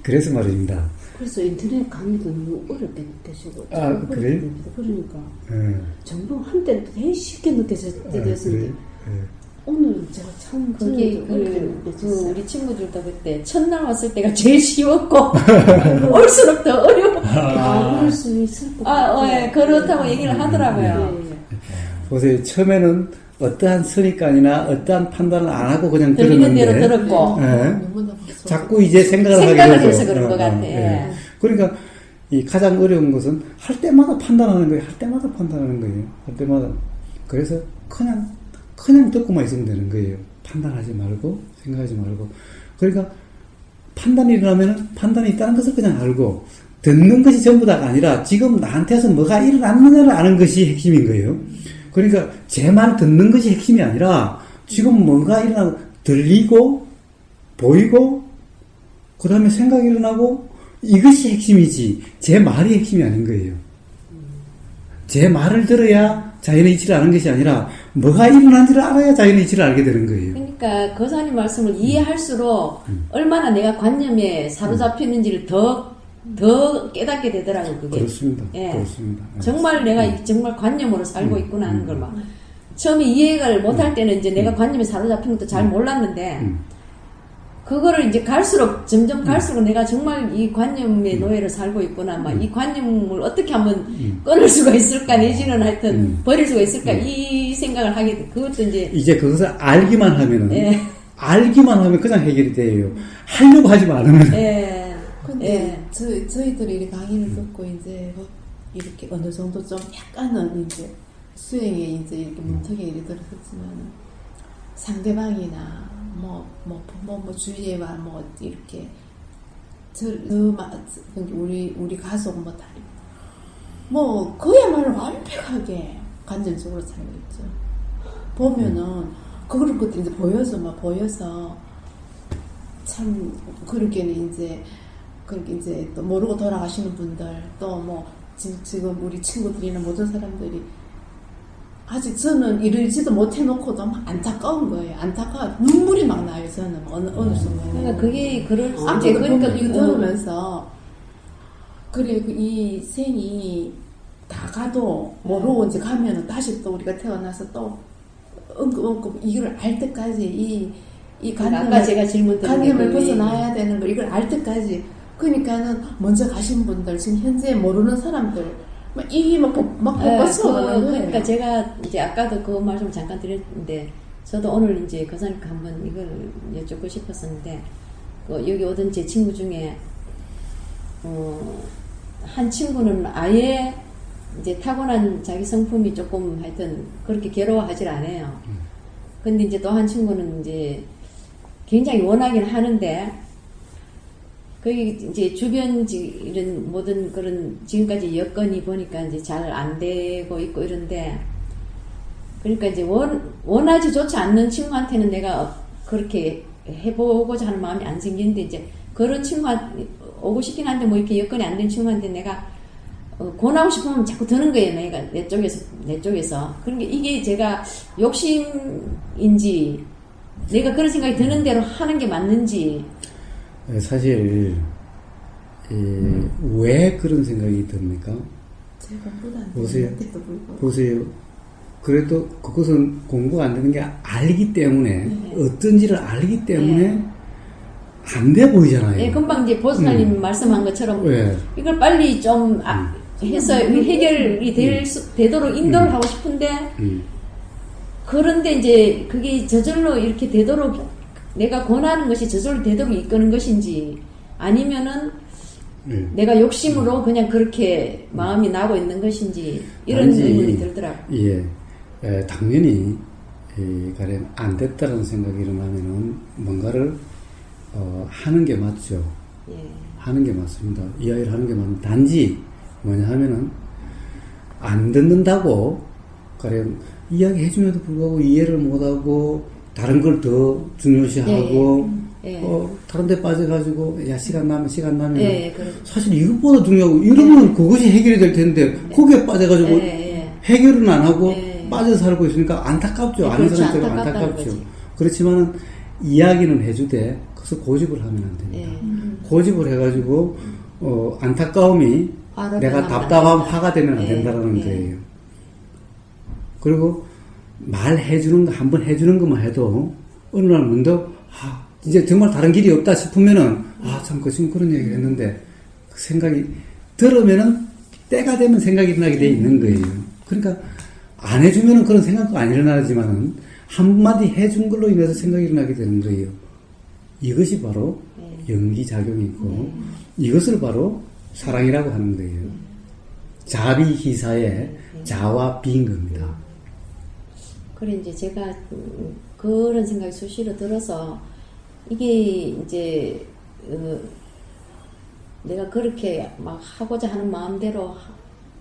그래서 말입니다. 그래서 인터넷 강의도 너무 어렵게 느껴지고 그래요? 그러니까 전부 한때는 되게 쉽게 느껴졌는데 오늘은 제가 참 거기 느꼈어요. 우리 친구들도 그때 첫날 왔을 때가 제일 쉬웠고 올수록 더 어려워. 그럴 수 있을 것 같아요. 그렇다고 얘기를 하더라고요. 보세요. 처음에는 어떠한 선입관이나 어떠한 판단을 안 하고 그냥 들리는 들었는데 대로 들었고 너무나 자꾸 이제 생각을 하게 생각을 되죠. 해서 그런 것 같아. 그러니까 이 가장 어려운 것은 할 때마다 판단하는 거예요. 할 때마다 판단하는 거예요. 할 때마다. 그래서 그냥 듣고만 있으면 되는 거예요. 판단하지 말고 생각하지 말고. 그러니까 판단이 일어나면 판단이 있다는 것을 그냥 알고 듣는 것이 전부 다가 아니라 지금 나한테서 뭐가 일어났느냐를 아는 것이 핵심인 거예요. 그러니까 제 말 듣는 것이 핵심이 아니라 지금 뭔가 일어나고 들리고 보이고 그 다음에 생각이 일어나고 이것이 핵심이지 제 말이 핵심이 아닌 거예요. 제 말을 들어야 자연의 이치를 아는 것이 아니라 뭐가 일어난지를 알아야 자연의 이치를 알게 되는 거예요. 그러니까 거사님 말씀을 이해할수록 얼마나 내가 관념에 사로잡혔는지를 더 깨닫게 되더라고요, 그게. 그렇습니다. 예. 그렇습니다. 정말 내가 정말 관념으로 살고 있구나 하는 걸 막. 처음에 이해를 못할 때는 이제 내가 관념에 사로잡힌 것도 잘 몰랐는데, 그거를 이제 점점 갈수록 내가 정말 이 관념의 노예를 살고 있구나, 막 이 관념을 어떻게 하면 끊을 수가 있을까, 내지는 하여튼 버릴 수가 있을까, 이 생각을 하게 돼. 그것도 이제 그것을 알기만 하면은, 예. 알기만 하면 그냥 해결이 돼요. 하려고 하지 않으면. 예. 근데 저희들이 이 강의를 듣고 이제 이렇게 어느 정도 좀 약간은 이제 수행에 이제 이렇게 문턱에 이르들었지만 상대방이나 뭐 주위에와 뭐 이렇게 우리 가족 뭐 다리 뭐 그야말로 완벽하게 간접적으로 살고 있죠. 보면은 그런 것들이 이제 보여서 참 그렇게는 이제 그렇게 이제 또 모르고 돌아가시는 분들 또 뭐 지금 우리 친구들이나 모든 사람들이 아직 저는 이러지도 못해놓고도 막 안타까운 거예요. 안타까워 눈물이 막 나요. 저는 어느 순간에. 그러니까 그게 그럴 수 아무도 이제 그러니까 그러니까 이거 들으면서 그래 이 생이 다 가도 모르고 이제 가면은 다시 또 우리가 태어나서 또 엉금 이걸 알 때까지 이 아까 제가 질문 드린 관념을 게 벗어나야 되는 걸 이걸 알 때까지 그러니까는 먼저 가신 분들 지금 현재 모르는 사람들 막 이게 막 뻗쳐가는 거예요. 그러니까 제가 이제 아까도 그 말씀 잠깐 드렸는데 저도 오늘 이제 거사님께 한번 이걸 여쭙고 싶었었는데 여기 오던 제 친구 중에 한 친구는 아예 이제 타고난 자기 성품이 조금 하여튼 그렇게 괴로워하질 않아요. 근데 이제 또 한 친구는 이제 굉장히 원하긴 하는데 거기 이제 주변 이런 모든 그런 지금까지 여건이 보니까 이제 잘 안 되고 있고 이런데 그러니까 이제 원하지조차 않는 친구한테는 내가 그렇게 해보고자 하는 마음이 안 생기는데 이제 그런 친구한테 오고 싶긴 한데 뭐 이렇게 여건이 안 된 친구한테 내가 권하고 싶으면 자꾸 드는 거예요. 내가 내 쪽에서. 그러니까 이게 제가 욕심인지 내가 그런 생각이 드는 대로 하는 게 맞는지. 사실 왜 그런 생각이 듭니까? 제가 보다 보세요. 보세요. 그래도 그것은 공부가 안 되는 게 알기 때문에 어떤지를 알기 때문에 안 돼 보이잖아요. 네, 금방 이제 보스나님 말씀한 것처럼 이걸 빨리 좀 해서 해결이 되도록 인도를 하고 싶은데 그런데 이제 그게 저절로 이렇게 되도록 내가 권하는 것이 저절로 되도록 이끄는 것인지 아니면은 내가 욕심으로 그냥 그렇게 마음이 나고 있는 것인지 이런 의문이 들더라고요. 예, 당연히 가령 안 됐다는 생각이 일어나면은 뭔가를 하는 게 맞죠. 예. 하는 게 맞습니다. 이야기를 하는 게 맞는데 단지 뭐냐 하면은 안 듣는다고 가령 이야기 해줌에도 불구하고 이해를 못하고 다른 걸 더 중요시하고 다른 데 빠져가지고 야 시간 나면 사실 이것보다 중요하고 이러면 그것이 해결이 될 텐데 거기에 빠져가지고 해결은 안 하고 빠져 살고 있으니까 안타깝죠. 아는 사람처럼 안타깝죠. 그렇지만은 이야기는 해주되 그래서 고집을 하면 안 됩니다. 고집을 해가지고 안타까움이 내가 답답함 화가 되면 안 된다라는 거예요. 그리고 말해주는 거 한번 해주는 것만 해도 어느 날 문득 이제 정말 다른 길이 없다 싶으면은 참 그 지금 그런 얘기를 했는데 그 생각이 들으면은 때가 되면 생각이 일어나게 돼 있는 거예요. 그러니까 안 해주면은 그런 생각도 안 일어나지만은 한마디 해준 걸로 인해서 생각이 일어나게 되는 거예요. 이것이 바로 연기작용이고 이것을 바로 사랑이라고 하는 거예요. 자비희사의 자와 비인 겁니다. 그래 이제 제가 그런 생각이 수시로 들어서 이게 이제 내가 그렇게 막 하고자 하는 마음대로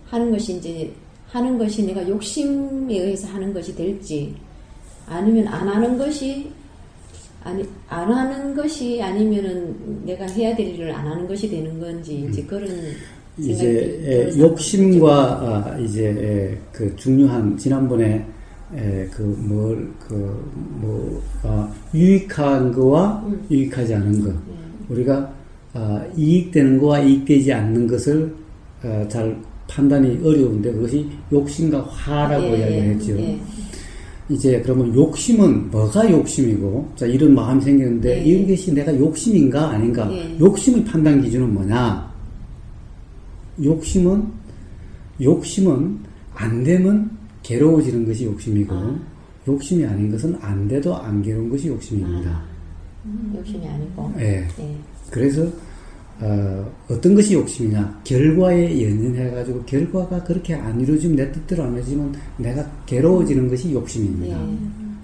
하는 것이 내가 욕심에 의해서 하는 것이 될지 아니면 안 하는 것이 아니면은 내가 해야 될 일을 안 하는 것이 되는 건지 이제 그런 이제 욕심과 이제 그 중요한 지난번에 유익한 거와 유익하지 않은 것 우리가 이익되는 거와 이익되지 않는 것을 잘 판단이 어려운데 그것이 욕심과 화라고 이야기를 했죠. 이제 그러면 욕심은 뭐가 욕심이고 자 이런 마음이 생기는데 이것이 내가 욕심인가 아닌가 욕심의 판단 기준은 뭐냐 욕심은 안 되면 괴로워지는 것이 욕심이고 욕심이 아닌 것은 안 돼도 안 괴로운 것이 욕심입니다. 욕심이 아니고 그래서 어떤 것이 욕심이냐 결과에 연연해가지고 결과가 그렇게 안 이루어지면 내 뜻대로 안 이루어지면 내가 괴로워지는 것이 욕심입니다.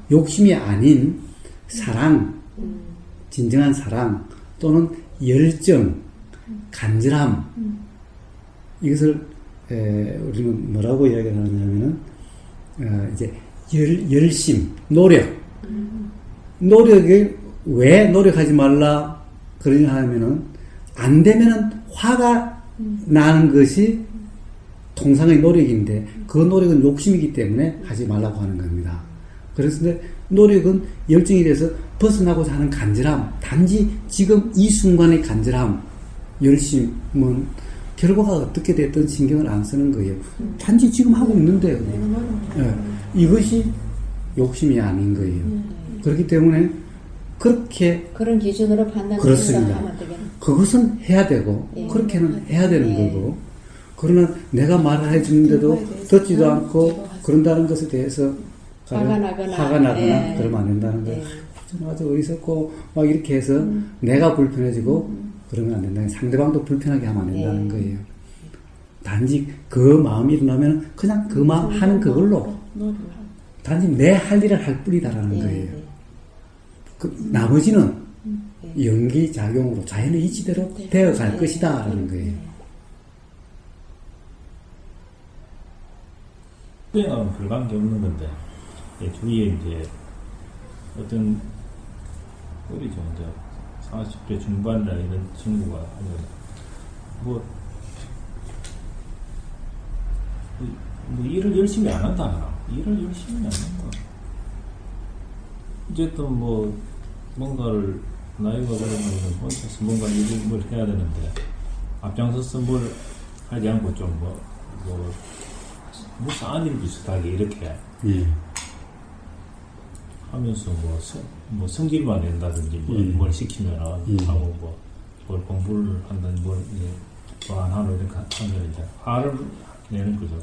욕심이 아닌 사랑 진정한 사랑 또는 열정 간절함 이것을 우리는 뭐라고 이야기를 하냐면은 이제 열심 노력에 왜 노력하지 말라 그러냐 하면은 안 되면은 화가 나는 것이 통상의 노력인데 그 노력은 욕심이기 때문에 하지 말라고 하는 겁니다. 그래서 노력은 열정이 돼서 벗어나고자 하는 간절함, 단지 지금 이 순간의 간절함, 열심은 결과가 어떻게 됐든 신경을 안 쓰는 거예요. 단지 지금 하고 있는데요. 이것이 욕심이 아닌 거예요. 그렇기 때문에 그렇게 그런 기준으로 판단을 그렇습니다. 하면 되겠네. 그것은 해야 되고 그렇게는 해야 되는 예. 거고 그러나 내가 말을 해주는데도 듣지도 않고 그런다는 것에 대해서 화가 나거나 예. 그러면 안 된다는 거예요. 예. 아주 어리석고 막 이렇게 해서 내가 불편해지고 그러면 안 된다는 거예요. 상대방도 불편하게 하면 안 된다는 예. 거예요. 단지 그 마음이 일어나면 그냥 그 마음 하는 그걸로 단지 내 할 일을 할 뿐이다라는 예. 거예요. 그 나머지는 연기작용으로 자연의 이치대로 되어갈 것이다 라는 거예요. 수행하고는 별 관계 없는 건데 주위에 이제 어떤 어리죠 이제 40대 중반이나 이런 친구가 뭐 일을 열심히 안 한다. 일을 열심히 안 한다. 어쨌든 뭐 뭔가를 나이가 들면 혼자서 뭔가 일을 해야 되는데 앞장서서 뭘 하지 않고 좀 무사한 일 비슷하게 이렇게 하면서 뭐 성질만 낸다든지 뭘 시키면 하고 뭘 공부를 한다든지 뭘 안 하고 이렇게 하면 이제 화를 내는 거죠.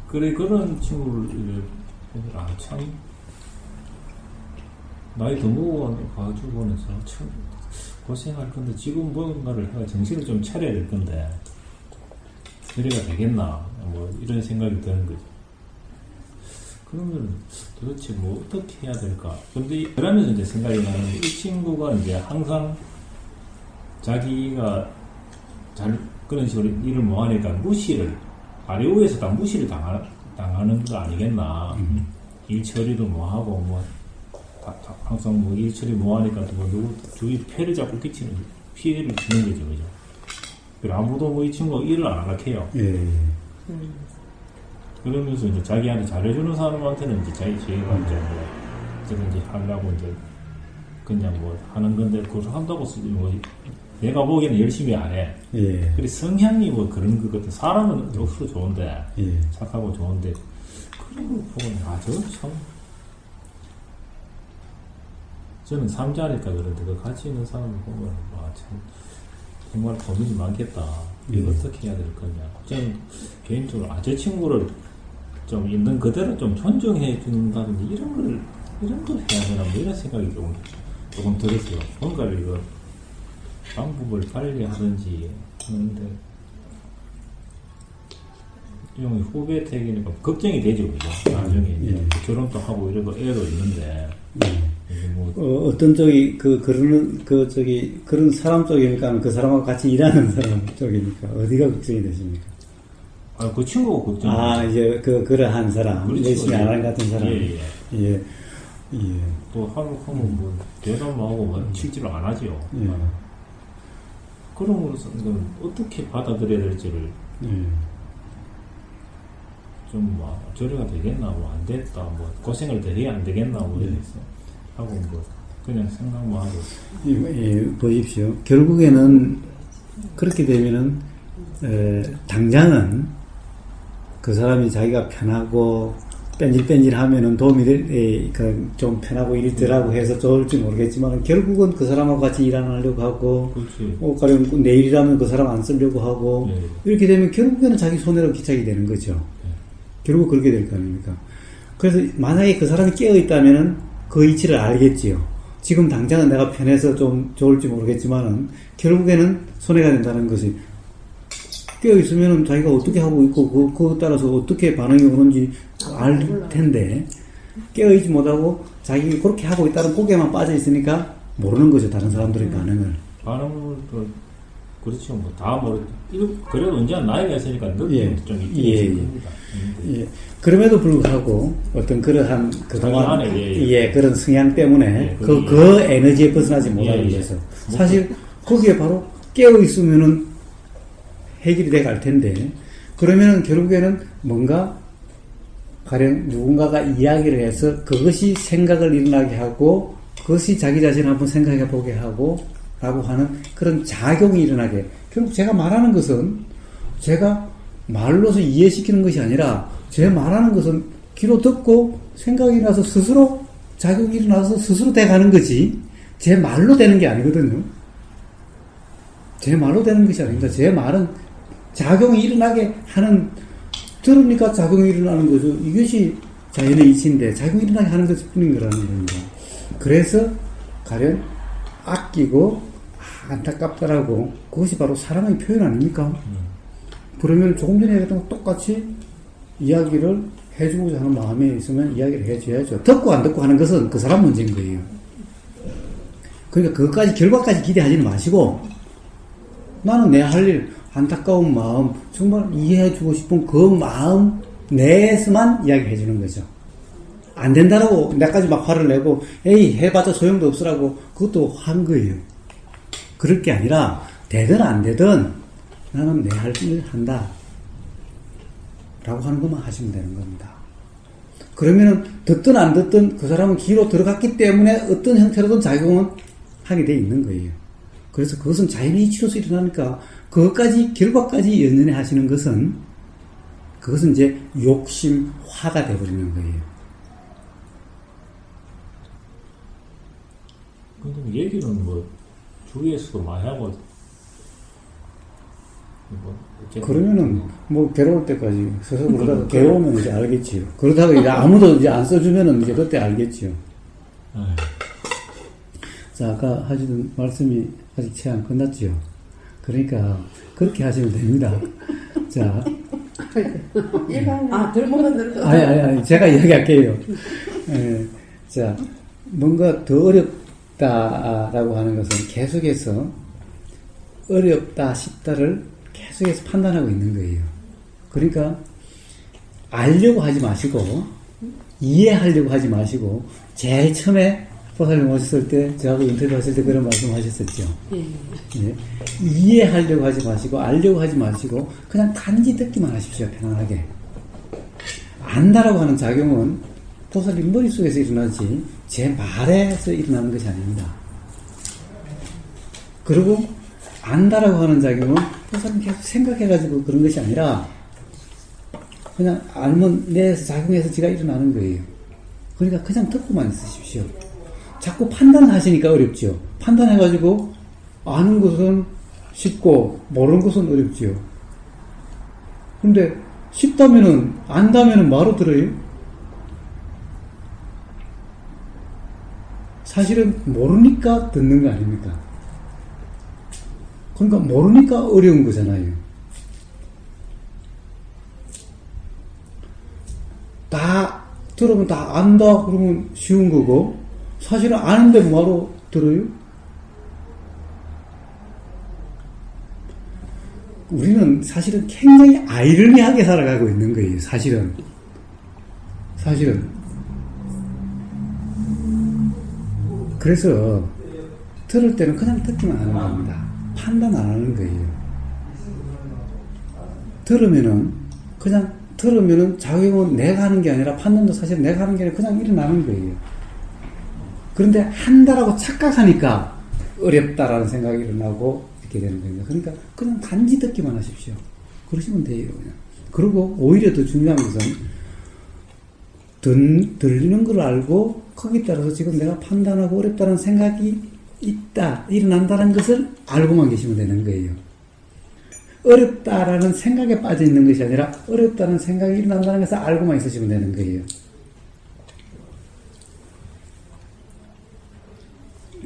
그런 친구를 참 나이 더 먹어가지고는 참 고생할 건데 지금 뭔가를 해가 정신을 좀 차려야 될 건데 그래가 되겠나 뭐 이런 생각이 드는 거죠. 그러면 도대체 뭐 어떻게 해야 될까? 근데 그러면서 이제 생각이 나는 이 친구가 이제 항상 자기가 그런 식으로 일을 못 하니까 무시를 아래 위에서 다 무시를 당하는 거 아니겠나? 일 처리도 못 하고 항상 일 처리 못 하니까 누구 주위 폐를 자꾸 끼치는 피해를 주는 거죠, 그죠? 그리고 아무도 이 친구가 일을 안 하게요. 그러면서 이제 자기한테 잘해주는 사람한테는 이제 자기가 이제 어쨌든지 하려고 이제 그냥 하는 건데 그걸 한다고 내가 보기에는 열심히 안 해. 그리고 성향이 그런 것 같아. 사람은 억수로 좋은데 착하고 좋은데 그런 거 보면 저거 참 저는 삼자니까 그런데 그 같이 있는 사람을 보면 참 정말 고민이 많겠다. 이거 어떻게 해야 될 거냐. 저는 개인적으로 저 친구를 좀 있는 그대로 좀 존중해 준다든지 이런 걸 해야 되나 뭐 이런 생각이 조금 들었어요. 뭔가를 이거 방법을 빨리 하든지 하는데 이 후배 택이니까 걱정이 되죠, 그죠? 나중에 이제 결혼도 하고 이러고 애도 있는데 어떤 쪽이 그런 사람 쪽이니까 그 사람하고 같이 일하는 사람 쪽이니까 어디가 걱정이 되십니까? 그 친구가 걱정. 이제 그러한 사람, 그렇죠. 열심히 안 하는 같은 사람. 또 하면 대담만 하고 실제로 안 하지요. 그럼으로써 어떻게 받아들여야 될지를 좀 저래가 되겠나, 안 됐다, 고생을 더 해야 안 되겠나, 이래서 하고 그냥 생각만 하고. 보십시오. 결국에는 그렇게 되면은 당장은 그 사람이 자기가 편하고 뺀질뺀질 하면은 도움이 좀 편하고 일이 덜하고 해서 좋을지 모르겠지만 결국은 그 사람하고 같이 일 안 하려고 하고 가령 내일이라면 그 사람 안 쓰려고 하고 이렇게 되면 결국에는 자기 손해로 기착이 되는 거죠. 결국 그렇게 될 거 아닙니까? 그래서 만약에 그 사람이 깨어있다면은 그 이치를 알겠지요. 지금 당장은 내가 편해서 좀 좋을지 모르겠지만은 결국에는 손해가 된다는 것이 깨어있으면 자기가 어떻게 하고 있고 그에 따라서 어떻게 반응이 오는지 알 텐데 깨어있지 못하고 자기가 그렇게 하고 있다는 고개만 빠져 있으니까 모르는 거죠. 다른 사람들의 반응을. 반응을 그렇죠. 뭐, 다 모르, 그래도 언제나 나이가 있으니까 느낌이 예. 좀 예, 있긴 예. 있습니다. 예. 그럼에도 불구하고 어떤 그러한 그동안 안에, 예, 그런 성향 때문에 예, 그 에너지에 벗어나지 못하는 예. 거죠. 사실 거기에 바로 깨어 있으면은 해결이 돼 갈 텐데 그러면은 결국에는 뭔가 가령 누군가가 이야기를 해서 그것이 생각을 일어나게 하고 그것이 자기 자신을 한번 생각해 보게 하고 라고 하는 그런 작용이 일어나게 결국 제가 말하는 것은 제가 말로서 이해시키는 것이 아니라 제 말하는 것은 귀로 듣고 생각이 나서 스스로 작용이 일어나서 스스로 돼가는 거지 제 말로 되는 게 아니거든요. 제 말로 되는 것이 아닙니다. 제 말은 작용이 일어나게 하는 들으니까 작용이 일어나는 거죠. 이것이 자연의 이치인데 작용이 일어나게 하는 것일 뿐인 거라는 겁니다. 그래서 가령 아끼고 안타깝다라고 그것이 바로 사랑의 표현 아닙니까? 그러면 조금 전에 얘기했던 것 똑같이 이야기를 해주고자 하는 마음에 있으면 이야기를 해줘야죠. 듣고 안 듣고 하는 것은 그 사람 문제인 거예요. 그러니까 그것까지 결과까지 기대하지는 마시고 나는 내 할 일 안타까운 마음 정말 이해해주고 싶은 그 마음 내에서만 이야기해주는 거죠. 안 된다라고 내까지 막 화를 내고 에이 해봤자 소용도 없으라고 그것도 한 거예요. 그럴 게 아니라 되든 안 되든 나는 내 할 일 한다 라고 하는 것만 하시면 되는 겁니다. 그러면은 듣든 안 듣든 그 사람은 귀로 들어갔기 때문에 어떤 형태로든 작용은 하게 돼 있는 거예요. 그래서 그것은 자연의 이치로서 일어나니까 그것까지 결과까지 연연해 하시는 것은 그것은 이제 욕심화가 되어버리는 거예요. 근데 얘기는 뭐 주위에서도 많이 하고 그러면은 뭐 괴로울 때까지 서서 그러다가 괴로우면 이제 알겠지요. 그러다가 이제 아무도 이제 안 써주면은 이제 그때 알겠지요. 자, 아까 하시던 말씀이 아직 채 안 끝났지요. 그러니까 그렇게 하시면 됩니다. 자, 들어보면 아니, 제가 이야기할게요. 예, 자, 뭔가 더 어렵다라고 하는 것은 계속해서 어렵다, 쉽다를 계속해서 판단하고 있는 거예요. 그러니까 알려고 하지 마시고 이해하려고 하지 마시고 제일 처음에 보살님 오셨을 때 저하고 인터뷰하실 때 그런 말씀 하셨었죠. 예. 이해하려고 하지 마시고 알려고 하지 마시고 그냥 단지 듣기만 하십시오. 편안하게. 안다라고 하는 작용은 보살님 머릿속에서 일어나지 제 말에서 일어나는 것이 아닙니다. 그리고 안다라고 하는 작용은 보살님 계속 생각해가지고 그런 것이 아니라 그냥 알면 내에서 작용해서 지가 일어나는 거예요. 그러니까 그냥 듣고만 있으십시오. 자꾸 판단하시니까 어렵죠. 판단해가지고 아는 것은 쉽고 모르는 것은 어렵지요. 근데 쉽다면은 안다면은 바로 들어요. 사실은 모르니까 듣는 거 아닙니까? 그러니까 모르니까 어려운 거잖아요. 다 들으면 다 안다 그러면 쉬운 거고 사실은 아는데 뭐하러 들어요? 우리는 사실은 굉장히 아이러니하게 살아가고 있는 거예요. 사실은 그래서 들을 때는 그냥 듣기만 하는 겁니다. 판단 안 하는 거예요. 들으면은 작용은 내가 하는 게 아니라 판단도 사실 내가 하는 게 아니라 그냥 일어나는 거예요. 그런데 한다라고 착각하니까 어렵다라는 생각이 일어나고 이렇게 되는 겁니다. 그러니까 그냥 단지 듣기만 하십시오. 그러시면 돼요. 그냥. 그리고 오히려 더 중요한 것은 들리는 걸 알고 거기에 따라서 지금 내가 판단하고 어렵다는 생각이 있다, 일어난다는 것을 알고만 계시면 되는 거예요. 어렵다라는 생각에 빠져 있는 것이 아니라 어렵다는 생각이 일어난다는 것을 알고만 있으시면 되는 거예요.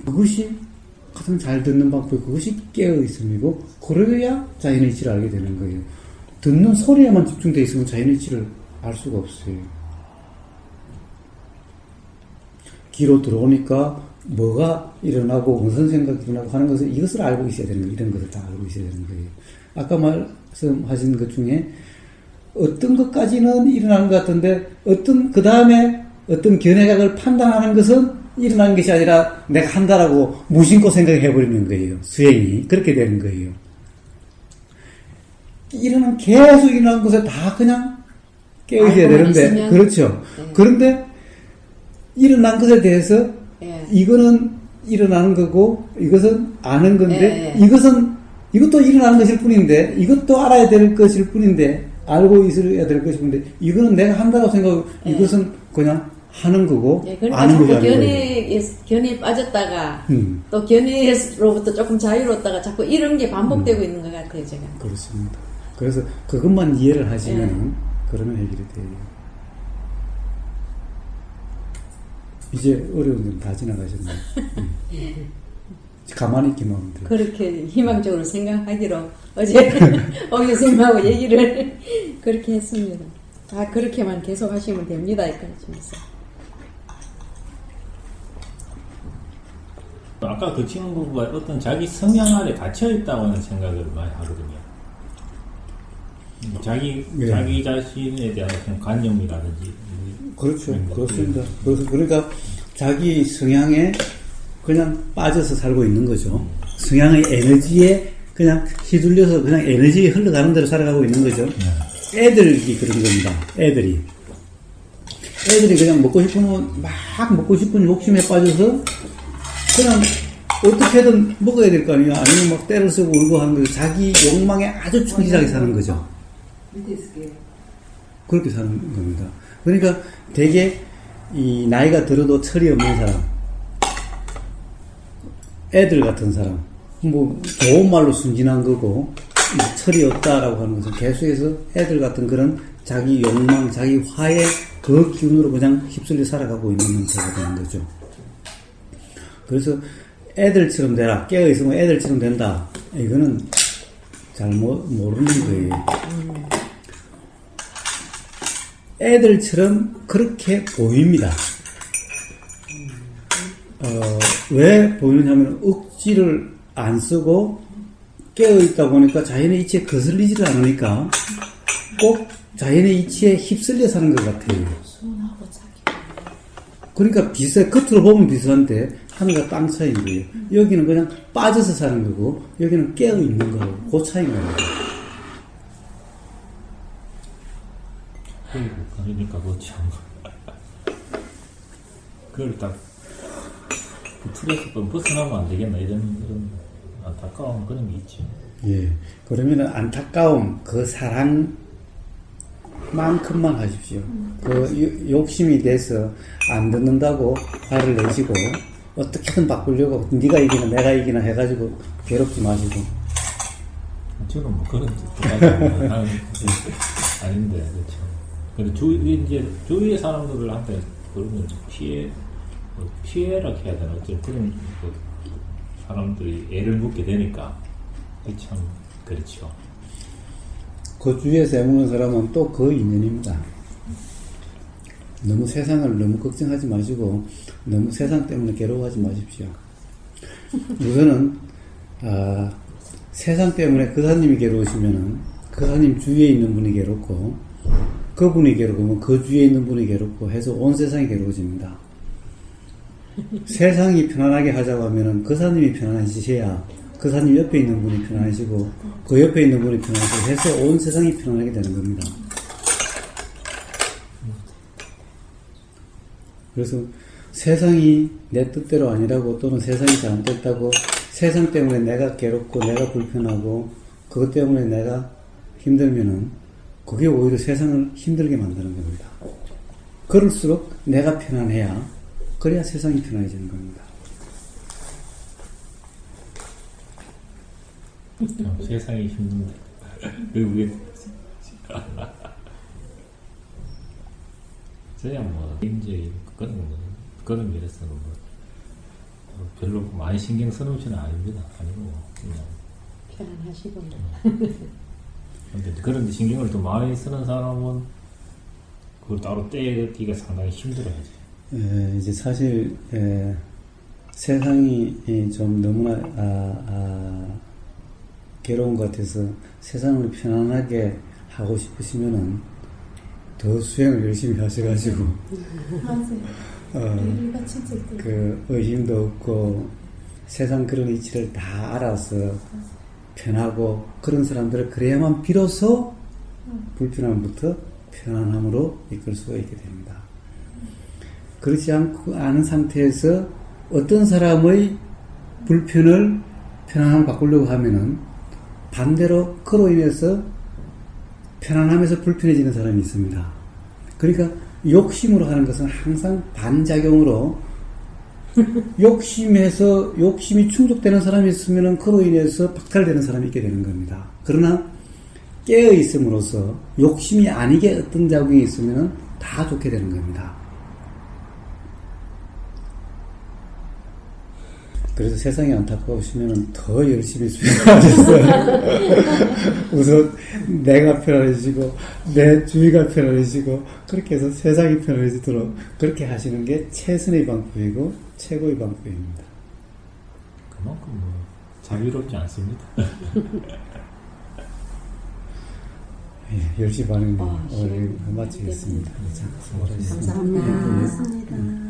그것이 가장 잘 듣는 방법이 그것이 깨어있음이고 그래야 자연의 이치를 알게 되는 거예요. 듣는 소리에만 집중되어 있으면 자연의 이치를 알 수가 없어요. 귀로 들어오니까 뭐가 일어나고 무슨 생각이 일어나고 하는 것을 이것을 알고 있어야 되는 거예요. 이런 것을 다 알고 있어야 되는 거예요. 아까 말씀하신 것 중에 어떤 것까지는 일어나는 것 같은데 어떤 그 다음에 어떤 견해각을 판단하는 것은 일어나는 것이 아니라 내가 한다라고 무심코 생각해 버리는 거예요. 수행이 그렇게 되는 거예요. 계속 일어나는 것에 다 그냥 깨어있어야 알고만 되는데 있으면, 그렇죠. 네. 그런데 일어난 것에 대해서 예. 이거는 일어나는 거고 이것은 아는 건데 예, 예. 이것도 일어나는 것일 뿐인데 이것도 알아야 될 것일 뿐인데 알고 있어야 될 것일 뿐인데 이거는 내가 한다고 생각하고 예. 이것은 그냥 하는 거고 예, 그러니까 아는 자꾸 거지 아는 거예요. 견해에 빠졌다가 음. 또 견해로부터 조금 자유로웠다가 자꾸 이런 게 반복되고 있는 것 같아요, 제가. 그렇습니다. 그래서 그것만 이해를 하시면은 그러면 해결이 돼요. 이제 어려운 건 다 지나가셨네요. 가만히 있기만 하면 돼요. 그렇게 희망적으로 생각하기로 어제 오 교수님하고 얘기를 그렇게 했습니다. 다 그렇게만 계속 하시면 됩니다. 이까지면서. 아까 그 친구가 어떤 자기 성향 아래 갇혀 있다고 하는 생각을 많이 하거든요. 네. 자기 자신에 대한 어떤 관념이라든지. 그렇죠. 그런 그렇습니다. 그러니까 자기 성향에 그냥 빠져서 살고 있는 거죠. 성향의 에너지에 그냥 휘둘려서 그냥 에너지 흘러가는 대로 살아가고 있는 거죠. 애들이 그런 겁니다. 애들이 그냥 먹고 싶으면 막 먹고 싶은 욕심에 빠져서 그냥 어떻게든 먹어야 될 거 아니에요. 아니면 막 때를 쓰고 울고 하는 거죠. 자기 욕망에 아주 충실하게 사는 거죠. 그렇게 사는 겁니다. 그러니까 되게 이 나이가 들어도 철이 없는 사람, 애들 같은 사람, 뭐 좋은 말로 순진한 거고 철이 없다라고 하는 것은 계속해서 애들 같은 그런 자기 욕망, 자기 화의 그 기운으로 그냥 휩쓸려 살아가고 있는 형태가 되는 거죠. 그래서 애들처럼 되라, 깨어있으면 애들처럼 된다. 이거는 잘 모르는 거예요. 애들처럼 그렇게 보입니다. 왜 보이냐면 억지를 안 쓰고 깨어있다 보니까 자연의 이치에 거슬리지를 않으니까 꼭 자연의 이치에 휩쓸려 사는 것 같아요. 순하고 자기. 그러니까 겉으로 보면 비슷한데 하늘과 땅 차이인 거예요. 여기는 그냥 빠져서 사는 거고 여기는 깨어있는 거고 그 차이인 거예요. 그러니까 그렇죠. 그걸 딱 그 틀에서 좀 벗어나면 안 되겠나 이런 안타까운 그런 게 있죠. 예. 그러면은 안타까움, 그 사랑만큼만 하십시오. 그 욕심이 돼서 안 듣는다고 화를 내시고 어떻게든 바꾸려고 네가 이기나 내가 이기나 해가지고 괴롭지 마시고. 저는 뭐 그런 뜻까지 아닌데 그렇죠. 근데 주위의 사람들한테 그러면 피해라 해야 되나 어쨌든 그런 그 사람들이 애를 묻게 되니까 참 그렇죠. 그 주위에서 애무는 사람은 또 그 인연입니다. 너무 세상을 너무 걱정하지 마시고 너무 세상 때문에 괴로워하지 마십시오. 우선은 세상 때문에 그사님이 괴로우시면은 그사님 주위에 있는 분이 괴롭고 그분이 괴롭으면 그 주위에 있는 분이 괴롭고 해서 온 세상이 괴로워집니다. 세상이 편안하게 하자고 하면은 그사님이 편안해지셔야 그사님 옆에 있는 분이 편안해지고 그 옆에 있는 분이 편안해지고 해서 온 세상이 편안하게 되는 겁니다. 그래서 세상이 내 뜻대로 아니라고 또는 세상이 잘못됐다고 세상 때문에 내가 괴롭고 내가 불편하고 그것 때문에 내가 힘들면은 그게 오히려 세상을 힘들게 만드는 겁니다. 그럴수록 내가 편안해야 그래야 세상이 편안해지는 겁니다. 세상이 힘든데 그 위에 저야 뭐 이제 그런 면에서는 뭐 별로 많이 신경 써놓지는 아닙니다. 아니고 그냥 편안하시고. 근데 그런데 신경을 또 많이 쓰는 사람은 그걸 따로 떼기가 상당히 힘들어야지. 이제 사실 세상이 좀 너무나 괴로운 것 같아서 세상을 편안하게 하고 싶으시면은 더 수행을 열심히 하셔가지고 맞아요. 우리가 진짜 그 의심도 없고 세상 그런 이치를 다 알아서 편하고 그런 사람들을 그래야만 비로소 불편함부터 편안함으로 이끌 수가 있게 됩니다. 그렇지 않은 상태에서 어떤 사람의 불편을 편안함을 바꾸려고 하면은 반대로 그로 인해서 편안함에서 불편해지는 사람이 있습니다. 그러니까 욕심으로 하는 것은 항상 반작용으로 욕심이 충족되는 사람이 있으면은 그로 인해서 박탈되는 사람이 있게 되는 겁니다. 그러나 깨어 있음으로써 욕심이 아니게 어떤 작용이 있으면은 다 좋게 되는 겁니다. 그래서 세상이 안타까우시면 더 열심히 수행하셨어요. 우선 내가 편안해지고 내 주위가 편안해지고 그렇게 해서 세상이 편안해지도록 그렇게 하시는 게 최선의 방법이고 최고의 방법입니다. 그만큼 뭐 자유롭지 않습니다. 10시 반에 오늘 마치겠습니다. 자, 수고하셨습니다. 감사합니다.